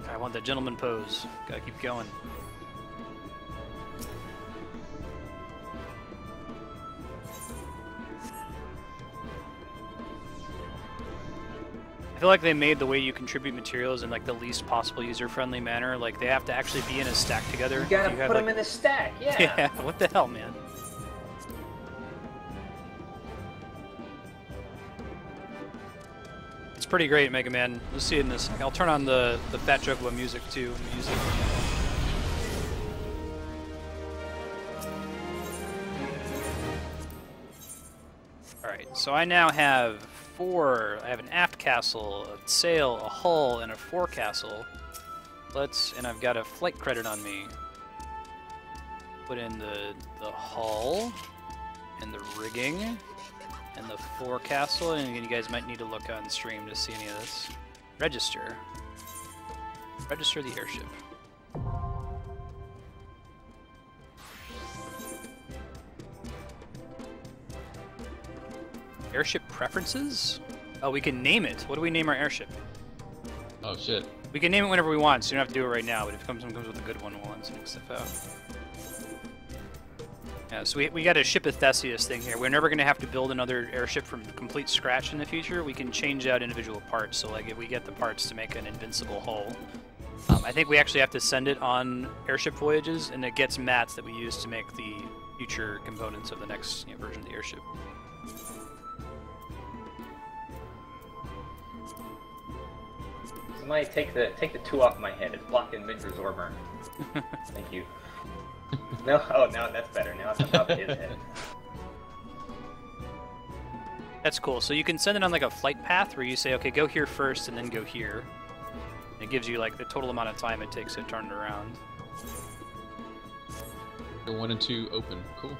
I want that gentleman pose. Gotta keep going. I feel like they made the way you contribute materials in like the least possible user-friendly manner. Like they have to actually be in a stack together. You gotta have, put like... them in a stack, yeah. Yeah, what the hell, man? It's pretty great, Mega Man. We'll see it in this. I'll turn on the Fat Chocobo music too. Music. All right, so I now have 4. I have an aft castle, a sail, a hull, and a forecastle. And I've got a flight credit on me. Put in the hull and the rigging and the forecastle, and you guys might need to look on stream to see any of this. Register. Register the airship. Airship preferences? Oh, we can name it. What do we name our airship? Oh shit. We can name it whenever we want, so you don't have to do it right now, but if someone comes with a good one, we'll unstick stuff out. Yeah, so we got a Ship of Theseus thing here. We're never going to have to build another airship from complete scratch in the future. We can change out individual parts, so like if we get the parts to make an invincible hull. I think we actually have to send it on airship voyages, and it gets mats that we use to make the future components of the next version of the airship. Somebody take the 2 off my head. It's blocking Minkerzormer. Thank you. No, oh, now that's better. Now it's on top of his head. That's cool. So you can send it on like a flight path where you say, okay, go here first and then go here. And it gives you like the total amount of time it takes to turn it around. 1 and 2 open. Cool.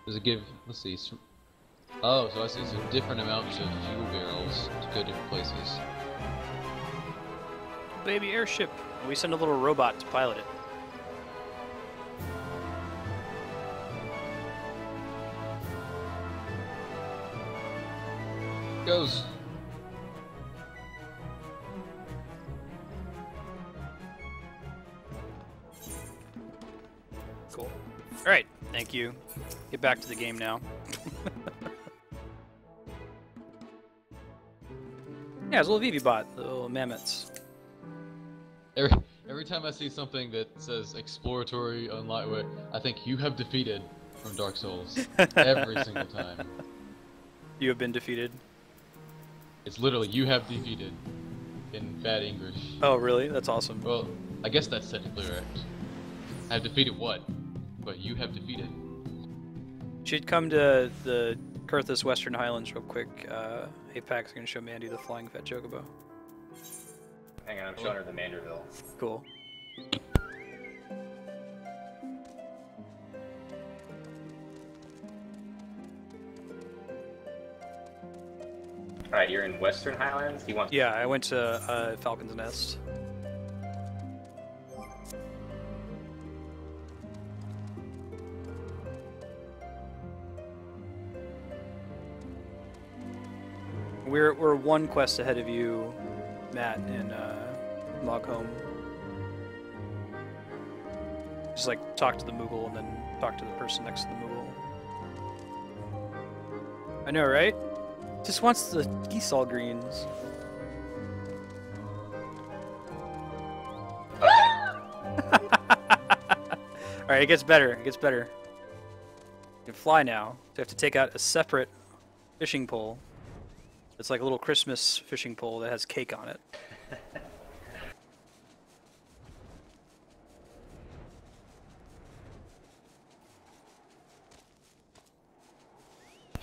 Does it give? Let's see. Oh, so I see some different amounts of fuel barrels to go different places. Baby airship. We send a little robot to pilot it. Goes. Cool. All right, thank you. Get back to the game now. Yeah, it's a little VV bot, the little mammoths. Every time I see something that says exploratory on lightweight, I think you have defeated from Dark Souls. Every single time. You have been defeated. It's literally you have defeated in bad English. Oh, really? That's awesome. Well, I guess that's technically right. I have defeated what? But you have defeated. Should come to the Kurthus Western Highlands real quick. Apac's gonna show Mandy the flying fat chocobo. Hang on, I'm showing her the Manderville. Cool. Alright, you're in Western Highlands? He wants. Yeah, I went to Falcon's Nest. We're one quest ahead of you, Matt, in Moghome. Just like talk to the Moogle and then talk to the person next to the Moogle. I know, right? Just wants the geese all greens. Alright, it gets better. It gets better. You can fly now. So you have to take out a separate fishing pole. It's like a little Christmas fishing pole that has cake on it.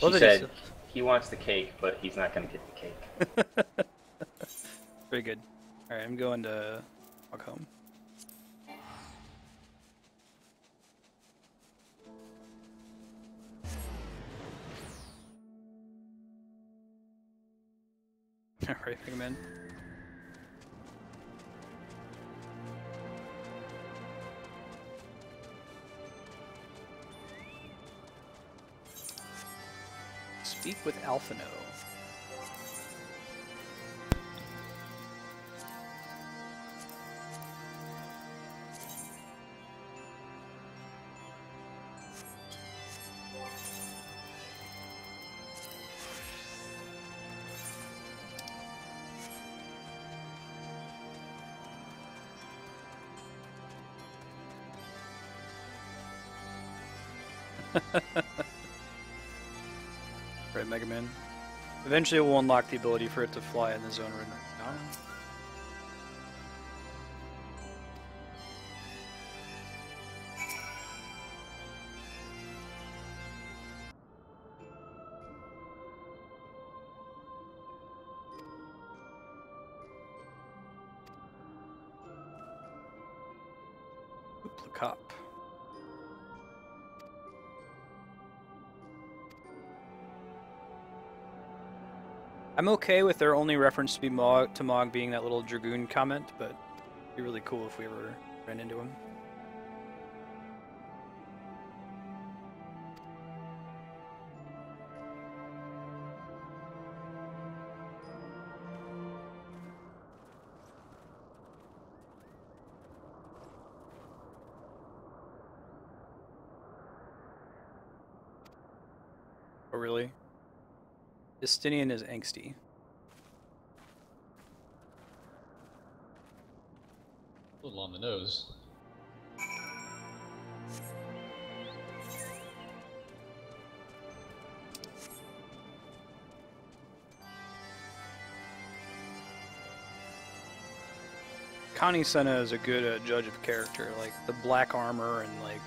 She said he wants the cake, but he's not going to get the cake. Very good. Alright, I'm going to walk home. Alright, bring him in. Speak with Alphino. Right, Mega Man. Eventually we'll unlock the ability for it to fly in the zone right now. Duplicop. I'm okay with their only reference to be Mog being that little Dragoon comment, but it'd be really cool if we ever ran into him. Oh, really? Justinian is angsty. A little on the nose. Connie Senna is a good judge of character. Like, the black armor and, like,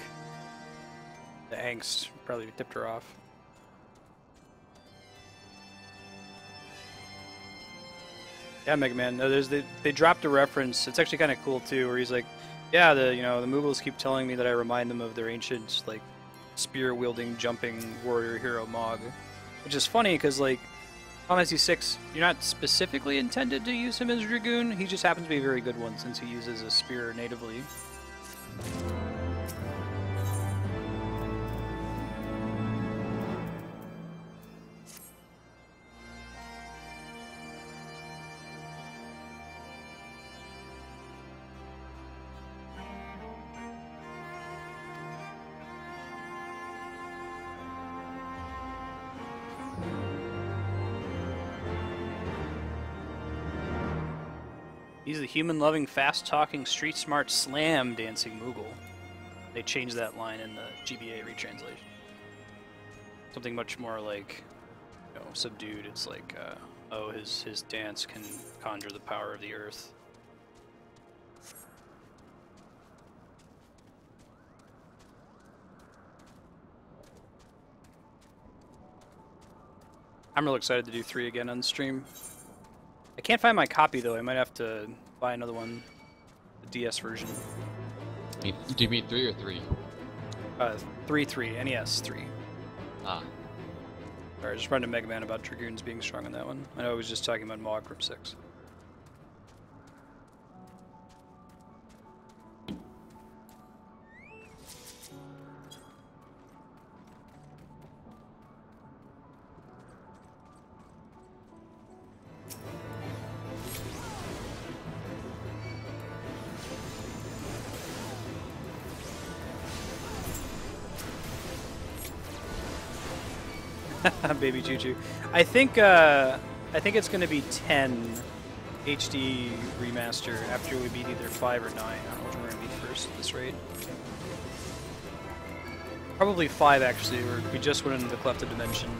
the angst probably tipped her off. Yeah, Mega Man. No, they dropped a reference. It's actually kind of cool too, where he's like, "Yeah, the Moogles keep telling me that I remind them of their ancient like spear-wielding, jumping warrior hero Mog," which is funny because like Final Fantasy VI, you're not specifically intended to use him as Dragoon. He just happens to be a very good one since he uses a spear natively. He's the human-loving, fast-talking, street-smart, slam-dancing Moogle. They changed that line in the GBA retranslation. Something much more like, you know, subdued. It's like, oh, his dance can conjure the power of the earth. I'm real excited to do 3 again on stream. I can't find my copy though. I might have to buy another one, the DS version. Do you mean 3 or 3? 3, NES 3. Ah. Sorry, I just running to Mega Man about Dragoons being strong on that one. I know I was just talking about Mohawk Group 6. Baby Choo Choo. I think it's gonna be 10 HD remaster after we beat either 5 or 9. I don't know which we're gonna beat first at this rate. Probably 5 actually, where we just went into the Clefted Dimension.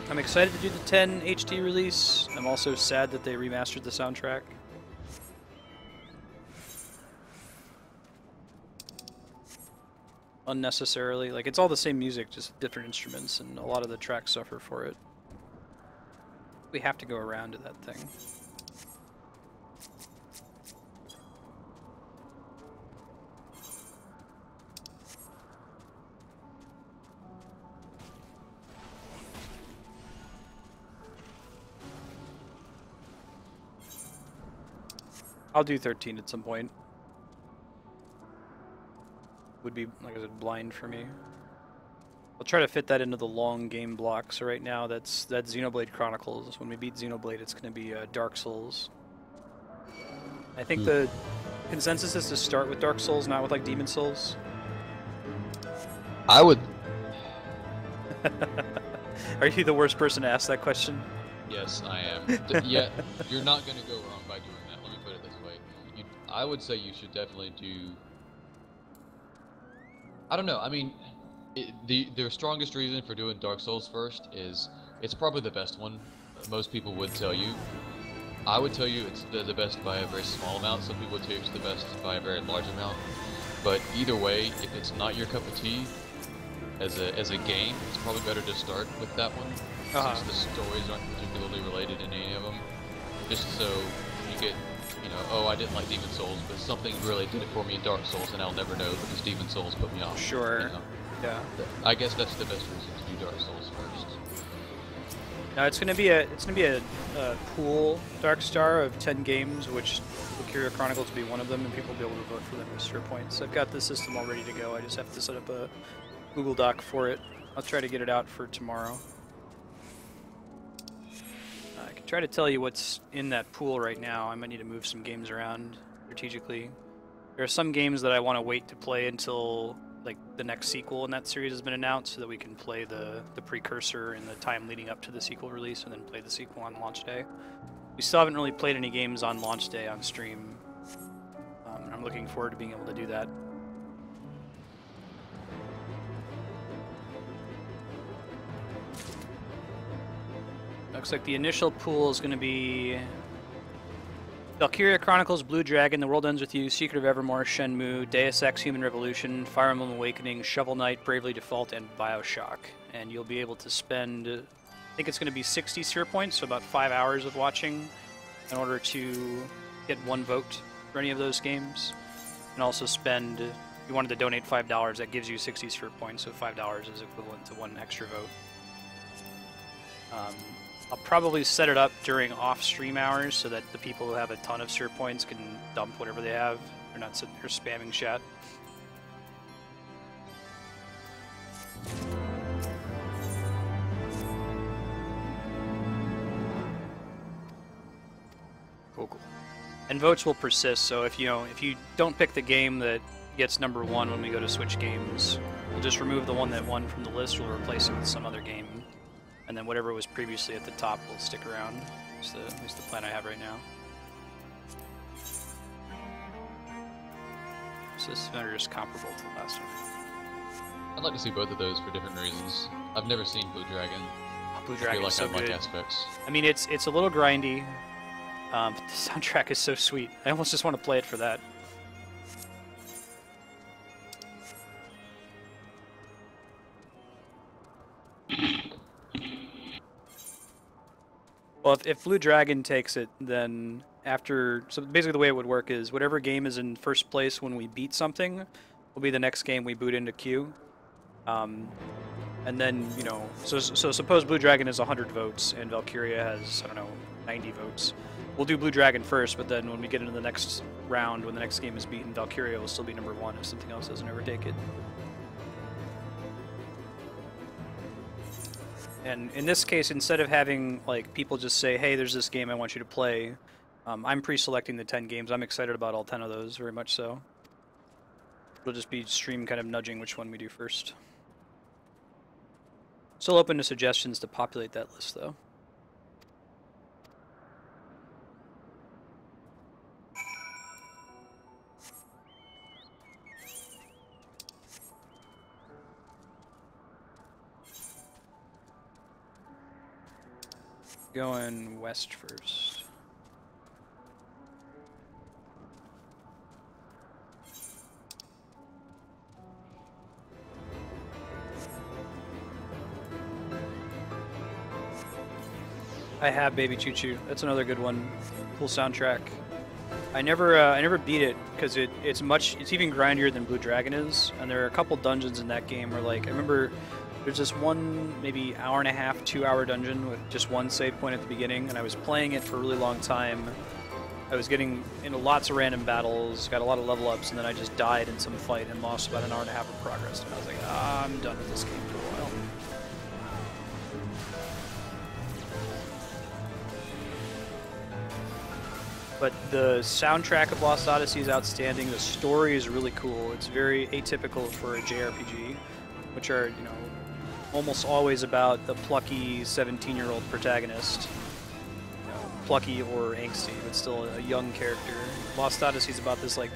I'm excited to do the 10 HD release. I'm also sad that they remastered the soundtrack. Unnecessarily. Like, it's all the same music, just different instruments, and a lot of the tracks suffer for it. We have to go around to that thing. I'll do 13 at some point. Would be, like I said, blind for me. I'll try to fit that into the long game block. So right now, that's Xenoblade Chronicles. When we beat Xenoblade, it's going to be Dark Souls. I think the consensus is to start with Dark Souls, not with like Demon Souls. I would. Are you the worst person to ask that question? Yes, I am. Yeah, you're not going to go wrong by doing that. Let me put it this way. I would say you should definitely do. I don't know. I mean, the strongest reason for doing Dark Souls first is it's probably the best one. Most people would tell you. I would tell you it's the best by a very small amount. Some people would tell you it's the best by a very large amount. But either way, if it's not your cup of tea as a game, it's probably better to start with that one since the stories aren't particularly related in any of them. Just so you get. You know, oh, I didn't like Demon Souls, but something really did it for me in Dark Souls, and I'll never know because Demon Souls put me off. Sure. You know? Yeah. I guess that's the best reason to do Dark Souls first. Now it's gonna be a pool Dark Star of 10 games, which Valkyria Chronicles will be one of them, and people will be able to vote for them as tier points. I've got the system all ready to go. I just have to set up a Google Doc for it. I'll try to get it out for tomorrow. I can try to tell you what's in that pool right now. I might need to move some games around strategically. There are some games that I want to wait to play until like the next sequel in that series has been announced, so that we can play the precursor in the time leading up to the sequel release, and then play the sequel on launch day. We still haven't really played any games on launch day on stream. I'm looking forward to being able to do that. Looks like the initial pool is going to be Valkyria Chronicles, Blue Dragon, The World Ends With You, Secret of Evermore, Shenmue, Deus Ex Human Revolution, Fire Emblem Awakening, Shovel Knight, Bravely Default, and Bioshock. And you'll be able to spend, I think it's going to be 60 sphere points, so about 5 hours of watching in order to get 1 vote for any of those games. And also spend, if you wanted to donate $5, that gives you 60 sphere points, so $5 is equivalent to 1 extra vote. I'll probably set it up during off-stream hours so that the people who have a ton of sphere points can dump whatever they have. They're not sitting here spamming chat. Cool. And votes will persist, so if you don't pick the game that gets #1 when we go to switch games, we'll just remove the one that won from the list, we'll replace it with some other game. And then whatever was previously at the top will stick around. At least the plan I have right now. So this is just comparable to the last one. I'd like to see both of those for different reasons. I've never seen Blue Dragon. Blue I Dragon feel like is so I like good. aspects. I mean, it's a little grindy, but the soundtrack is so sweet. I almost just want to play it for that. Well, if Blue Dragon takes it, then so basically the way it would work is whatever game is in first place when we beat something will be the next game we boot into queue. And then, you know, so suppose Blue Dragon has 100 votes and Valkyria has, I don't know, 90 votes. We'll do Blue Dragon first, but then when we get into the next round, when the next game is beaten, Valkyria will still be number 1 if something else doesn't overtake it. And in this case, instead of having like people just say, hey, there's this game I want you to play, I'm pre-selecting the 10 games. I'm excited about all 10 of those, very much so. It'll just be stream kind of nudging which one we do first. Still open to suggestions to populate that list, though. Going west first. I have Baby Choo Choo. That's another good one. Cool soundtrack. I never beat it because it's even grindier than Blue Dragon is, and there are a couple dungeons in that game where, like, I remember there's this one maybe hour and a half, 2-hour dungeon with just one save point at the beginning, and I was playing it for a really long time. I was getting into lots of random battles, got a lot of level ups, and then I just died in some fight and lost about an hour and a half of progress. And I was like, I'm done with this game for a while. But the soundtrack of Lost Odyssey is outstanding. The story is really cool. It's very atypical for a JRPG, which are, you know, almost always about the plucky 17-year-old protagonist. You know, plucky or angsty, but still a young character. Lost Odyssey is about this, like,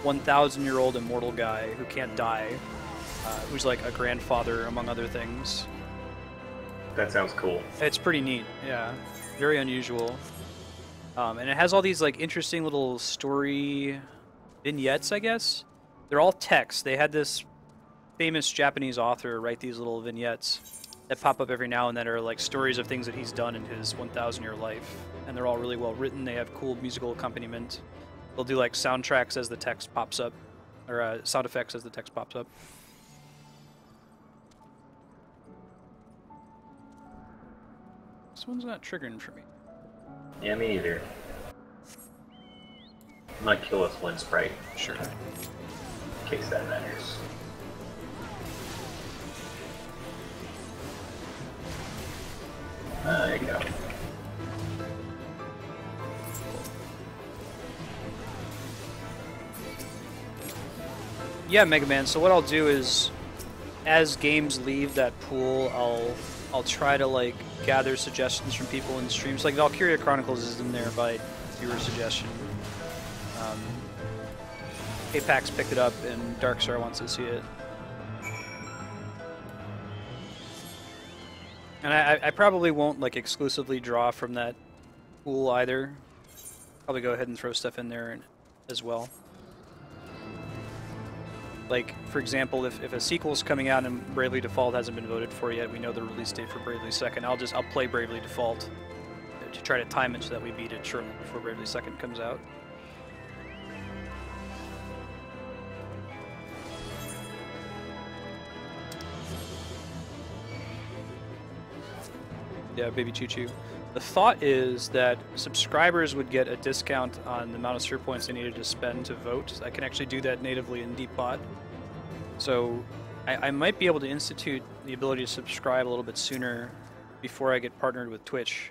1,000-year-old immortal guy who can't die, who's like a grandfather, among other things. That sounds cool. It's pretty neat, yeah. Very unusual. And it has all these like interesting little story vignettes, I guess. They're all text. They had this famous Japanese author write these little vignettes that pop up every now and then, are like stories of things that he's done in his 1,000-year life. And they're all really well written. They have cool musical accompaniment. They'll do like soundtracks as the text pops up, or sound effects as the text pops up. This one's not triggering for me. Yeah, me either. Might kill us one sprite. Sure. In case that matters. There you go. Yeah, Mega Man. So what I'll do is, as games leave that pool, I'll try to like gather suggestions from people in streams. Like Valkyria Chronicles is in there by viewer suggestion. Apex picked it up, and Darkstar wants to see it. And I probably won't like exclusively draw from that pool either. Probably go ahead and throw stuff in there as well. Like, for example, if a sequel's coming out and Bravely Default hasn't been voted for yet, we know the release date for Bravely Second. I'll play Bravely Default to try to time it so that we beat it shortly before Bravely Second comes out. Yeah, Baby Choo Choo. The thought is that subscribers would get a discount on the amount of sphere points they needed to spend to vote. I can actually do that natively in Deepbot. So I might be able to institute the ability to subscribe a little bit sooner before I get partnered with Twitch.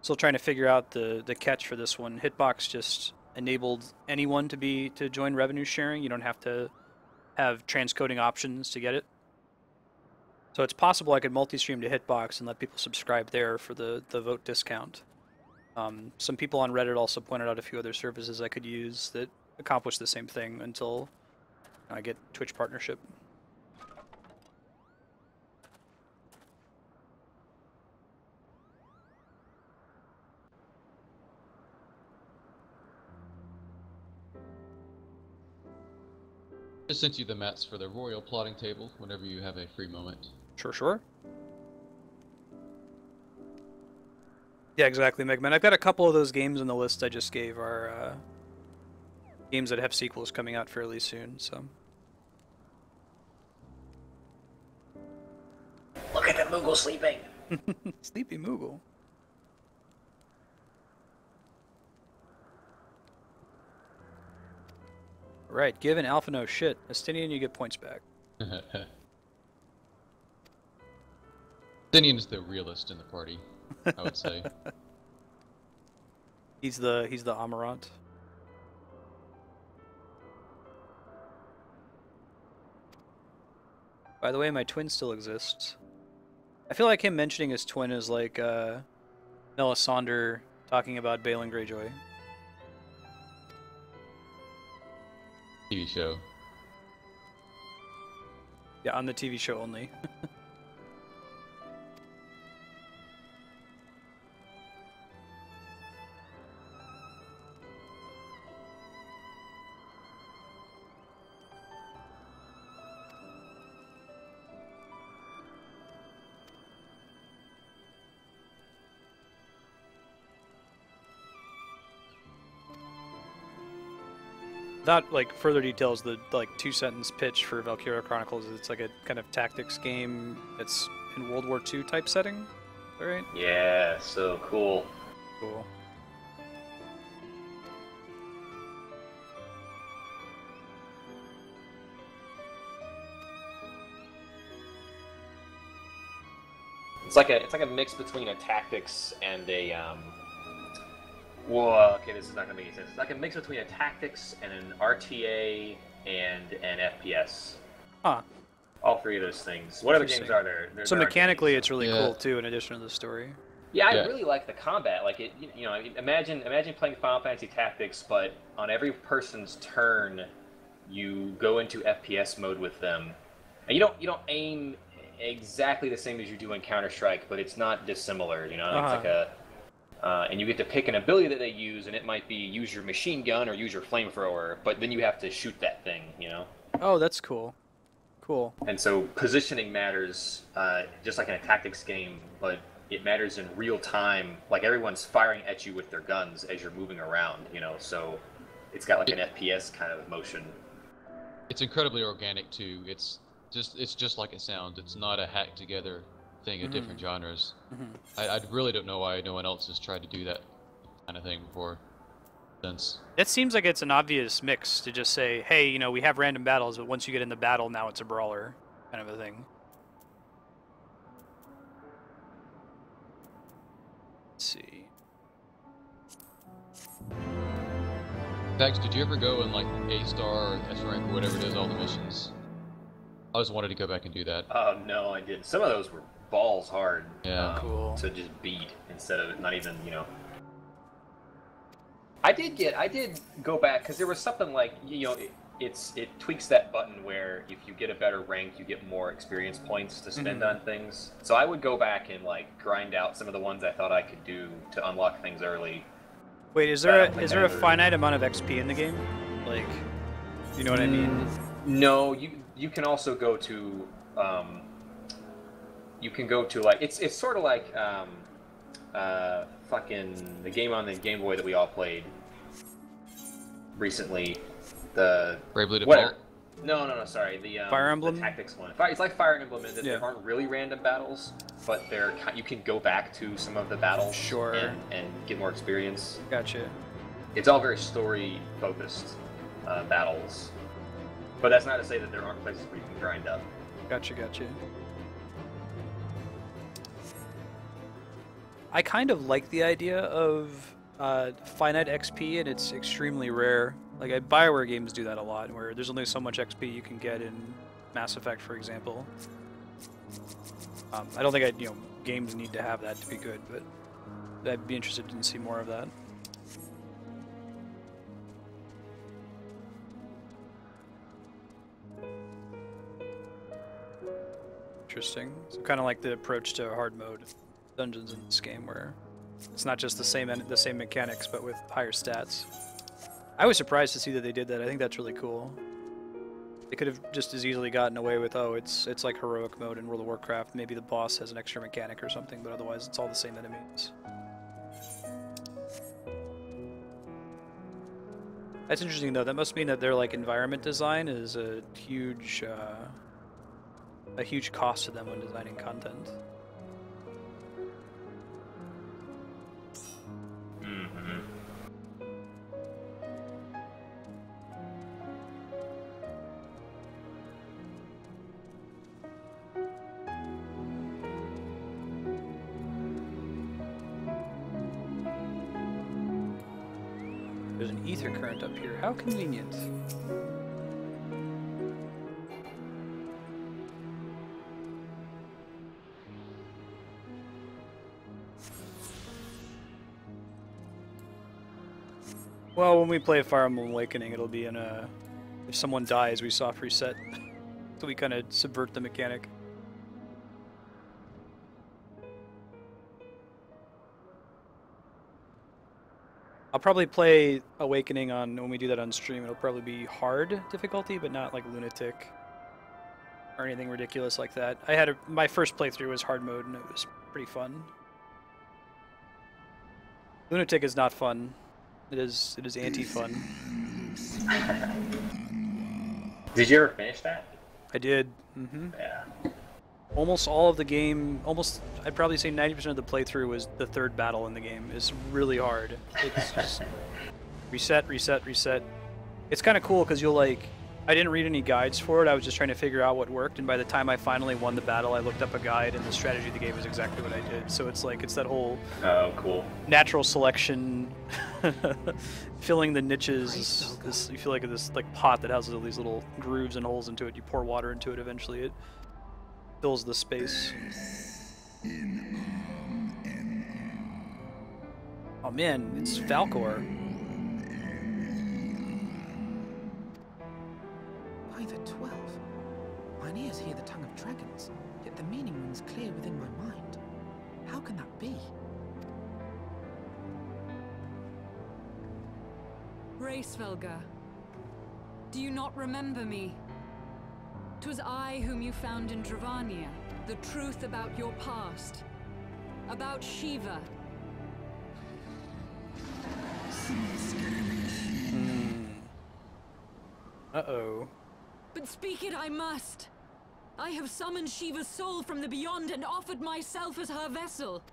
Still trying to figure out the catch for this one. Hitbox just enabled anyone to join revenue sharing. You don't have to have transcoding options to get it. So it's possible I could multi-stream to Hitbox and let people subscribe there for the vote discount. Some people on Reddit also pointed out a few other services I could use that accomplish the same thing until I get Twitch partnership. Just sent you the mats for the royal plotting table whenever you have a free moment. Sure. Yeah, exactly, Megman. I've got a couple of those games on the list I just gave are games that have sequels coming out fairly soon, so. Look at the Moogle sleeping. Sleepy Moogle. Right, give an alpha no shit. Estinian, you get points back. Dinian's the realist in the party, I would say. He's the Amarant. By the way, my twin still exists. I feel like him mentioning his twin is like Melisandre talking about Balin Greyjoy. TV show. Yeah, on the TV show only. Without like further details, the like 2-sentence pitch for Valkyria Chronicles is it's like a kind of tactics game that's in World War II type setting. All right. Yeah, so cool. Cool. It's like a mix between a tactics and a Whoa, okay, this is not gonna make any sense. It's like a mix between a tactics and an RTA and an FPS. Huh. All three of those things. What other games are there? So mechanically, it's really Yeah. cool too. In addition to the story. Yeah, I Yeah. really like the combat. Like it, you know, imagine playing Final Fantasy Tactics, but on every person's turn, you go into FPS mode with them, and you don't aim exactly the same as you do in Counter-Strike, but it's not dissimilar. You know, it's like a and you get to pick an ability that they use, and it might be use your machine gun or use your flamethrower, but then you have to shoot that thing, you know? Oh, that's cool. Cool. And so positioning matters, just like in a tactics game, but it matters in real time. Like everyone's firing at you with their guns as you're moving around, you know? So it's got like an FPS kind of motion. It's incredibly organic too. It's just like it sounds. It's not a hacked together thing of different genres. I really don't know why no one else has tried to do that kind of thing before. Since It seems like it's an obvious mix to just say, hey, you know, we have random battles, but once you get in the battle, now it's a brawler, kind of a thing. Let's see. in fact, did you ever go in like A star or S rank or whatever it is, all the missions? I always wanted to go back and do that. Oh, no, I didn't. Some of those were balls hard Yeah. Cool. to just beat instead of not even, you know. I did go back because there was something like, you know, it tweaks that button where if you get a better rank, you get more experience points to spend on things. So I would go back and like grind out some of the ones I thought I could do to unlock things early. Wait, is there a finite amount of XP in the game? Like, you know what I mean? No, you can also go to you can go to like it's sort of like fucking the game on the Game Boy that we all played recently. The Bravely Default. whatever. No, sorry. The Fire Emblem? the tactics one. It's like Fire Emblem in that Yeah. there aren't really random battles, but you can go back to some of the battles Sure. and get more experience. Gotcha. It's all very story focused battles, but that's not to say that there aren't places where you can grind up. Gotcha. I kind of like the idea of finite XP, and it's extremely rare. Like, BioWare games do that a lot, where there's only so much XP you can get in Mass Effect, for example. I don't think games need to have that to be good, but I'd be interested to see more of that. Interesting. So kind of like the approach to hard mode dungeons in this game, where it's not just the same mechanics, but with higher stats. I was surprised to see that they did that. I think that's really cool. They could have just as easily gotten away with, oh, it's like heroic mode in World of Warcraft. Maybe the boss has an extra mechanic or something, but otherwise it's all the same enemies. That's interesting though. That must mean that their like environment design is a huge cost to them when designing content. There's an ether current up here. How convenient. Well, when we play Fire Emblem Awakening, it'll be in a... If someone dies, we soft reset. So we kind of subvert the mechanic. I'll probably play Awakening on, when we do that on stream, it'll probably be hard difficulty, but not like Lunatic or anything ridiculous like that. My first playthrough was hard mode and it was pretty fun. Lunatic is not fun. It is anti-fun. Did you ever finish that? I did. Mm-hmm. Yeah. Almost all of the game, I'd probably say 90% of the playthrough was the third battle in the game. It's really hard. It's just reset, reset, reset. It's kind of cool because I didn't read any guides for it. I was just trying to figure out what worked, and by the time I finally won the battle, I looked up a guide, and the strategy of the game is exactly what I did. So it's that whole cool natural selection, filling the niches. You feel like this pot that has all these little grooves and holes into it. You pour water into it, eventually it fills the space. Oh man, it's Falcor. By the 12, mine ears hear the tongue of dragons, yet the meaning rings clear within my mind. How can that be? Racevelga, do you not remember me? 'Twas I whom you found in Dravania, the truth about your past, about Shiva. Uh-oh. But speak it I must. I have summoned Shiva's soul from the beyond and offered myself as her vessel.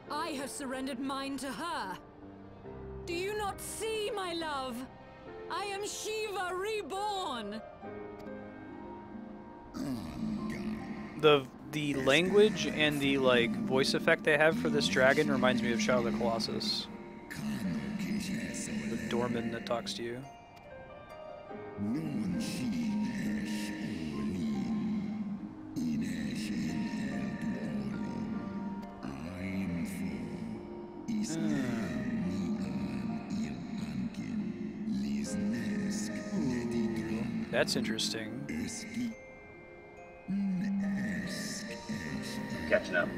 I have surrendered mine to her. Do you not see, my love? I am Shiva reborn. The language and the voice effect they have for this dragon reminds me of Shadow of the Colossus. The doorman that talks to you. That's interesting. Catching up.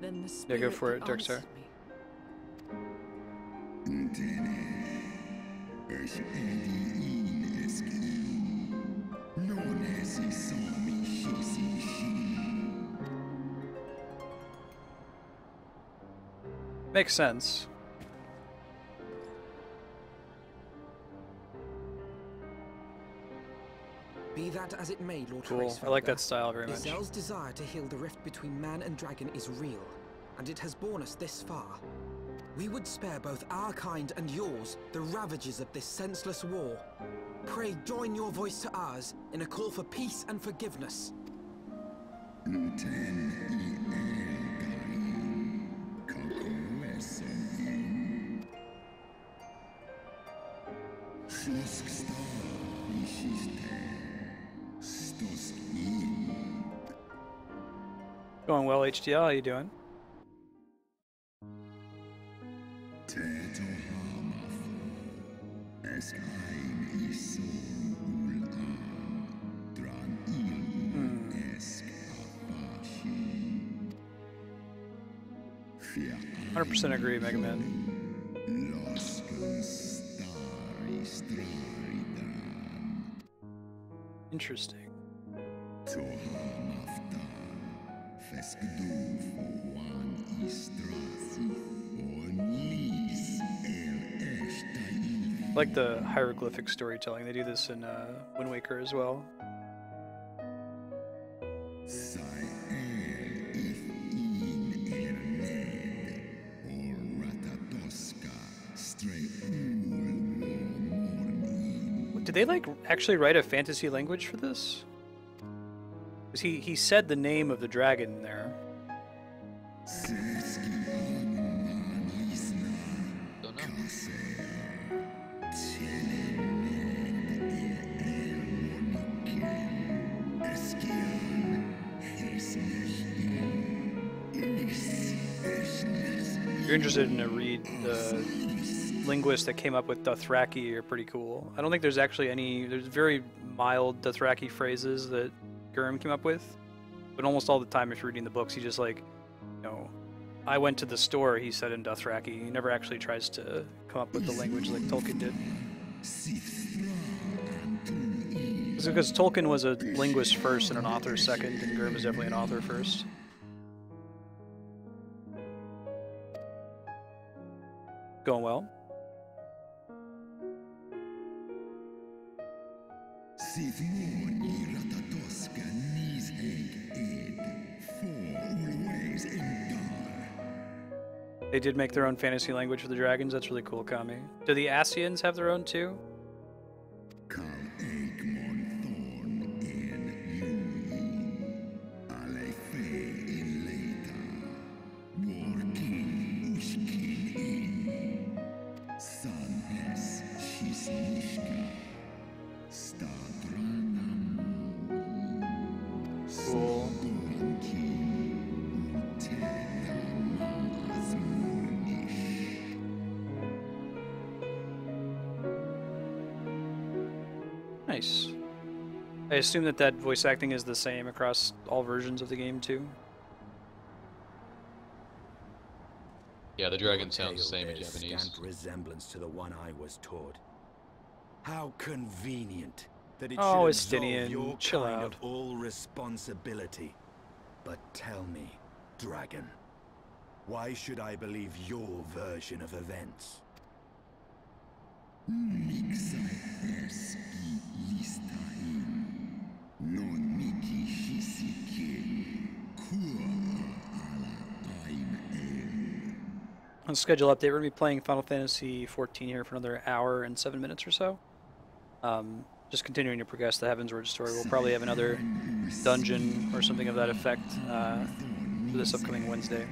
Then the Yeah, go spirit for it, that Darkstar. answered me. Makes sense. Be that as it may, Lord Cool. Racevelga, I like that style very much. Izel's desire to heal the rift between man and dragon is real, and it has borne us this far. We would spare both our kind and yours the ravages of this senseless war. Pray join your voice to ours in a call for peace and forgiveness. Going well, HDL. How you doing? Hmm. 100% agree, Mega Man. Interesting. I like the hieroglyphic storytelling. They do this in Wind Waker as well. Did they like actually write a fantasy language for this? Because he said the name of the dragon there. Don't know. If you're interested in a read, the linguists that came up with Dothraki are pretty cool. I don't think there's actually any. There's very mild Dothraki phrases that Gurm came up with, but almost all the time, if you're reading the books, he just like, you know, I went to the store. He said in Dothraki. He never actually tries to come up with the language like Tolkien did. It's because Tolkien was a linguist first and an author second, and Gurm is definitely an author first. Going well. They did make their own fantasy language for the dragons. That's really cool, Kami. Do the Asians have their own too? Cool. Nice. I assume that that voice acting is the same across all versions of the game too. Yeah, the dragon sounds the same in Bears Japanese. scant resemblance to the one I was taught. How convenient that it Oh, should absolve Estinian, your chill kind out. of all responsibility. But tell me, dragon, why should I believe your version of events? On schedule update, we're going to be playing Final Fantasy XIV here for another hour and 7 minutes or so. Just continuing to progress the Heavensward story. We'll probably have another dungeon or something of that effect for this upcoming Wednesday.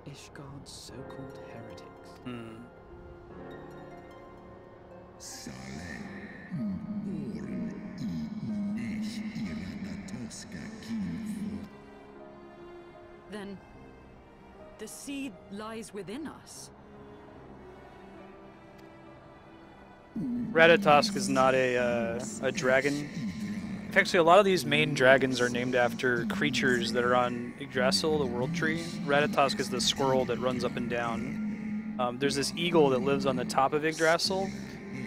Ishgard's so-called heretics. Then, the seed lies within us. Ratatosk is not a dragon. Actually, a lot of these main dragons are named after creatures that are on Yggdrasil, the World Tree. Ratatosk is the squirrel that runs up and down. There's this eagle that lives on the top of Yggdrasil,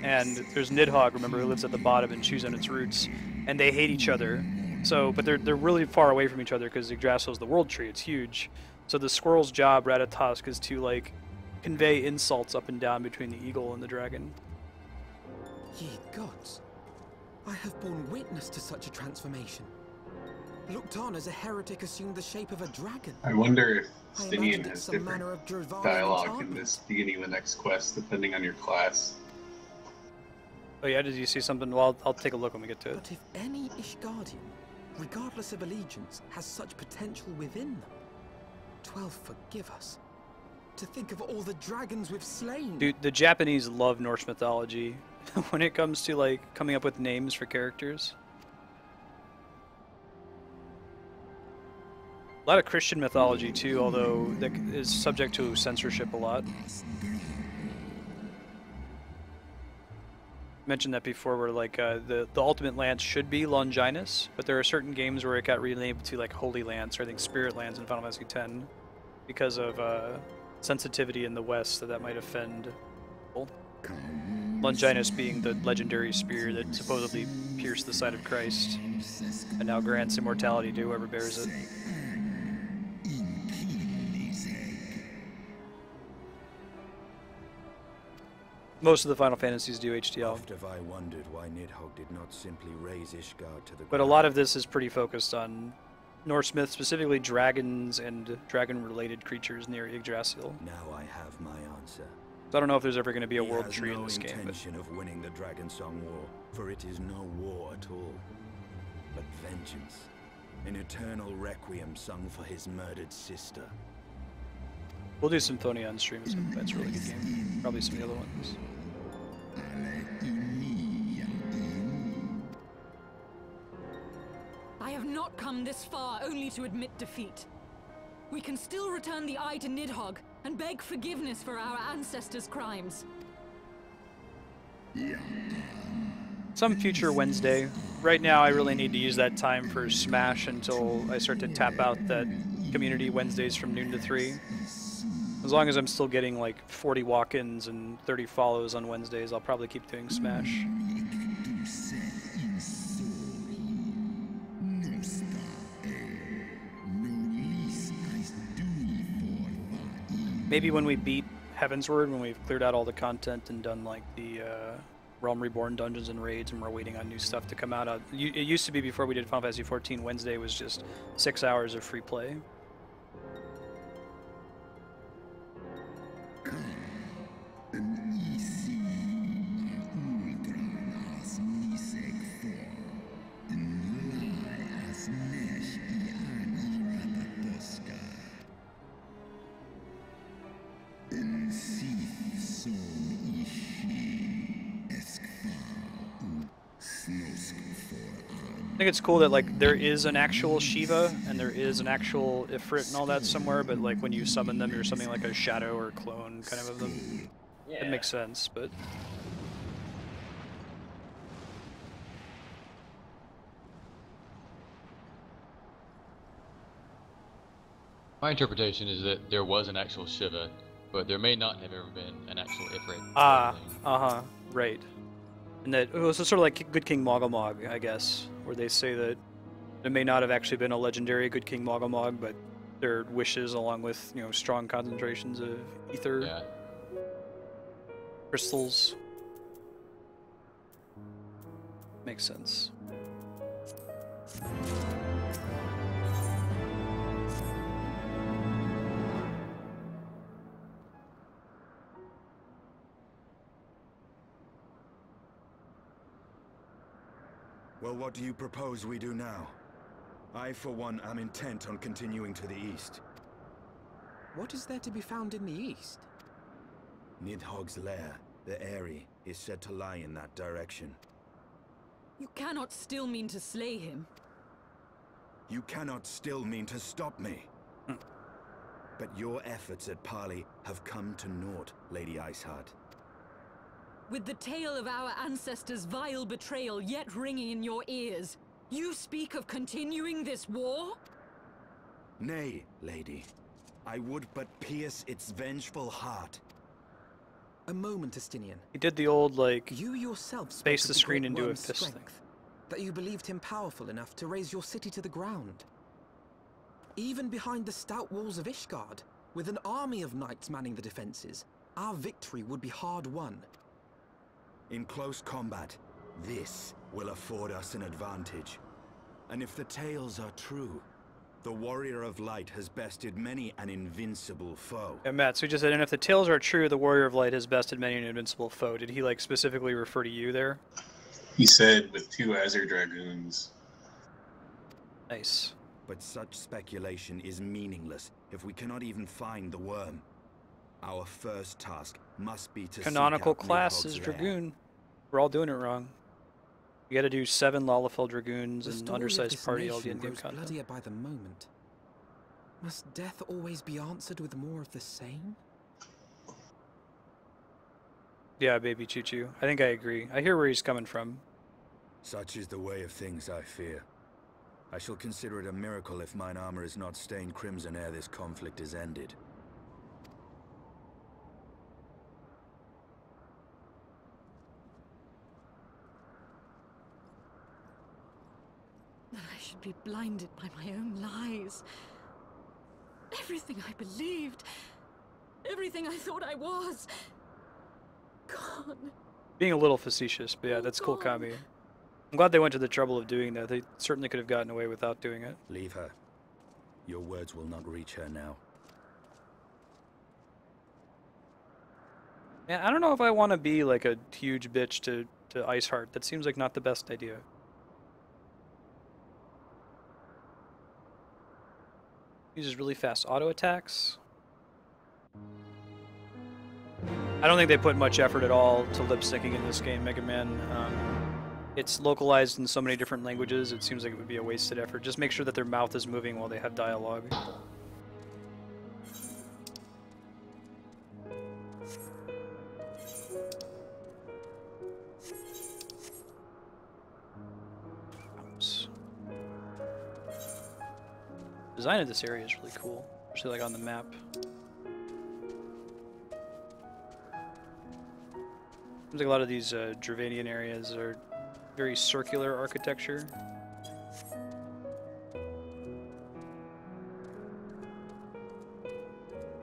and there's Nidhogg, remember, who lives at the bottom and chews on its roots. And they hate each other. So, but they're really far away from each other because Yggdrasil is the World Tree. It's huge. So the squirrel's job, Ratatosk, is to like convey insults up and down between the eagle and the dragon. Ye gods, I have borne witness to such a transformation. Looked on as a heretic assumed the shape of a dragon. I wonder if I Stinian imagined has it's some different manner of Dravanian dialogue in enchantment. this beginning of the next quest, depending on your class. Oh yeah, did you see something? Well, I'll take a look when we get to it. But if any Ishgardian, regardless of allegiance, has such potential within them, 12 forgive us. To think of all the dragons we've slain. Dude, the Japanese love Norse mythology when it comes to like coming up with names for characters. A lot of Christian mythology too, although that is subject to censorship a lot. Mentioned that before, where like the ultimate lance should be Longinus, but there are certain games where it got renamed to like Holy Lance or I think Spirit Lance in Final Fantasy X because of sensitivity in the West that might offend people. Longinus being the legendary spear that supposedly pierced the side of Christ and now grants immortality to whoever bears it. Most of the Final Fantasies do HDL. Oft have I wondered why Nidhogg did not simply raise Ishgard to the But a ground. lot of this is pretty focused on Norse myth, specifically dragons and dragon-related creatures near Yggdrasil. Now I have my answer. So I don't know if there's ever going to be a He world has tree in no this game. But intention of winning the Dragon Song War, for it is no war at all, but vengeance. An eternal requiem sung for his murdered sister. we'll do Symphonia on stream. That's a really good game. Probably some of the other ones. I have not come this far only to admit defeat. We can still return the eye to Nidhogg and beg forgiveness for our ancestors' crimes. Some future Wednesday. Right now, I really need to use that time for Smash until I start to tap out that community Wednesdays from noon to 3. As long as I'm still getting like 40 walk-ins and 30 follows on Wednesdays, I'll probably keep doing Smash. Maybe when we beat Heavensward, when we've cleared out all the content and done like the Realm Reborn dungeons and raids, and we're waiting on new stuff to come out. It used to be before we did Final Fantasy XIV, Wednesday was just 6 hours of free play. I think it's cool that like there is an actual Shiva and there is an actual Ifrit and all that somewhere, but like when you summon them, you're something like a shadow or clone kind of them. Yeah. It makes sense, but My interpretation is that there was an actual Shiva, but there may not have ever been an actual Ifrit. right. And that it was sort of like Good King Mogomog, I guess, where they say that there may not have actually been a legendary Good King Mogomog, but their wishes, along with strong concentrations of ether Yeah. crystals, makes sense. Well, what do you propose we do now? I, for one, am intent on continuing to the east. What is there to be found in the east? Nidhogg's lair, the Eyrie, is said to lie in that direction. You cannot still mean to slay him. You cannot still mean to stop me. But your efforts at parley have come to naught, Lady Iceheart. With the tale of our ancestors' vile betrayal yet ringing in your ears, you speak of continuing this war? Nay, lady. I would but pierce its vengeful heart. A moment, Estinian. He did the old like You yourself spoke face of the the screen Great and do a Worm's fist thing. strength, that you believed him powerful enough to raise your city to the ground. Even behind the stout walls of Ishgard, with an army of knights manning the defenses, our victory would be hard won. In close combat, this will afford us an advantage. And if the tales are true, the Warrior of Light has bested many an invincible foe. Yeah, Matt, so he just said, and if the tales are true, the Warrior of Light has bested many an invincible foe. Did he, like, specifically refer to you there? He said with 2 Azure Dragoons. Nice. But such speculation is meaningless if we cannot even find the worm. Our first task must be to Canonical seek out class is Nidhogg's lair. Dragoon. We're all doing it wrong. You gotta do 7 Lalafell Dragoons The and story of undersized this party all nation the in-game grows content. bloodier by the moment. Must death always be answered with more of the same? Yeah, baby Choo-Choo. I think I agree. I hear where he's coming from. Such is the way of things, I fear. I shall consider it a miracle if mine armor is not stained crimson ere this conflict is ended. That I should be blinded by my own lies. Everything I believed, everything I thought I was, gone. Being a little facetious, but yeah, that's cool, gone. Kami. I'm glad they went to the trouble of doing that. They certainly could have gotten away without doing it. Leave her. Your words will not reach her now. Yeah, I don't know if I want to be like a huge bitch to Iceheart. That seems like not the best idea. Uses really fast auto attacks. I don't think they put much effort at all to lip syncing in this game, Mega Man. It's localized in so many different languages, it seems like it would be a wasted effort. Just make sure that their mouth is moving while they have dialogue. Oops. Design of this area is really cool, especially like on the map. Seems like a lot of these Dravanian areas are very circular architecture.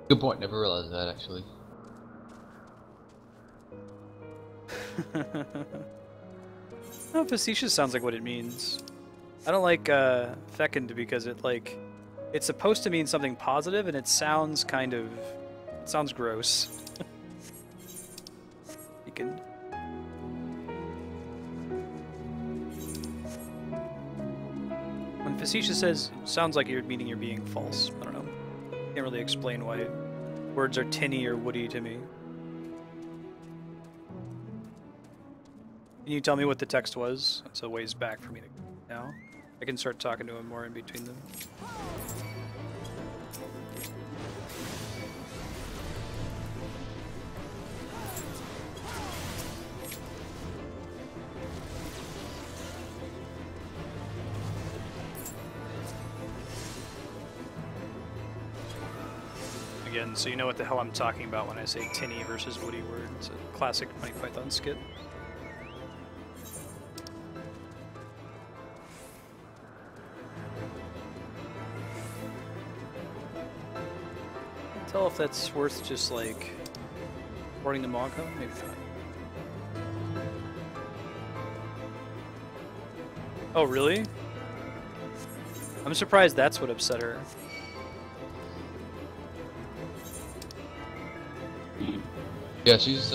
Good point. Never realized that actually. No, facetious sounds like what it means. I don't like fecund because it's supposed to mean something positive and it sounds it sounds gross. Fecund. When facetious sounds like you're meaning you're being false. I don't know. Can't really explain why words are tinny or woody to me. Can you tell me what the text was? It's a ways back for me to now. I can start talking to him more in between them. Again, so you know what the hell I'm talking about when I say tinny versus woody word. It's a classic Monty Python skit. Can't tell if that's worth just like boarding the Mog home, maybe not. Oh really? I'm surprised that's what upset her. Yeah, she's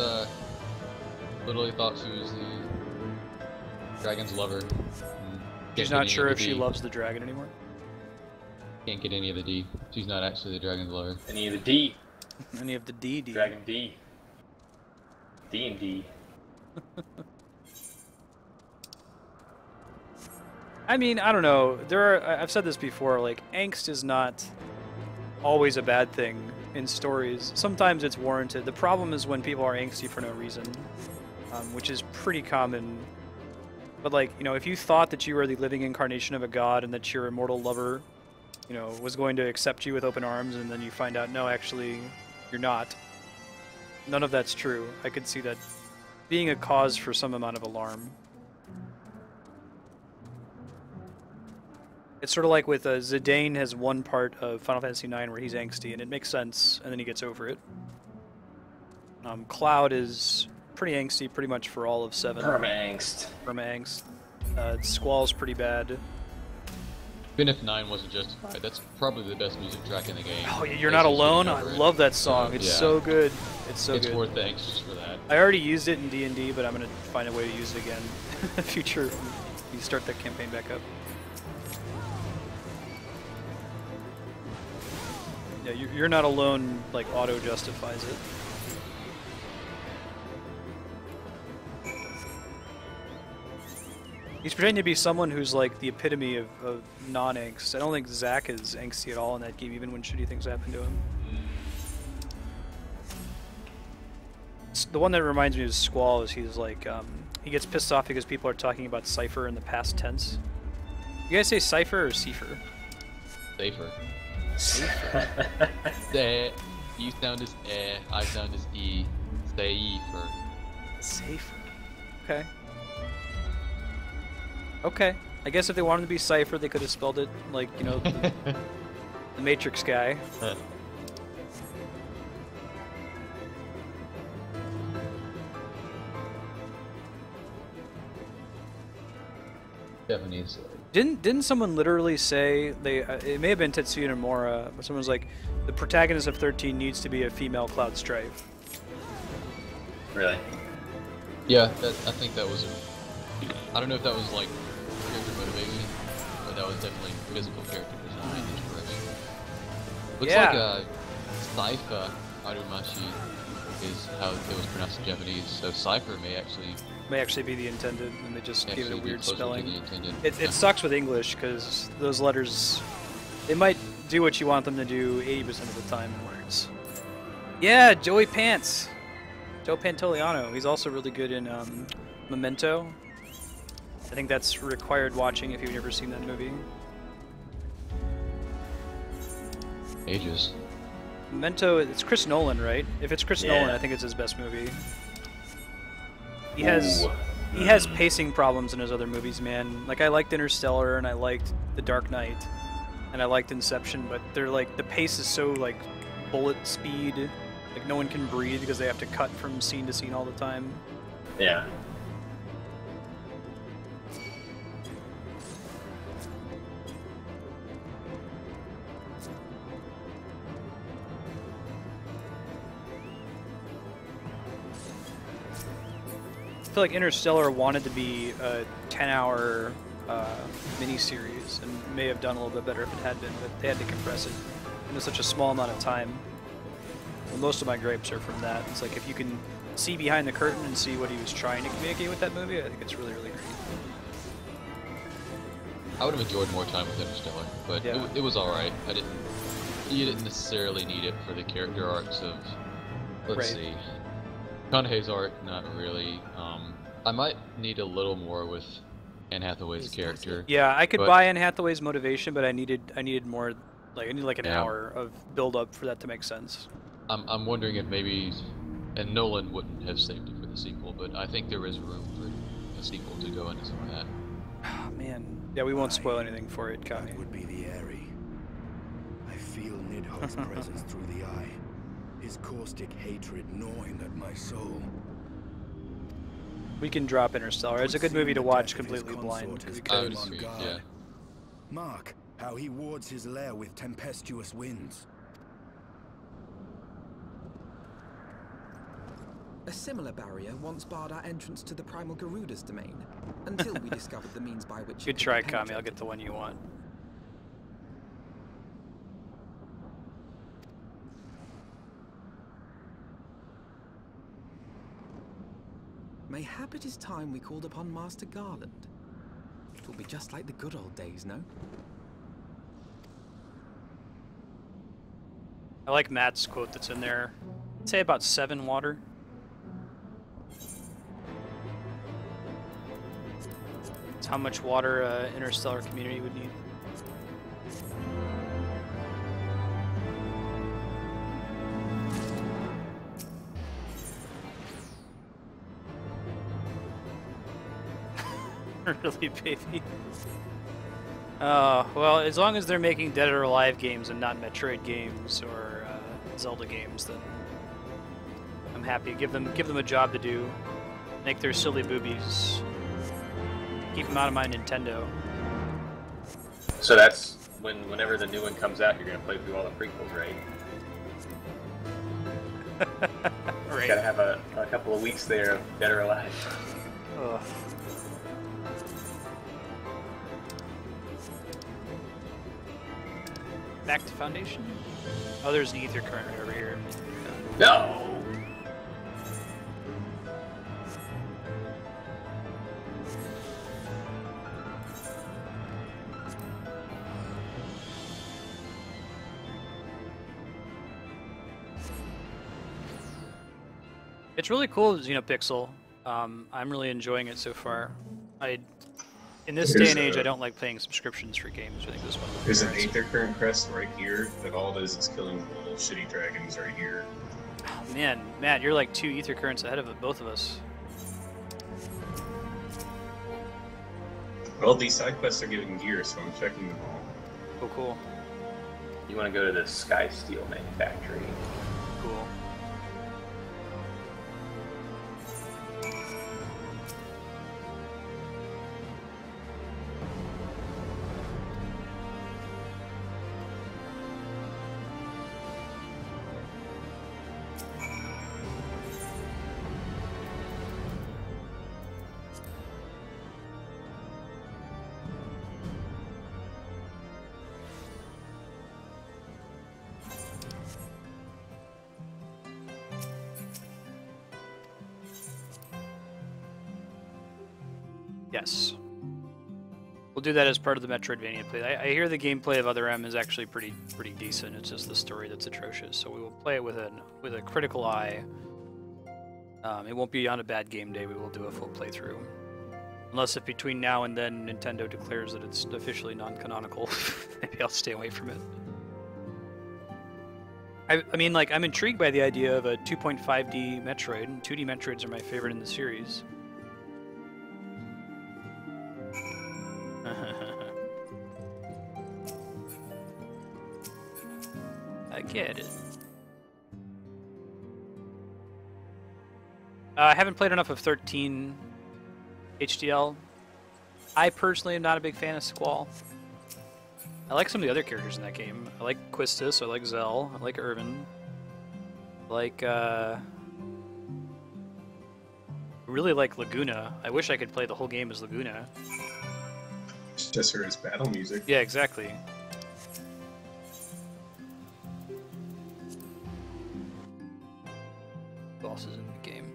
literally thought she was the dragon's lover. She's not sure if she loves the dragon anymore. Can't get any of the D. She's not actually the dragon's lover. Any of the D. Any of the D. Dragon D. D and D. I mean, I don't know. I've said this before, like, angst is not always a bad thing in stories. Sometimes it's warranted. The problem is when people are angsty for no reason, which is pretty common. But, like, you know, if you thought that you were the living incarnation of a god and that your immortal lover, you know, was going to accept you with open arms, and then you find out, no, actually, you're not. None of that's true. I could see that being a cause for some amount of alarm. It's sort of like with Zidane has one part of Final Fantasy IX where he's angsty, and it makes sense, and then he gets over it. Cloud is pretty angsty pretty much for all of 7. Perma-angst. Perma-angst. Squall's pretty bad. Even if 9 wasn't justified, that's probably the best music track in the game. Oh, You're Not Alone? I love that song. It's so good. It's It's worth the angst just for that. I already used it in D&D, but I'm going to find a way to use it again in the future when you start that campaign back up. Yeah, You're Not Alone, like, auto-justifies it. He's pretending to be someone who's like the epitome of non-angst. I don't think Zack is angsty at all in that game, even when shitty things happen to him. The one that reminds me of Squall is he's like, he gets pissed off because people are talking about Cypher in the past tense. You guys say Cypher or Cipher? Safer. You sound as I sound as E. Safer. Safer. Okay. Okay. I guess if they wanted to be Cypher, they could have spelled it like, you know, the Matrix guy. Japanese. Didn't someone literally say it may have been Tetsuya Nomura, but someone was like, the protagonist of 13 needs to be a female Cloud Strife. Really? Yeah, I think that was I don't know if that was like character motivation, but that was definitely physical character design inspiration. Looks like Saifa Arumashi is how it was pronounced in Japanese, so Cypher may actually be the intended, and they just gave it a weird closer to spelling. the intended. It sucks with English, because those letters, they might do what you want them to do 80% of the time in words. Yeah, Joey Pants! Joe Pantoliano. He's also really good in Memento. I think that's required watching if you've never seen that movie. Ages. Memento, it's Chris Nolan, right? If it's Chris Nolan, I think it's his best movie. He has pacing problems in his other movies, man. Like, I liked Interstellar, and I liked The Dark Knight, and I liked Inception, but they're like, the pace is so like bullet speed, like no one can breathe because they have to cut from scene to scene all the time. Yeah. I feel like Interstellar wanted to be a 10-hour miniseries and may have done a little bit better if it had been, but they had to compress it into such a small amount of time. Well, most of my gripes are from that. It's like if you can see behind the curtain and see what he was trying to communicate with that movie, I think it's really, really great. I would have enjoyed more time with Interstellar, but it was alright. You didn't necessarily need it for the character arcs of, let's see. Kanhei's art, not really. I might need a little more with Anne Hathaway's character. Yeah, I could buy Anne Hathaway's motivation, but I needed more. Like I need like an hour of build up for that to make sense. I'm wondering if maybe, and Nolan wouldn't have saved it for the sequel, but I think there is room for a sequel to go into some of that. Oh, man, yeah, we won't spoil anything for it, Kami. That would be the Airy. I feel Nidhogg's presence through the eye. His caustic hatred gnawing at my soul. We can drop Interstellar. It's a good movie to watch completely blind. Yeah. Mark how he wards his lair with tempestuous winds. A similar barrier once barred our entrance to the Primal Garuda's domain, until we discovered the means by which... Good try, Kami. I'll get the one you want. Mayhap it is time we called upon Master Garland. It will be just like the good old days, no? I like Matt's quote that's in there. I'd say about 7 water. It's how much water Interstellar community would need. Really, baby? Well, as long as they're making Dead or Alive games and not Metroid games or Zelda games, then I'm happy. Give them a job to do. Make their silly boobies. Keep them out of my Nintendo. So that's whenever the new one comes out, you're gonna play through all the prequels, right? Right. Gotta have a couple of weeks there of Dead or Alive. Ugh. Back to Foundation? Oh, there's an ether current right over here. No! It's really cool, Xenopixel. I'm really enjoying it so far. In this day and age, I don't like paying subscriptions for games. I think this one. There's an Aether Current crest right here that all it is killing the little shitty dragons right here. Oh, man, Matt, you're like 2 ether currents ahead of both of us. Well, these side quests are giving gear, so I'm checking them all. Oh, cool. You want to go to the Sky Steel Manufactory. Cool. Yes. We'll do that as part of the Metroidvania play. I hear the gameplay of Other M is actually pretty decent. It's just the story that's atrocious. So we will play it with a critical eye. It won't be on a bad game day. We will do a full playthrough. Unless if between now and then Nintendo declares that it's officially non-canonical, maybe I'll stay away from it. I mean, like, I'm intrigued by the idea of a 2.5D Metroid, and 2D Metroids are my favorite in the series. I get it. I haven't played enough of 13 HDL. I personally am not a big fan of Squall. I like some of the other characters in that game. I like Quistis, I like Zell, I like Irvin. I like, really like Laguna. I wish I could play the whole game as Laguna. Just for his battle music. Yeah, exactly. Who else is in the game?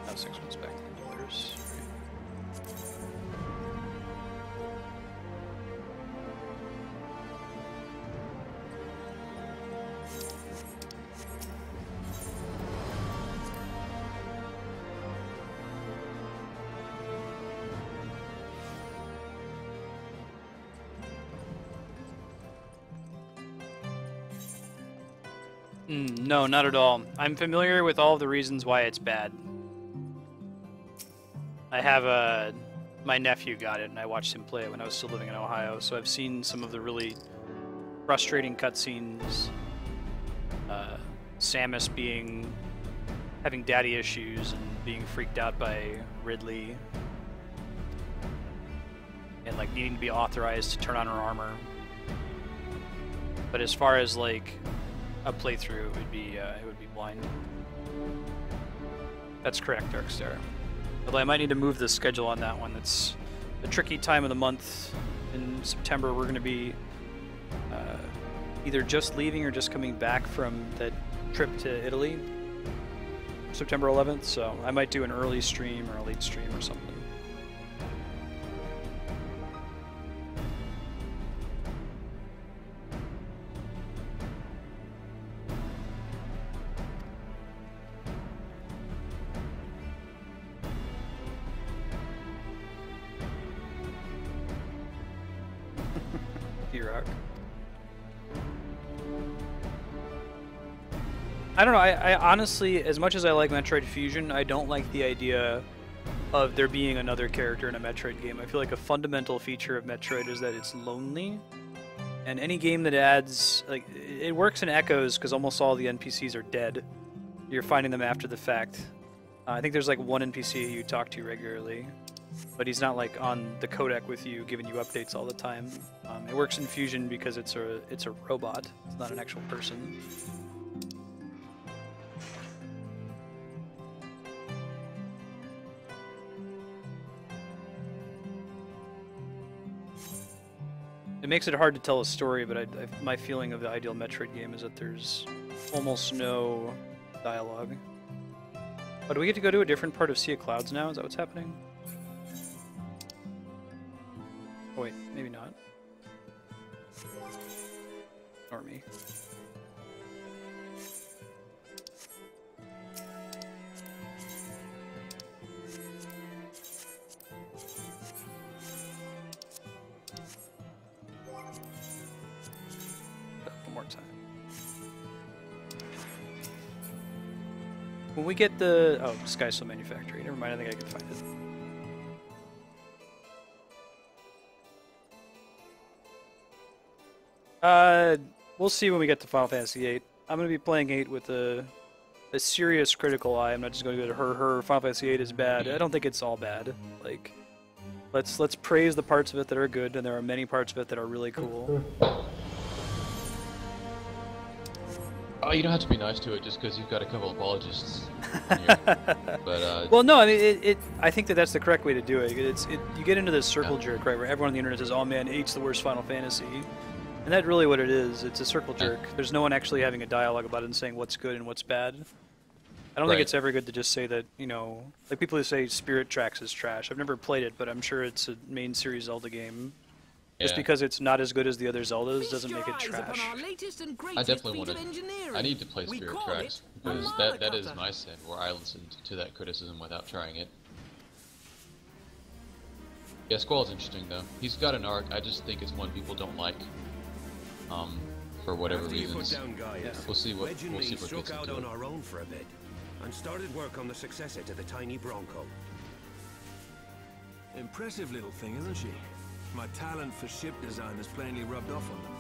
Oh, 6 months back to the others. No, not at all. I'm familiar with all the reasons why it's bad. I have my nephew got it, and I watched him play it when I was still living in Ohio, so I've seen some of the really frustrating cutscenes. Samus having daddy issues and being freaked out by Ridley, and like needing to be authorized to turn on her armor. But as far as like a playthrough, it would be blind. That's correct, Darkstar. Although I might need to move the schedule on that one. It's a tricky time of the month. In September, we're going to be either just leaving or just coming back from that trip to Italy, September 11th. So I might do an early stream or a late stream or something. I don't know, I honestly, as much as I like Metroid Fusion, I don't like the idea of there being another character in a Metroid game. I feel like a fundamental feature of Metroid is that it's lonely. And any game that adds, like, it works in Echoes because almost all the NPCs are dead. You're finding them after the fact. I think there's like one NPC you talk to regularly, but he's not like on the codec with you, giving you updates all the time. It works in Fusion because it's a robot. It's not an actual person. It makes it hard to tell a story, but my feeling of the ideal Metroid game is that there's almost no dialogue. Oh, do we get to go to a different part of Sea of Clouds now? Is that what's happening? Oh wait, maybe not. Or me. One more time. When we get the... Oh, Sky Soul Manufactory. Never mind, I think I can find it. We'll see when we get to Final Fantasy VIII. I'm going to be playing 8 with a serious critical eye. I'm not just going to go to her. Final Fantasy VIII is bad. I don't think it's all bad. Like, let's praise the parts of it that are good, and there are many parts of it that are really cool. Oh, you don't have to be nice to it just because you've got a couple apologists here. But, well, no, I mean, I think that's the correct way to do it. You get into this circle jerk, right, where everyone on the internet says, "Oh man, 8's the worst Final Fantasy," and that's really what it is. It's a circle jerk. There's no one actually having a dialogue about it and saying what's good and what's bad. I don't think it's ever good to just say that, you know, like people who say Spirit Tracks is trash. I've never played it, but I'm sure it's a main series Zelda game. Just because it's not as good as the other Zeldas doesn't make it trash. I definitely want to. I need to play Spirit Tracks because that is my sin, where I listened to that criticism without trying it. Yeah, Squall's interesting though. He's got an arc. I just think it's one people don't like. For whatever reasons. We'll see what gets into it. Our own for a bit, and started work on the successor to the tiny Bronco. Impressive little thing, isn't she? My talent for ship design has plainly rubbed off on them.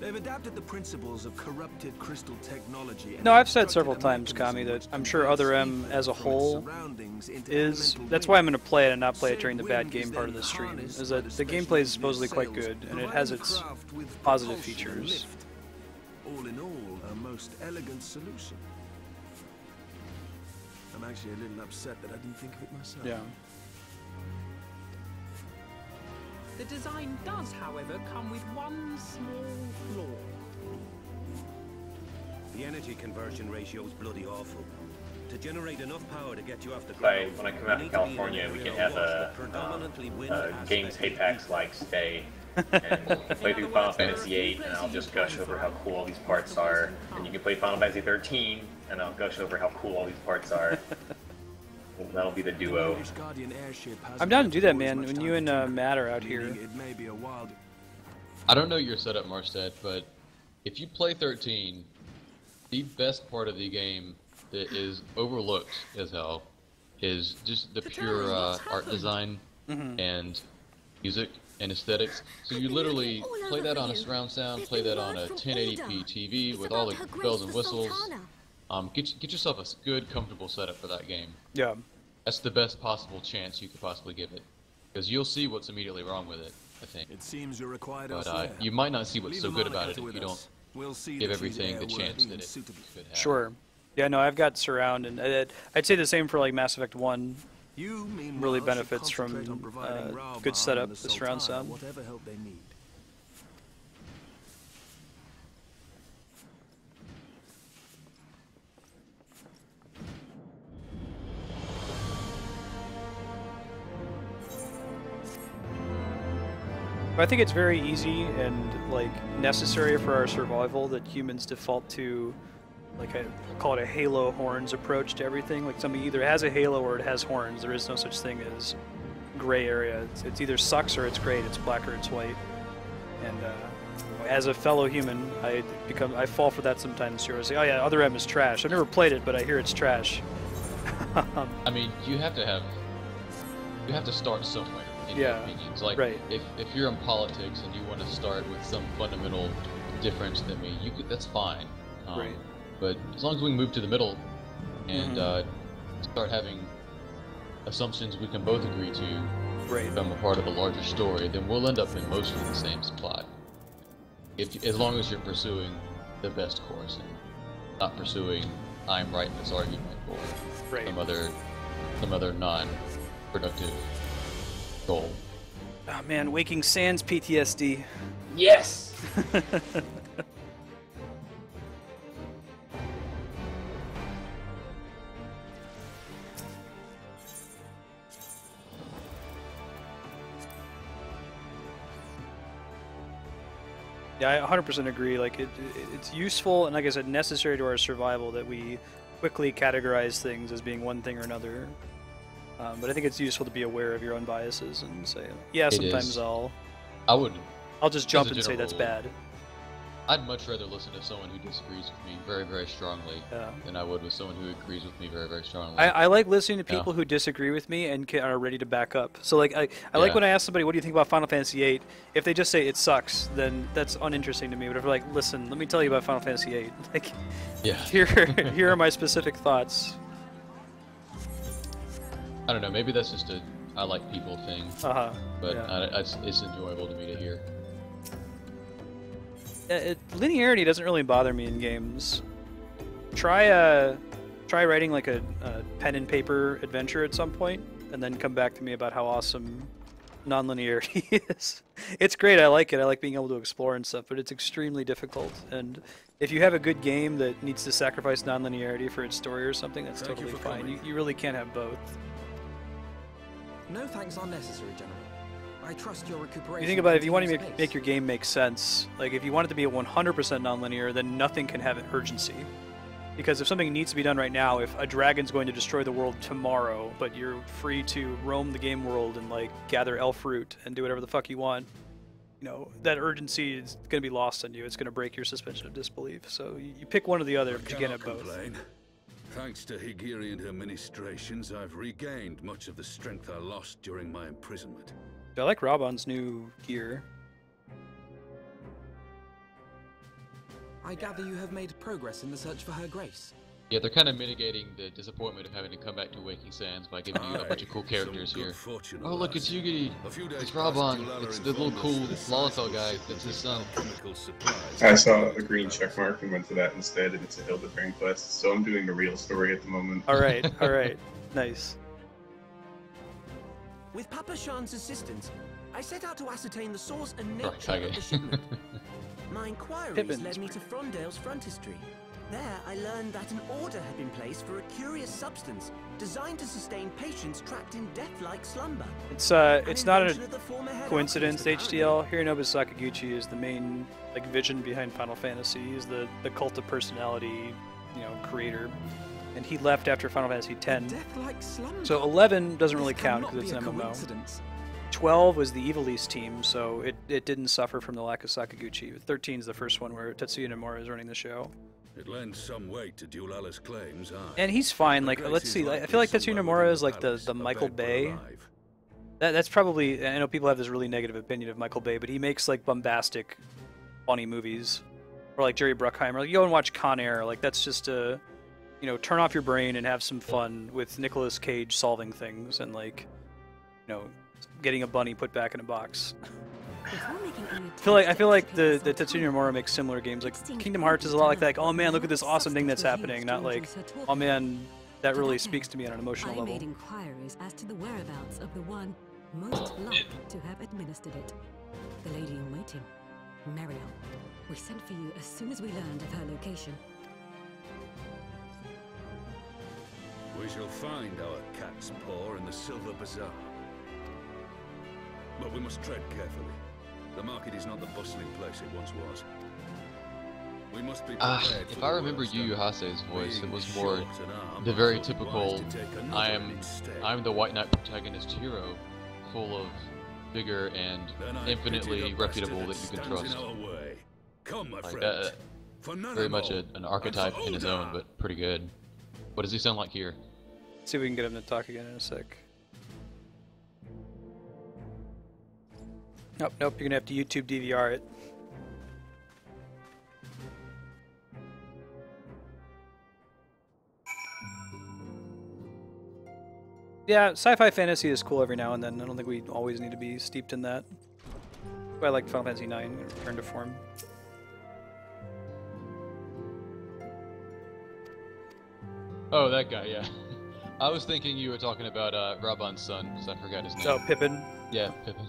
They've adapted the principles of corrupted crystal technology. No, I've said several times, Kami, that I'm sure Other M as a whole is... That's why I'm going to play it and not play it during the bad game part of the stream, is that the gameplay is supposedly quite good, and it has its positive features. All in all, a most elegant solution. I'm actually a little upset that I didn't think of it myself. Yeah. The design does, however, come with one small flaw. The energy conversion ratio is bloody awful. To generate enough power to get you off the ground. When I come out to California, we can have a Games Apex like stay and play through Final Fantasy VIII, and I'll just gush over how cool all these parts are. And you can play Final Fantasy 13, and I'll gush over how cool all these parts are. That'll be the duo. I'm down to do that, man, when you and Matt are out here. I don't know your setup, Marstead, but if you play 13, the best part of the game that is overlooked as hell is just the pure art design and music and aesthetics. So you literally play that on a surround sound, play that on a 1080p TV with all the bells and whistles. Get yourself a good, comfortable setup for that game. Yeah. That's the best possible chance you could possibly give it. Because you'll see what's immediately wrong with it, I think. It seems you're required but you might not see what's so good about it if you don't give everything the chance that it could have. Sure. Yeah, no, I've got surround, and I'd say the same for like Mass Effect 1. Really benefits from good setup, the surround sound. Whatever help they need. I think it's very easy and like necessary for our survival that humans default to like call it a halo horns approach to everything. Like something either has a halo or it has horns. There is no such thing as gray area. It's either sucks or it's great. It's black or it's white. And as a fellow human, I fall for that sometimes too. I say, oh yeah, Other M is trash. I've never played it, but I hear it's trash. I mean, you have to start somewhere. In your opinions. Like, if you're in politics and you want to start with some fundamental difference than me, that's fine. Right. But as long as we can move to the middle and start having assumptions we can both agree to become a part of a larger story, then we'll end up in mostly the same spot. As long as you're pursuing the best course and not pursuing I'm right in this argument or some other non-productive goal. Oh man, Waking Sands PTSD. Yes! Yeah, I 100% agree. Like, it's useful and, like I said, necessary to our survival that we quickly categorize things as being one thing or another. But I think it's useful to be aware of your own biases and say, yeah, sometimes I'll just jump and say that's bad. I'd much rather listen to someone who disagrees with me very, very strongly than I would with someone who agrees with me very, very strongly. I like listening to people who disagree with me and are ready to back up. So, like, I like when I ask somebody, what do you think about Final Fantasy VIII? If they just say it sucks, then that's uninteresting to me. But if they're like, listen, let me tell you about Final Fantasy VIII. Like, here are my specific thoughts. I don't know, maybe that's just a I like people thing. But it's enjoyable to me to hear. Linearity doesn't really bother me in games. Try writing like a pen and paper adventure at some point, and then come back to me about how awesome non-linearity is. It's great. I like it. I like being able to explore and stuff, but it's extremely difficult. And if you have a good game that needs to sacrifice non-linearity for its story or something, that's totally fine. You really can't have both. No thanks are necessary, General. I trust your recuperation. You think about it, if you want to make your game make sense, like if you want it to be a 100% non-linear, then nothing can have an urgency. Because if something needs to be done right now, if a dragon's going to destroy the world tomorrow, but you're free to roam the game world and like gather elf fruit and do whatever the fuck you want, you know, that urgency is going to be lost on you. It's going to break your suspension of disbelief. So you pick one or the other, but you can't have both. Thanks to Higiri and her ministrations, I've regained much of the strength I lost during my imprisonment. I like Raban's new gear. I gather you have made progress in the search for her grace. Yeah, they're kind of mitigating the disappointment of having to come back to Waking Sands by giving you a bunch of cool characters here. Oh, look, it's Yugiri. It's Raban. It's the little cool Lalafell guy. That's his son. I saw a green check mark and went to that instead, and it's a Hildebrand quest, so I'm doing the real story at the moment. Alright, alright. Nice. With Papa Shan's assistance, I set out to ascertain the source and nature of the shipment. My inquiries led me to Frondale's frontistery. There, I learned that an order had been placed for a curious substance designed to sustain patients trapped in death-like slumber. It's not a coincidence. HDL Hironobu Sakaguchi is the main vision behind Final Fantasy. He's the cult of personality, creator, and he left after Final Fantasy X. So 11 doesn't really count because it's an MMO. 12 was the Evilise team, so it didn't suffer from the lack of Sakaguchi. 13 is the first one where Tetsuya Nomura is running the show. It lends some weight to Dulala's claims, and he's fine. Like, let's see. I feel like Tetsuya Nomura is like the Michael Bay. That's probably. I know people have this really negative opinion of Michael Bay, but he makes like bombastic, funny movies, or like Jerry Bruckheimer. Like, you go and watch Con Air. Like, that's just a, turn off your brain and have some fun with Nicolas Cage solving things and getting a bunny put back in a box. I feel like the Tetsuya Nomura makes similar games. Like Kingdom Hearts is a lot like that. Like, oh man, look at this awesome thing that's happening. Not like, oh man, that really speaks to me on an emotional level. I made inquiries as to the whereabouts of the one most likely to have administered it. The lady in waiting, Mariel. We sent for you as soon as we learned of her location. We shall find our cat's paw in the Silver Bazaar. But we must tread carefully. The market is not the bustling place it once was. We must be prepared if I remember Yu Hase's voice, it was more the very typical I'm the White Knight protagonist hero, full of vigor and infinitely reputable that you can trust. come, my Like friend. For none very and much all, an archetype in his own, but pretty good. What does he sound like here? See if we can get him to talk again in a sec. Nope, nope, you're gonna have to YouTube DVR it. Yeah, sci-fi fantasy is cool every now and then. I don't think we always need to be steeped in that. I like Final Fantasy IX, Return to Form. Oh, that guy, yeah. I was thinking you were talking about Raban's son, because I forgot his name. Oh, Pippin? Yeah, Pippin.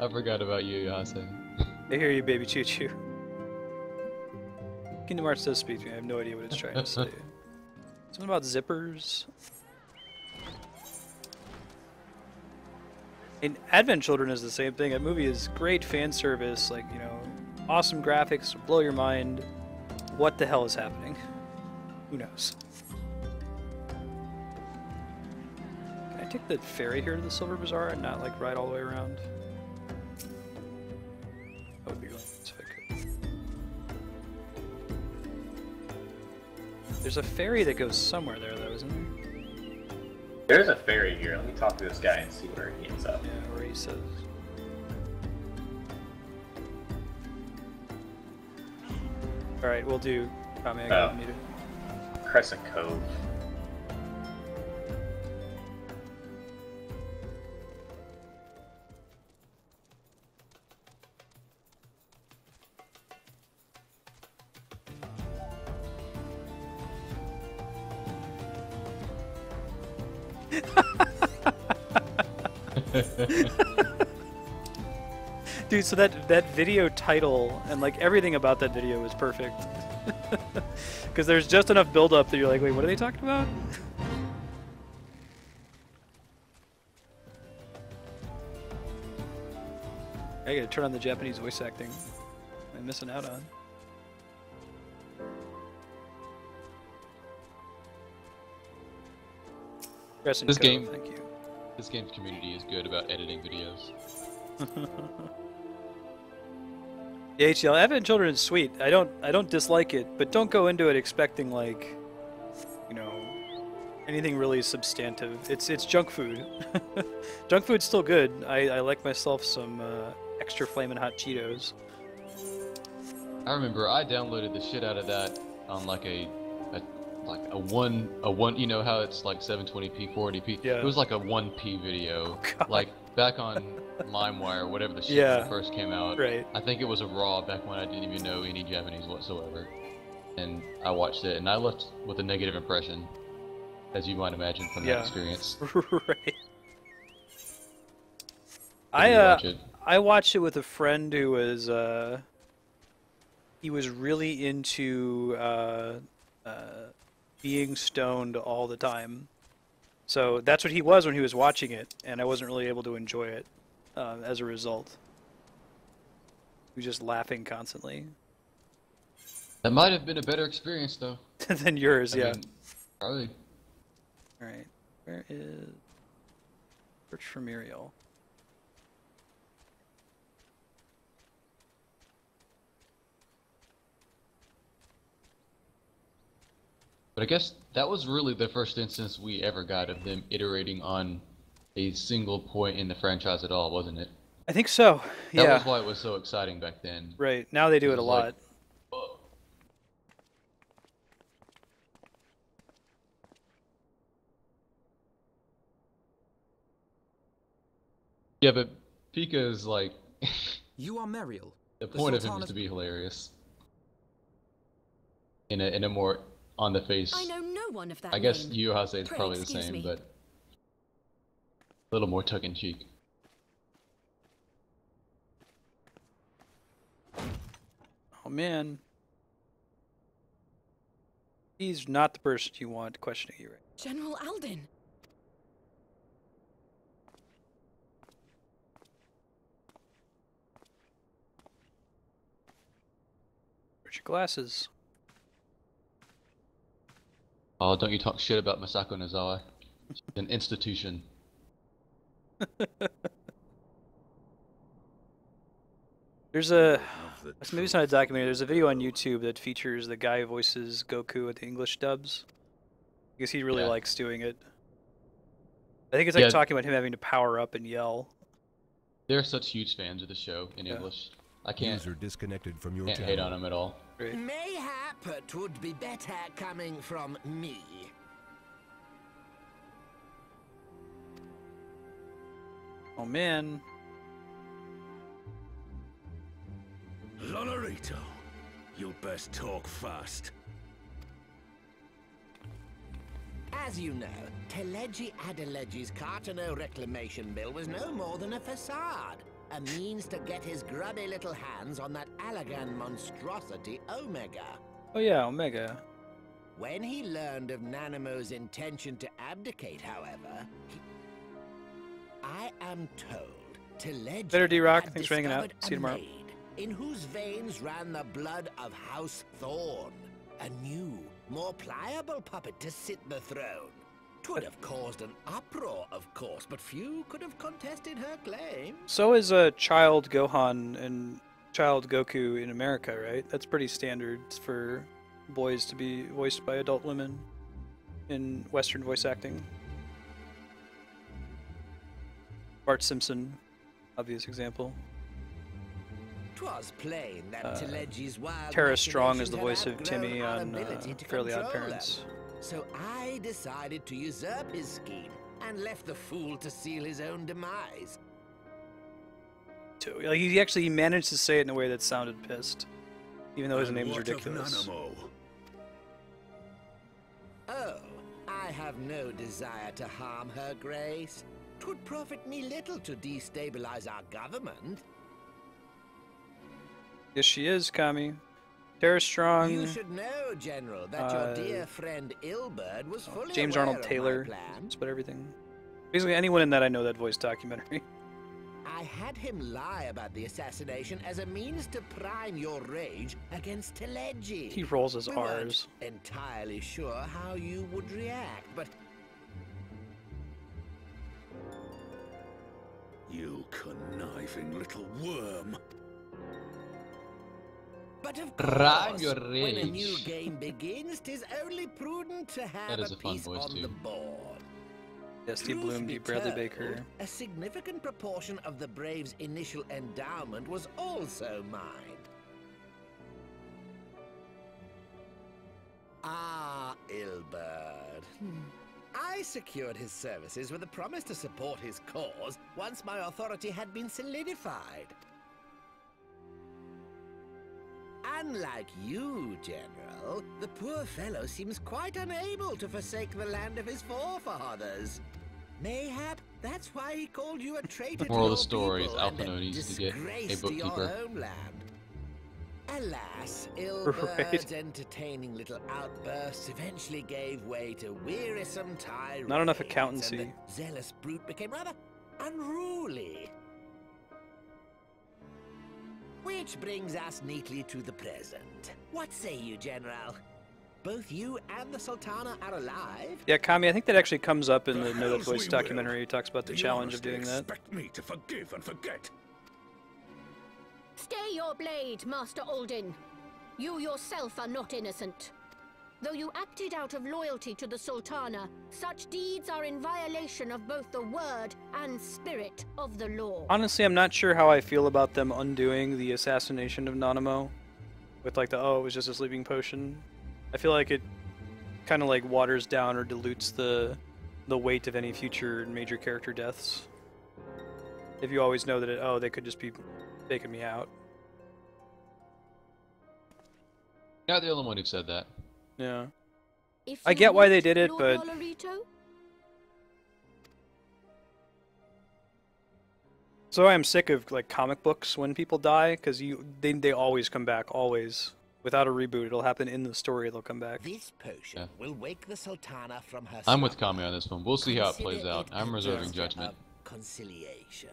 I forgot about you, Yase. I hear you, baby choo-choo. Kingdom Hearts does speak to me. I have no idea what it's trying to say. Something about zippers. And Advent Children is the same thing. That movie is great fan service, like, you know, awesome graphics, blow your mind. What the hell is happening? Who knows? Can I take the ferry here to the Silver Bazaar and not, like, ride all the way around? That would be really nice if I could. There's a ferry that goes somewhere there, though, isn't there? There's a ferry here. Let me talk to this guy and see where he ends up. Yeah, where he says. Alright, we'll do Kame. Oh. Crescent Cove. Dude, so that video title and like everything about that video was perfect. Because there's just enough build up that you're like, wait, what are they talking about? I gotta turn on the Japanese voice acting. I'm missing out on. This Code, game, thank you. This game's community is good about editing videos. The HDL Advent Children is sweet. I don't dislike it, but don't go into it expecting like, you know, anything really substantive. It's junk food. Junk food's still good. I like myself some extra flamin' hot Cheetos. I remember I downloaded the shit out of that on like a one, you know how it's like 720p 480p. Yeah. It was like a 1p video. Oh, like back on LimeWire, whatever the shit Yeah. when it first came out. Right. I think it was a RAW back when I didn't even know any Japanese whatsoever. And I watched it and I left with a negative impression, as you might imagine from that experience. Right. I watched it with a friend who was he was really into being stoned all the time. So that's what he was when he was watching it, and I wasn't really able to enjoy it as a result. He was just laughing constantly. That might have been a better experience though. Than yours, I yeah. mean, probably. Alright, where is... Search for Muriel. But I guess that was really the first instance we ever got of them iterating on a single point in the franchise at all, wasn't it? I think so, yeah. That was why it was so exciting back then. Right, now they do it a lot. Yeah, but Pika is like... You are Meriel. The point of him is to be hilarious. In a more on the face. I know no one of that I guess name. Yuhase is Pray probably the excuse same, me. but a little more tongue in cheek. Oh man. He's not the person you want questioning you right. General Alden. Where's your glasses? Oh, don't you talk shit about Masako Nozawa. She's an institution. There's a maybe it's not a documentary. There's a video on YouTube that features the guy who voices Goku with the English dubs, because he really likes doing it. I think it's like talking about him having to power up and yell. They're such huge fans of the show in English. I can't disconnected from your channel. Hate on him at all. Mayhap it would be better coming from me. Oh man. Lonorito, you'd best talk fast. As you know, Teleji Adeleji's Cartano reclamation bill was no more than a facade. A means to get his grubby little hands on that Allagan monstrosity, Omega. Oh yeah, Omega. When he learned of Nanamo's intention to abdicate, however, I am told Teleji Better D-Rock, had thanks for hanging out. discovered See you a tomorrow. maid in whose veins ran the blood of House Thorn. A new, more pliable puppet to sit the throne. 'Twould have caused an uproar, of course, but few could have contested her claim. So is a child Gohan and child Goku in America, right? That's pretty standard for boys to be voiced by adult women in Western voice acting. Bart Simpson, obvious example. 'Twas plain that Teleji's wild Tara Strong is the machinations voice had of Timmy outgrown our on ability to Fairly Odd control Parents. them. So I decided to usurp his scheme and left the fool to seal his own demise. Like he actually managed to say it in a way that sounded pissed, even though his name is What of ridiculous. Nanamo? Oh, I have no desire to harm her grace. 'Twould profit me little to destabilize our government. Yes, she is, Kami. Tara Strong. You should know, General, that your dear friend Ilberd was fully James aware Arnold of Taylor. my plan. That's about everything. Basically, anyone in that I know that voice documentary. I had him lie about the assassination as a means to prime your rage against Teleji. He rolls his We R's. weren't entirely sure how you would react, but You conniving little worm. But of Prime course, your when a new rage. game begins, 'tis only prudent to have That is a a fun piece voice, on too. the board. Dusty Truth Bloom, be D. Bradley told, Baker. A significant proportion of the Brave's initial endowment was also mine. Ah, Ilberd. I secured his services with a promise to support his cause once my authority had been solidified. Unlike you, General, the poor fellow seems quite unable to forsake the land of his forefathers. Mayhap that's why he called you a traitor to Moral of your the story is people and Alphino needs to get a disgrace to your bookkeeper. homeland. Alas, Ilberd's entertaining little outbursts eventually gave way to wearisome tirades. Not enough accountancy. And the zealous brute became rather unruly. Which brings us neatly to the present. What say you, General? Both you and the Sultana are alive? Yeah, Kami, I think that actually comes up in the Know That Perhaps Voice we will. documentary. It talks about the Do you challenge of honestly doing that. expect me to forgive and forget? Stay your blade, Master Aldin. You yourself are not innocent. Though you acted out of loyalty to the Sultana, such deeds are in violation of both the word and spirit of the law. Honestly, I'm not sure how I feel about them undoing the assassination of Nanamo. With like the, oh, it was just a sleeping potion. I feel like it kind of like waters down or dilutes the weight of any future major character deaths. If you always know that, oh, they could just be faking me out. Not the only one who said that. Yeah. If I you get why want, they did it, Lord but Lolorito? so I'm sick of like comic books when people die because they always come back, always. Without a reboot, it'll happen in the story. They'll come back. This potion will wake the Sultana from her I'm with slumber. Kami on this one. We'll see how it plays Consider out. it I'm a reserving gesture judgment. of conciliation.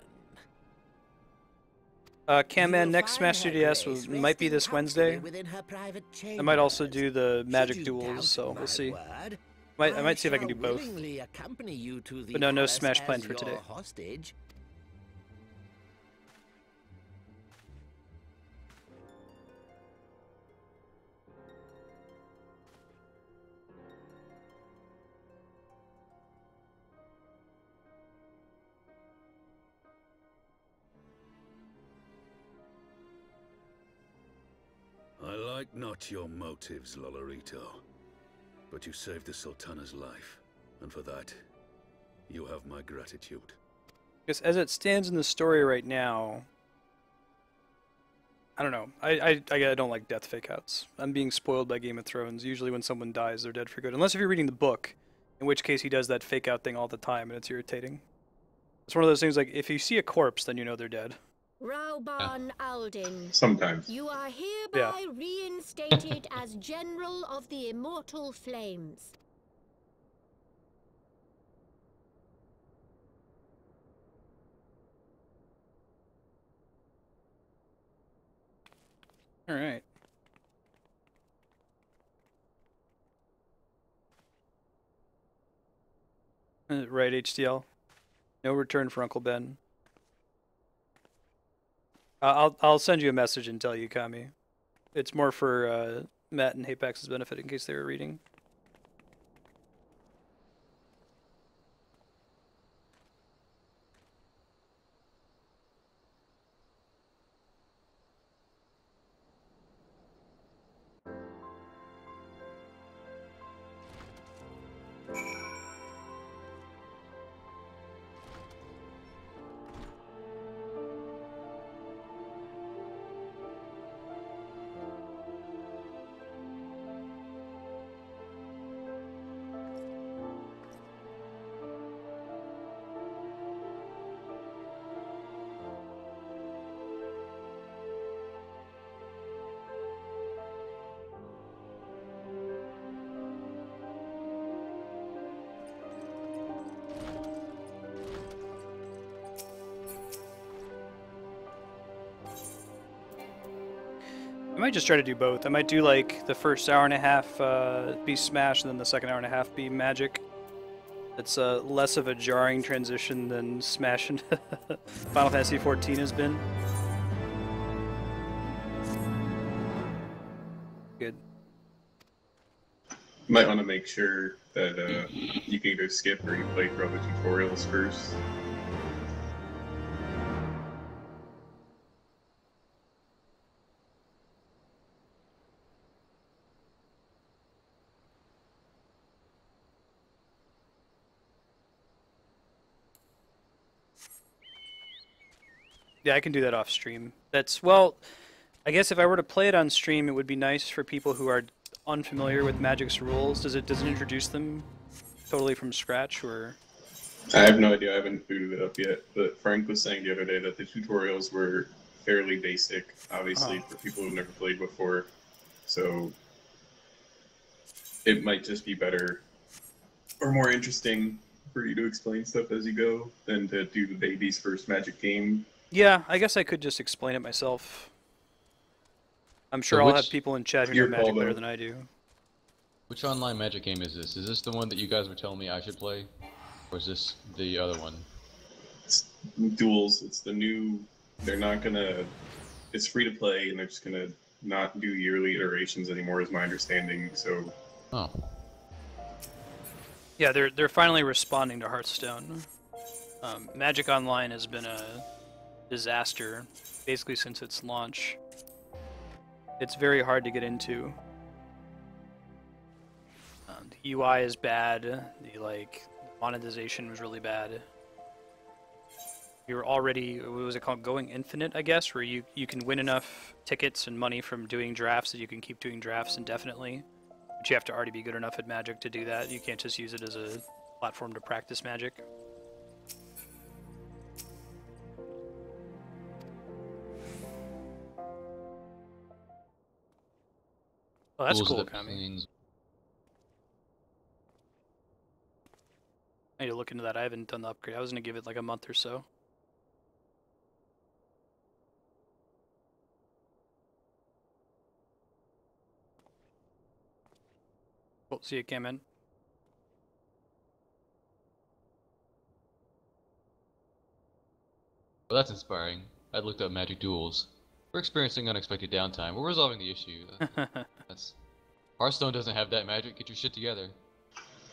Cam Man, next Smash 3DS might be this Wednesday. Within her private I might also chambers. do the Magic you Duels, doubt so my we'll see. word, I might see if I can do shall both. willingly accompany you to the But no palace Smash as planned for your today. hostage. like not your motives, Lolorito, but you saved the Sultana's life, and for that, you have my gratitude. Because as it stands in the story right now, I don't know. I don't like death fake outs. I'm being spoiled by Game of Thrones. Usually when someone dies, they're dead for good. Unless if you're reading the book, in which case he does that fake out thing all the time, and it's irritating. It's one of those things like, if you see a corpse, then you know they're dead. Rauban Aldin. Sometimes. You are hereby reinstated as General of the Immortal Flames. All right. Right, HDL. No return for Uncle Ben. I'll send you a message and tell you, Kami. It's more for Matt and Hapax's benefit in case they were reading. I might just try to do both. I might do like the first hour and a half be Smash, and then the second hour and a half be Magic. It's less of a jarring transition than Smash and Final Fantasy XIV has been. Good. You might want to make sure that you can either skip or you play through all the tutorials first. Yeah, I can do that off stream. That's, well, I guess if I were to play it on stream, it would be nice for people who are unfamiliar with Magic's rules. Does it introduce them totally from scratch, or? I have no idea. I haven't booted it up yet. But Frank was saying the other day that the tutorials were fairly basic, obviously, for people who've never played before. So it might just be better or more interesting for you to explain stuff as you go than to do the baby's first Magic game. Yeah, I guess I could just explain it myself. I'm sure I'll have people in chat who know Magic better than I do. Which online Magic game is this? Is this the one that you guys were telling me I should play? Or is this the other one? It's Duels. It's the new... They're not gonna... It's free to play, and they're just gonna not do yearly iterations anymore, is my understanding, so... Oh. Yeah, they're finally responding to Hearthstone. Magic Online has been a disaster, basically since its launch. It's very hard to get into. The UI is bad. The monetization was really bad. You're already, what was it called, going infinite, I guess, where you can win enough tickets and money from doing drafts that you can keep doing drafts indefinitely. But you have to already be good enough at Magic to do that. You can't just use it as a platform to practice Magic. Oh, that's cool, Kami. I need to look into that. I haven't done the upgrade. I was going to give it like a month or so. Cool. See you, Cam in. Well, that's inspiring. I looked up Magic Duels. We're experiencing unexpected downtime. We're resolving the issue. That's Hearthstone doesn't have that magic. Get your shit together.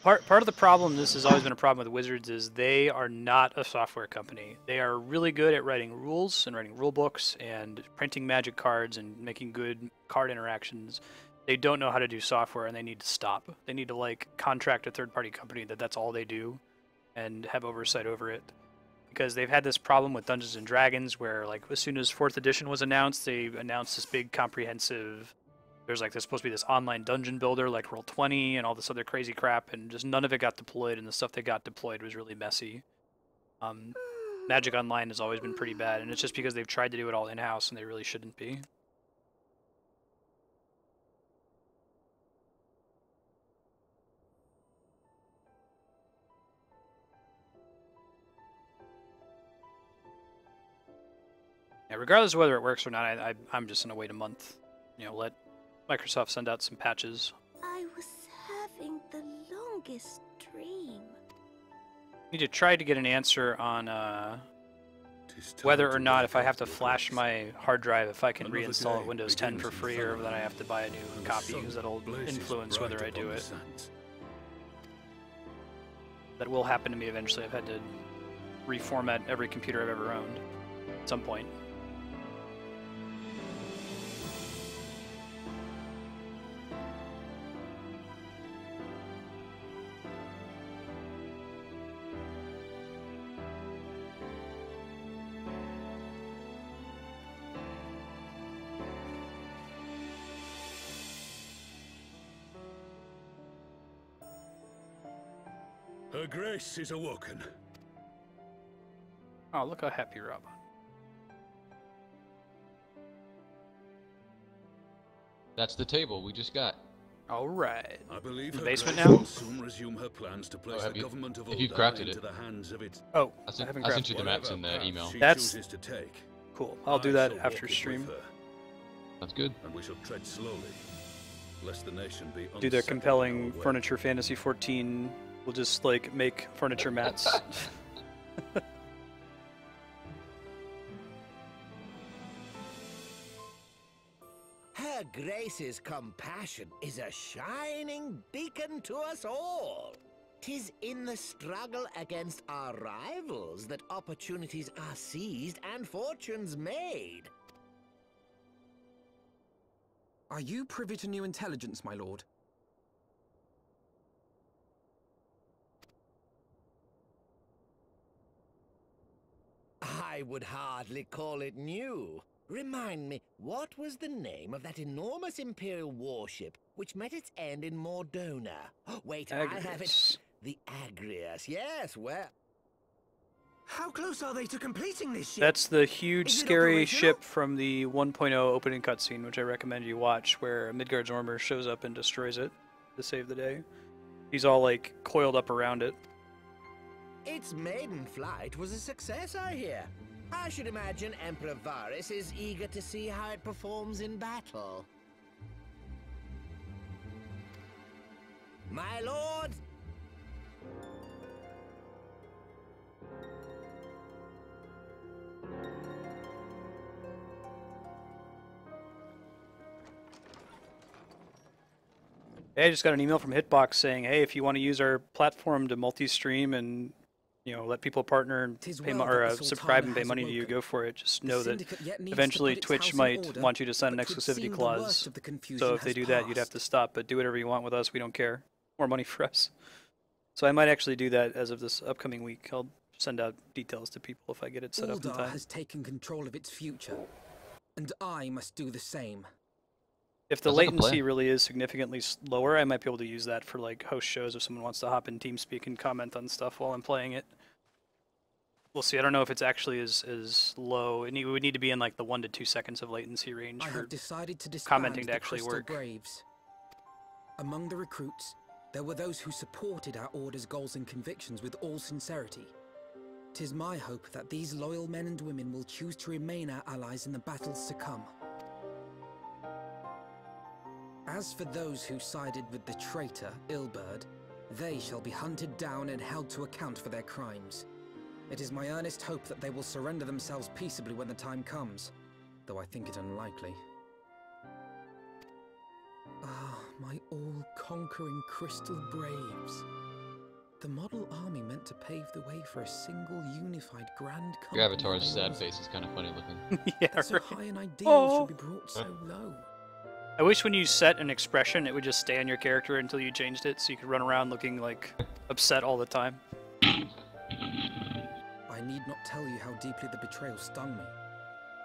Part of the problem, this has always been a problem with Wizards, is they are not a software company. They are really good at writing rules and writing rule books and printing magic cards and making good card interactions. They don't know how to do software, and they need to stop. They need to like contract a third-party company that's all they do, and have oversight over it. Because they've had this problem with Dungeons and Dragons, where like as soon as 4th edition was announced, they announced this big comprehensive. There's supposed to be this online dungeon builder like Roll20 and all this other crazy crap, and just none of it got deployed, and the stuff that got deployed was really messy. Magic Online has always been pretty bad, and it's just because they've tried to do it all in-house, and they really shouldn't be. Yeah, regardless of whether it works or not, I'm just gonna wait a month. You know, let Microsoft send out some patches. I was having the longest dream. Need to try to get an answer on whether or not, if I have to flash my hard drive, if I can reinstall Windows 10 for free, or then I have to buy a new copy, because that'll influence whether I do it. That will happen to me eventually. I've had to reformat every computer I've ever owned at some point. Her Grace is awoken. Oh, look how happy Rob. That's the table we just got. All right. I believe the her basement Grace now. will soon resume her plans to place the government of if you've Ul'dah crafted into it. the hands of its. Oh, I haven't sent you crafted the it. maps in the email. That's To take. cool. I'll do I that shall after walk it stream. with her, That's good. and we shall tread slowly, lest the nation be Do the unsettled compelling in our way. Furniture Fantasy 14. We'll just like make furniture mats. Her Grace's compassion is a shining beacon to us all. 'Tis in the struggle against our rivals that opportunities are seized and fortunes made. Are you privy to new intelligence, my lord? I would hardly call it new. Remind me, what was the name of that enormous Imperial warship which met its end in Mordona? Wait, I have it. Agrius. The Agrius, yes, well... How close are they to completing this ship? That's the huge, Is it scary operational? ship from the 1.0 opening cutscene, which I recommend you watch, where Midgard's armor shows up and destroys it to save the day. He's all like coiled up around it. Its maiden flight was a success, I hear. I should imagine Emperor Varys is eager to see how it performs in battle. My lord! Hey, I just got an email from Hitbox saying, hey, if you want to use our platform to multi-stream and, you know, let people partner and Tis pay well or that the subscribe and Sultana pay has money to you, awoken. go for it. Just The know that syndicate yet needs to eventually put its Twitch house in might order, want you to sign an but 'twould exclusivity seem the clause. worst of the confusion So if they has do that, you'd have passed. to stop. But do whatever you want with us. We don't care. More money for us. So I might actually do that as of this upcoming week. I'll send out details to people if I get it set up in Ul'dah time. has taken control of its future, and I must do the same. If the Sounds like a latency plan. really is significantly slower, I might be able to use that for like host shows if someone wants to hop in TeamSpeak and comment on stuff while I'm playing it. We'll see. I don't know if it's actually as low. It would need to be in like the 1 to 2 seconds of latency range I for have decided to disband commenting to the actually Crystal work. Braves. Among the recruits, there were those who supported our order's goals and convictions with all sincerity. 'Tis my hope that these loyal men and women will choose to remain our allies in the battles to come. As for those who sided with the traitor, Ilberd, they shall be hunted down and held to account for their crimes. It is my earnest hope that they will surrender themselves peaceably when the time comes, though I think it unlikely. Ah, my all-conquering Crystal Braves. The model army meant to pave the way for a single, unified, grand company. Your avatar's sad face is kind of funny looking. Yeah, So right. high an ideal should be brought so low. I wish when you set an expression, it would just stay on your character until you changed it, so you could run around looking like upset all the time. I need not tell you how deeply the betrayal stung me.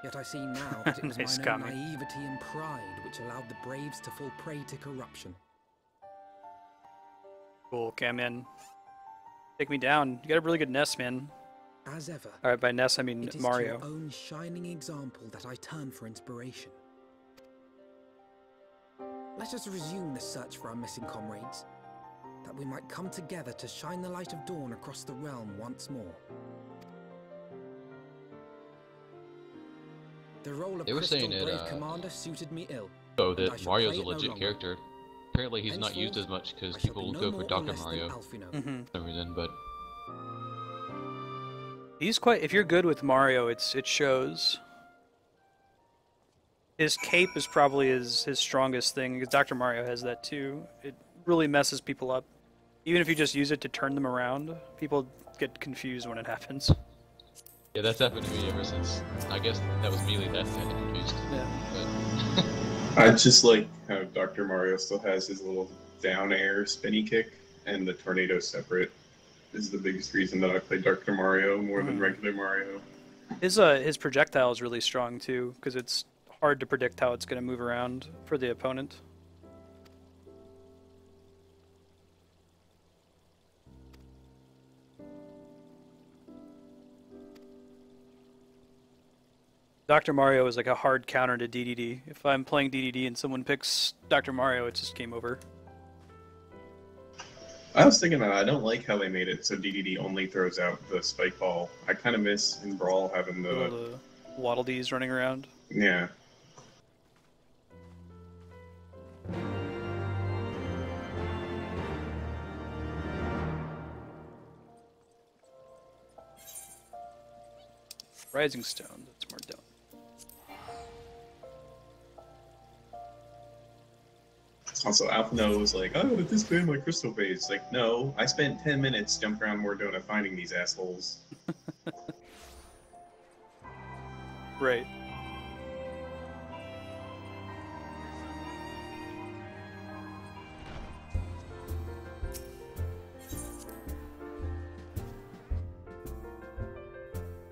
Yet I see now that it was Nice my own comment. naivety and pride which allowed the braves to fall prey to corruption. Cool, come in. Take me down. You got a really good Ness, man. As ever, Alright, by Ness I mean it is Mario. to your own shining example that I turn for inspiration. Let us resume the search for our missing comrades, that we might come together to shine the light of dawn across the realm once more. The role of They were Crystal saying Brave it, Commander suited me ill. Oh, and I that shall Mario's play a it no legit longer. character. Apparently he's not used Henceforth, as much because I shall be people no go more for or Dr. less than Mario Alphino. for some reason, but He's quite. If you're good with Mario, it shows. His cape is probably his strongest thing, because Dr. Mario has that too. It really messes people up. Even if you just use it to turn them around, people get confused when it happens. yeah, that's happened to me ever since. I guess that was Melee that got confused. Yeah. But I just like how Dr. Mario still has his little down air spinny kick, and the tornado separate is the biggest reason that I play Dr. Mario more than regular Mario. His projectile is really strong too, because it's hard to predict how it's going to move around for the opponent. Dr. Mario is like a hard counter to DDD. If I'm playing DDD and someone picks Dr. Mario, it's just game over. I was thinking that I don't like how they made it so DDD only throws out the spike ball. I kind of miss in Brawl having All the... the Waddle Dees running around. Yeah. Rising Stone, that's more dope. Also, Alphino was like, oh, did this ban my crystal base? Like, no, I spent 10 minutes jumping around Mordona finding these assholes. Right.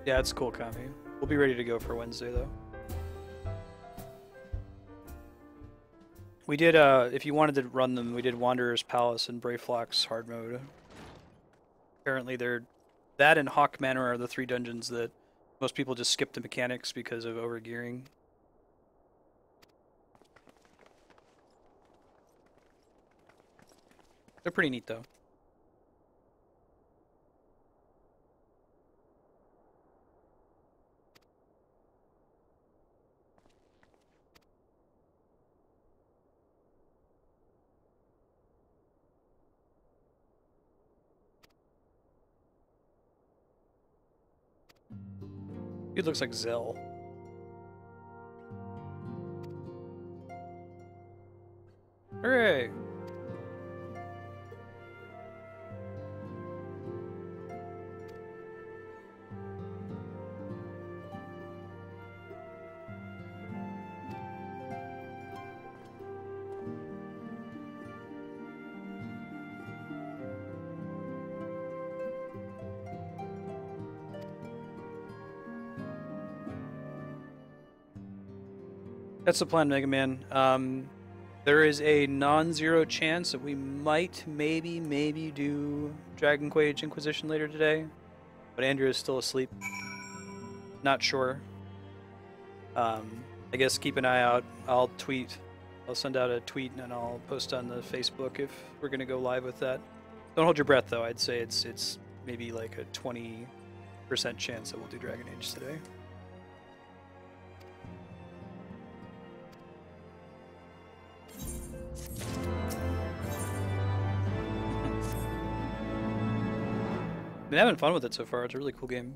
Yeah, it's cool, Kami. We'll be ready to go for Wednesday, though. We did, if you wanted to run them, we did Wanderer's Palace and Brayflock's hard mode. Apparently that and Hawk Manor are the 3 dungeons that most people just skip the mechanics because of overgearing. They're pretty neat, though. It looks like Zell. Hooray! That's the plan, Mega Man. There is a non-zero chance that we might, maybe do Dragon Quake Inquisition later today, but Andrew is still asleep. Not sure. I guess keep an eye out. I'll send out a tweet and I'll post on the Facebook if we're gonna go live with that. Don't hold your breath though. I'd say it's maybe like a 20% chance that we'll do Dragon Age today. Been having fun with it so far. It's a really cool game.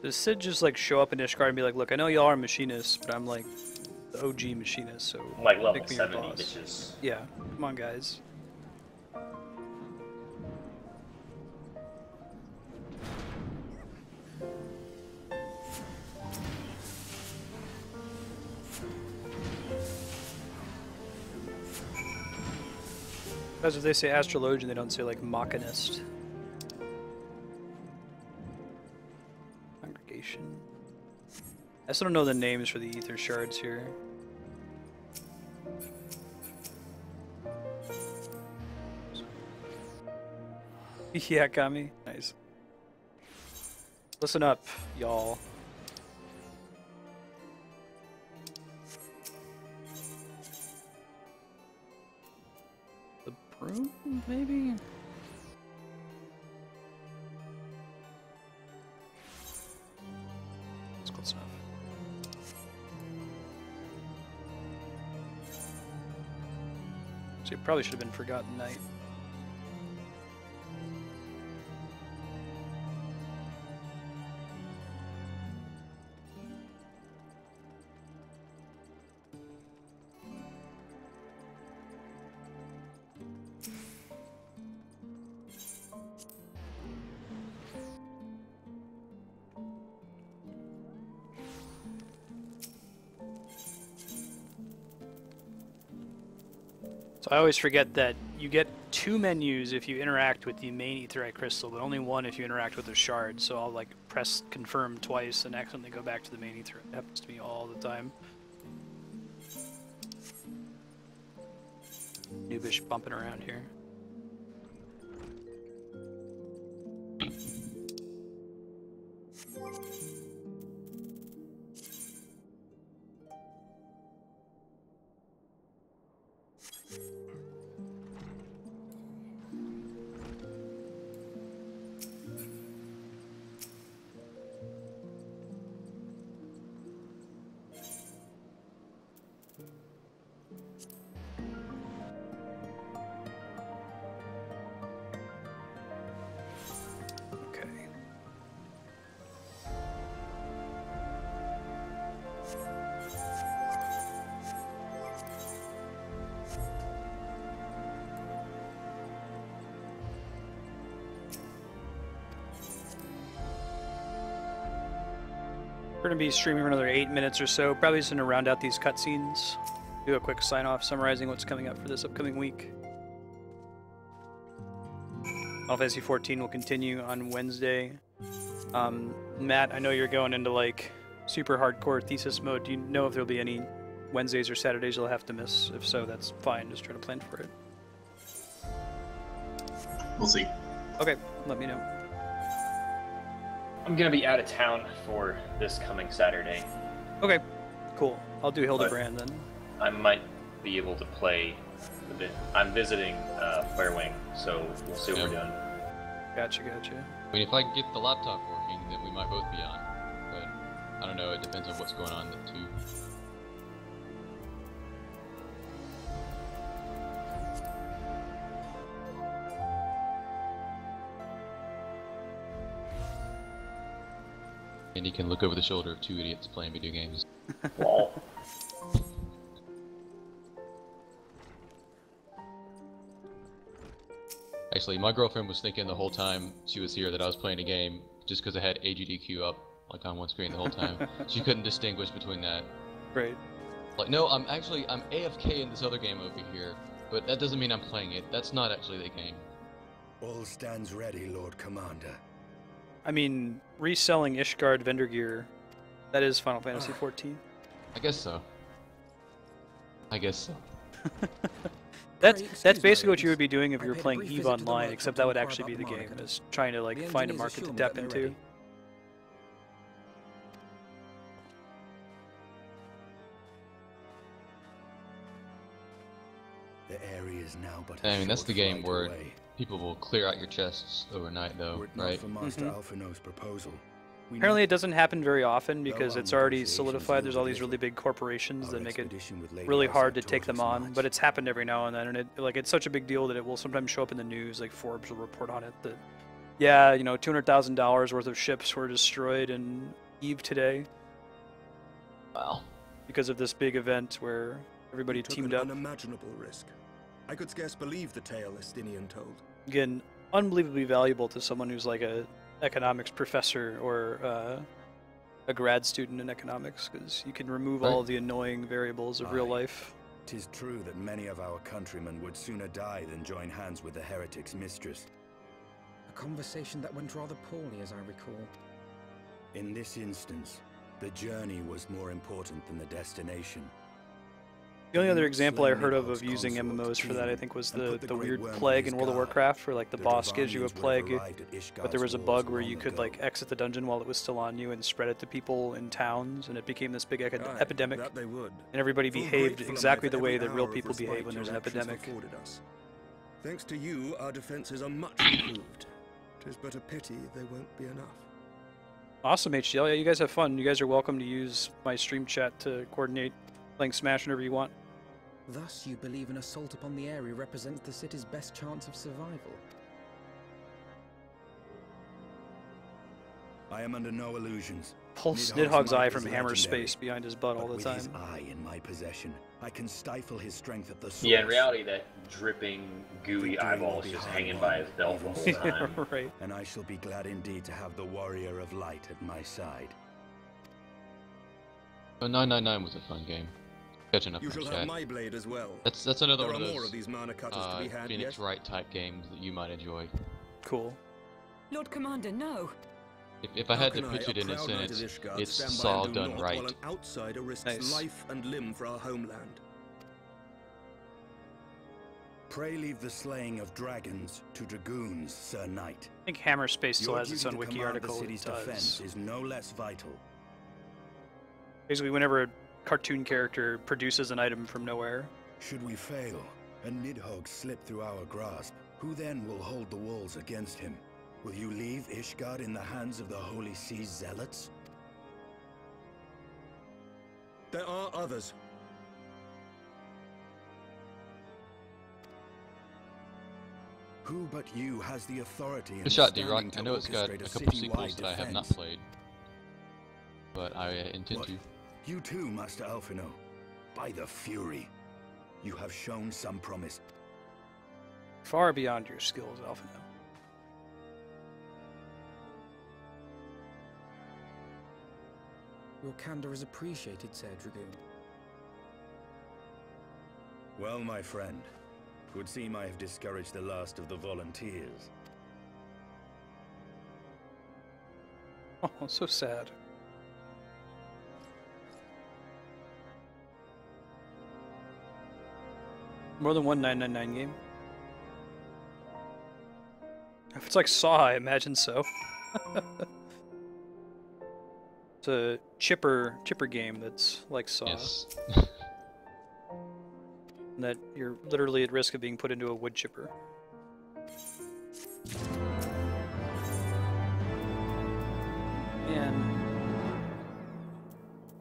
Does Sid just like show up in Ishgard and be like, look, I know y'all are machinists, but I'm like the OG machinist, so Like level pick me your 70 boss. bitches. Yeah, come on guys. Because if they say astrologian, they don't say like machinist. Congregation. I still don't know the names for the ether shards here. Yeah, Kami. Nice. Listen up, y'all. The broom, maybe? That's close enough. So it probably should have been Forgotten Night. So I always forget that you get 2 menus if you interact with the main Aetheryte crystal, but only 1 if you interact with the shard. So I'll like press confirm twice and accidentally go back to the main Aetheryte. It happens to me all the time. Noobish bumping around here. We're going to be streaming for another 8 minutes or so. Probably just going to round out these cutscenes. Do a quick sign-off summarizing what's coming up for this upcoming week. Final Fantasy XIV will continue on Wednesday. Matt, I know you're going into like super hardcore thesis mode. Do you know if there'll be any Wednesdays or Saturdays you'll have to miss? If so, that's fine. Just try to plan for it. We'll see. Okay, let me know. I'm gonna be out of town for this coming Saturday. Okay, cool. I'll do Hildebrand then. I might be able to play a bit. I'm visiting Farewing, so we'll see what we're doing. Gotcha. I mean, if I can get the laptop working, then we might both be on. But I don't know. It depends on what's going on too. And you can look over the shoulder of 2 idiots playing video games. Lol. Actually, my girlfriend was thinking the whole time she was here that I was playing a game just because I had AGDQ up like on one screen the whole time. She couldn't distinguish between that. Right. Like, no, I'm AFK in this other game over here, but that doesn't mean I'm playing it. That's not actually the game. All stands ready, Lord Commander. I mean, reselling Ishgard vendor gear, that is Final Fantasy XIV. I guess so. That's basically what you would be doing if you were playing EVE Online, except that would actually be the game, is trying to like find a market to dip into. The area is now but I mean, that's the game where people will clear out your chests overnight, though, right? Proposal. Apparently it doesn't happen very often because it's already solidified. There's all these really big corporations that make it really hard to take them on, but it's happened every now and then, and it's such a big deal that it will sometimes show up in the news, like Forbes will report on it, that Yeah, you know, $200,000 worth of ships were destroyed in Eve today. Wow. Because of this big event where everybody teamed up. An unimaginable risk. I could scarce believe the tale Estinian told. Again, unbelievably valuable to someone who's like a economics professor or a grad student in economics, because you can remove all of the annoying variables of real life. 'Tis true that many of our countrymen would sooner die than join hands with the heretic's mistress. A conversation that went rather poorly, as I recall. In this instance, the journey was more important than the destination. The only other example I heard of using MMOs for that, I think, was the weird plague in World of Warcraft, where like the boss gives you a plague, but there was a bug where you could like exit the dungeon while it was still on you and spread it to people in towns, and it became this big epidemic. That they would. And everybody behaved exactly the way that real people behave when there's an epidemic. Thanks to you, our defenses are much improved. 'Tis but a pity they won't be enough. Awesome, HDL. Yeah, you guys have fun. You guys are welcome to use my stream chat to coordinate playing Smash whenever you want. Thus, you believe an assault upon the area represents the city's best chance of survival? I am under no illusions. Pulse Nidhogg's eye from hammer space behind his butt all the time. With his eye in my possession, I can stifle his strength at the source. Yeah, in reality, that dripping, gooey eyeball is just hanging by his belt the whole time. Right. And I shall be glad indeed to have the warrior of light at my side. 999 was a fun game. Catching up You on shall chat. have my blade as well. That's another There one are of more those of these mana cutters to be had, Phoenix yes? Wright type games that you might enjoy. Cool. Lord Commander, no. If I had to How pitch can it in a proud knight of sentence, Ishgard, it's stand by Saw and do done naught right. While an outsider risks Nice. life and limb for our homeland. Pray leave the slaying of dragons to dragoons, Sir Knight. I think Hammer Space still Your has its duty own to wiki command article. The It city's does. defense is no less vital. Basically, whenever a cartoon character produces an item from nowhere. Should we fail, and Nidhogg slip through our grasp, who then will hold the walls against him? Will you leave Ishgard in the hands of the Holy Sea's zealots? There are others. Who but you has the authority Good and shot, standing D-Rock. to I know it's got a orchestrate couple citywide sequels that I have not defense? played, but I intend to. You too, Master Alphino. By the Fury, you have shown some promise. Far beyond your skills, Alphino. Your candor is appreciated, Sir Dragoon. Well, my friend, it would seem I have discouraged the last of the volunteers. Oh, so sad. More than one 999 game? If it's like Saw, I imagine so. It's a chipper game that's like Saw. Yes. And that you're literally at risk of being put into a wood chipper. Man.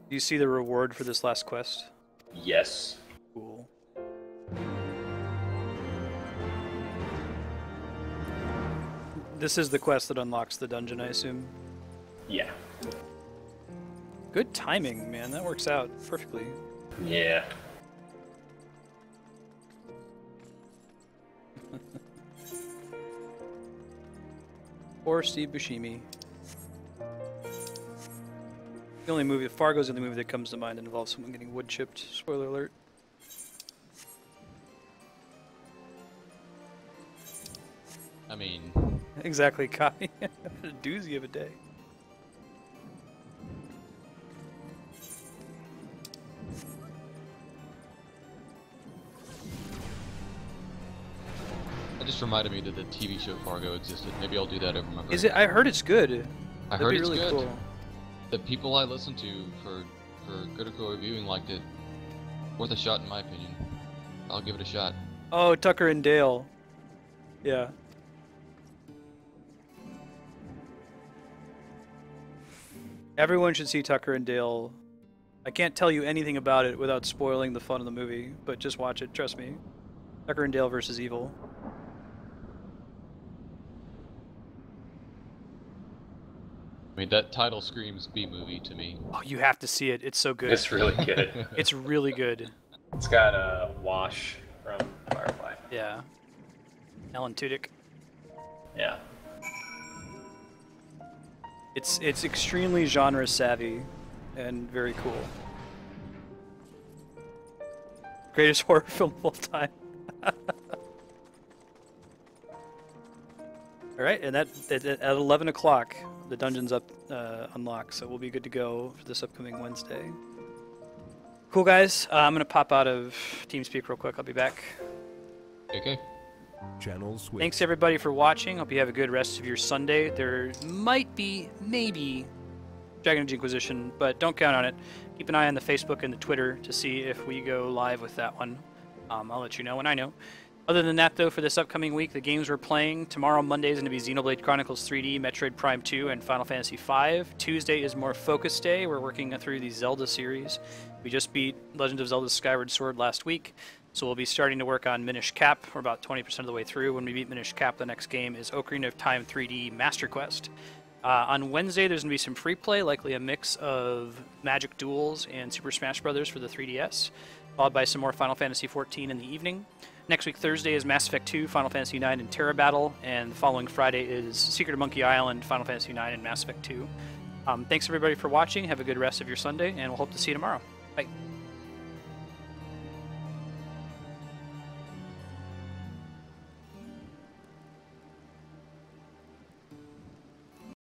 Do you see the reward for this last quest? Yes. Cool. This is the quest that unlocks the dungeon, I assume? Yeah. Good timing, man. That works out perfectly. Yeah. Or Steve Buscemi. The only movie, Fargo's the only movie that comes to mind that involves someone getting wood chipped. Spoiler alert. I mean... Exactly, Kai. A doozy of a day. That just reminded me that the TV show Fargo existed. Maybe I'll do that over my break. Is it? I heard it's good. I That'd heard be it's really good. cool. The people I listened to for critical reviewing liked it. Worth a shot in my opinion. I'll give it a shot. Oh, Tucker and Dale. Yeah. Everyone should see Tucker and Dale. I can't tell you anything about it without spoiling the fun of the movie, but just watch it, trust me. Tucker and Dale versus Evil. I mean, that title screams B-movie to me. Oh, you have to see it. It's so good. It's really good. It's really good. It's got a Wash from Firefly. Yeah. Alan Tudyk. Yeah. It's extremely genre savvy and very cool. Greatest horror film of all time. All right, and that at 11 o'clock, the dungeon's up unlocked, so we'll be good to go for this upcoming Wednesday. Cool, guys. I'm gonna pop out of TeamSpeak real quick. I'll be back. Okay. Channel switch. Thanks everybody for watching. Hope you have a good rest of your Sunday. There might be, maybe, Dragon Age Inquisition, but don't count on it. Keep an eye on the Facebook and the Twitter to see if we go live with that one. I'll let you know when I know. Other than that, though, for this upcoming week, the games we're playing, tomorrow, Monday, is going to be Xenoblade Chronicles 3D, Metroid Prime 2, and Final Fantasy V. Tuesday is more Focus Day. We're working through the Zelda series. We just beat Legend of Zelda Skyward Sword last week, so we'll be starting to work on Minish Cap. We're about 20% of the way through. When we beat Minish Cap, the next game is Ocarina of Time 3D Master Quest. On Wednesday, there's going to be some free play, likely a mix of Magic Duels and Super Smash Bros. For the 3DS, followed by some more Final Fantasy XIV in the evening. Next week, Thursday, is Mass Effect 2, Final Fantasy IX, and Terra Battle, and the following Friday is Secret of Monkey Island, Final Fantasy IX, and Mass Effect 2. Thanks everybody for watching. Have a good rest of your Sunday, and we'll hope to see you tomorrow. Bye.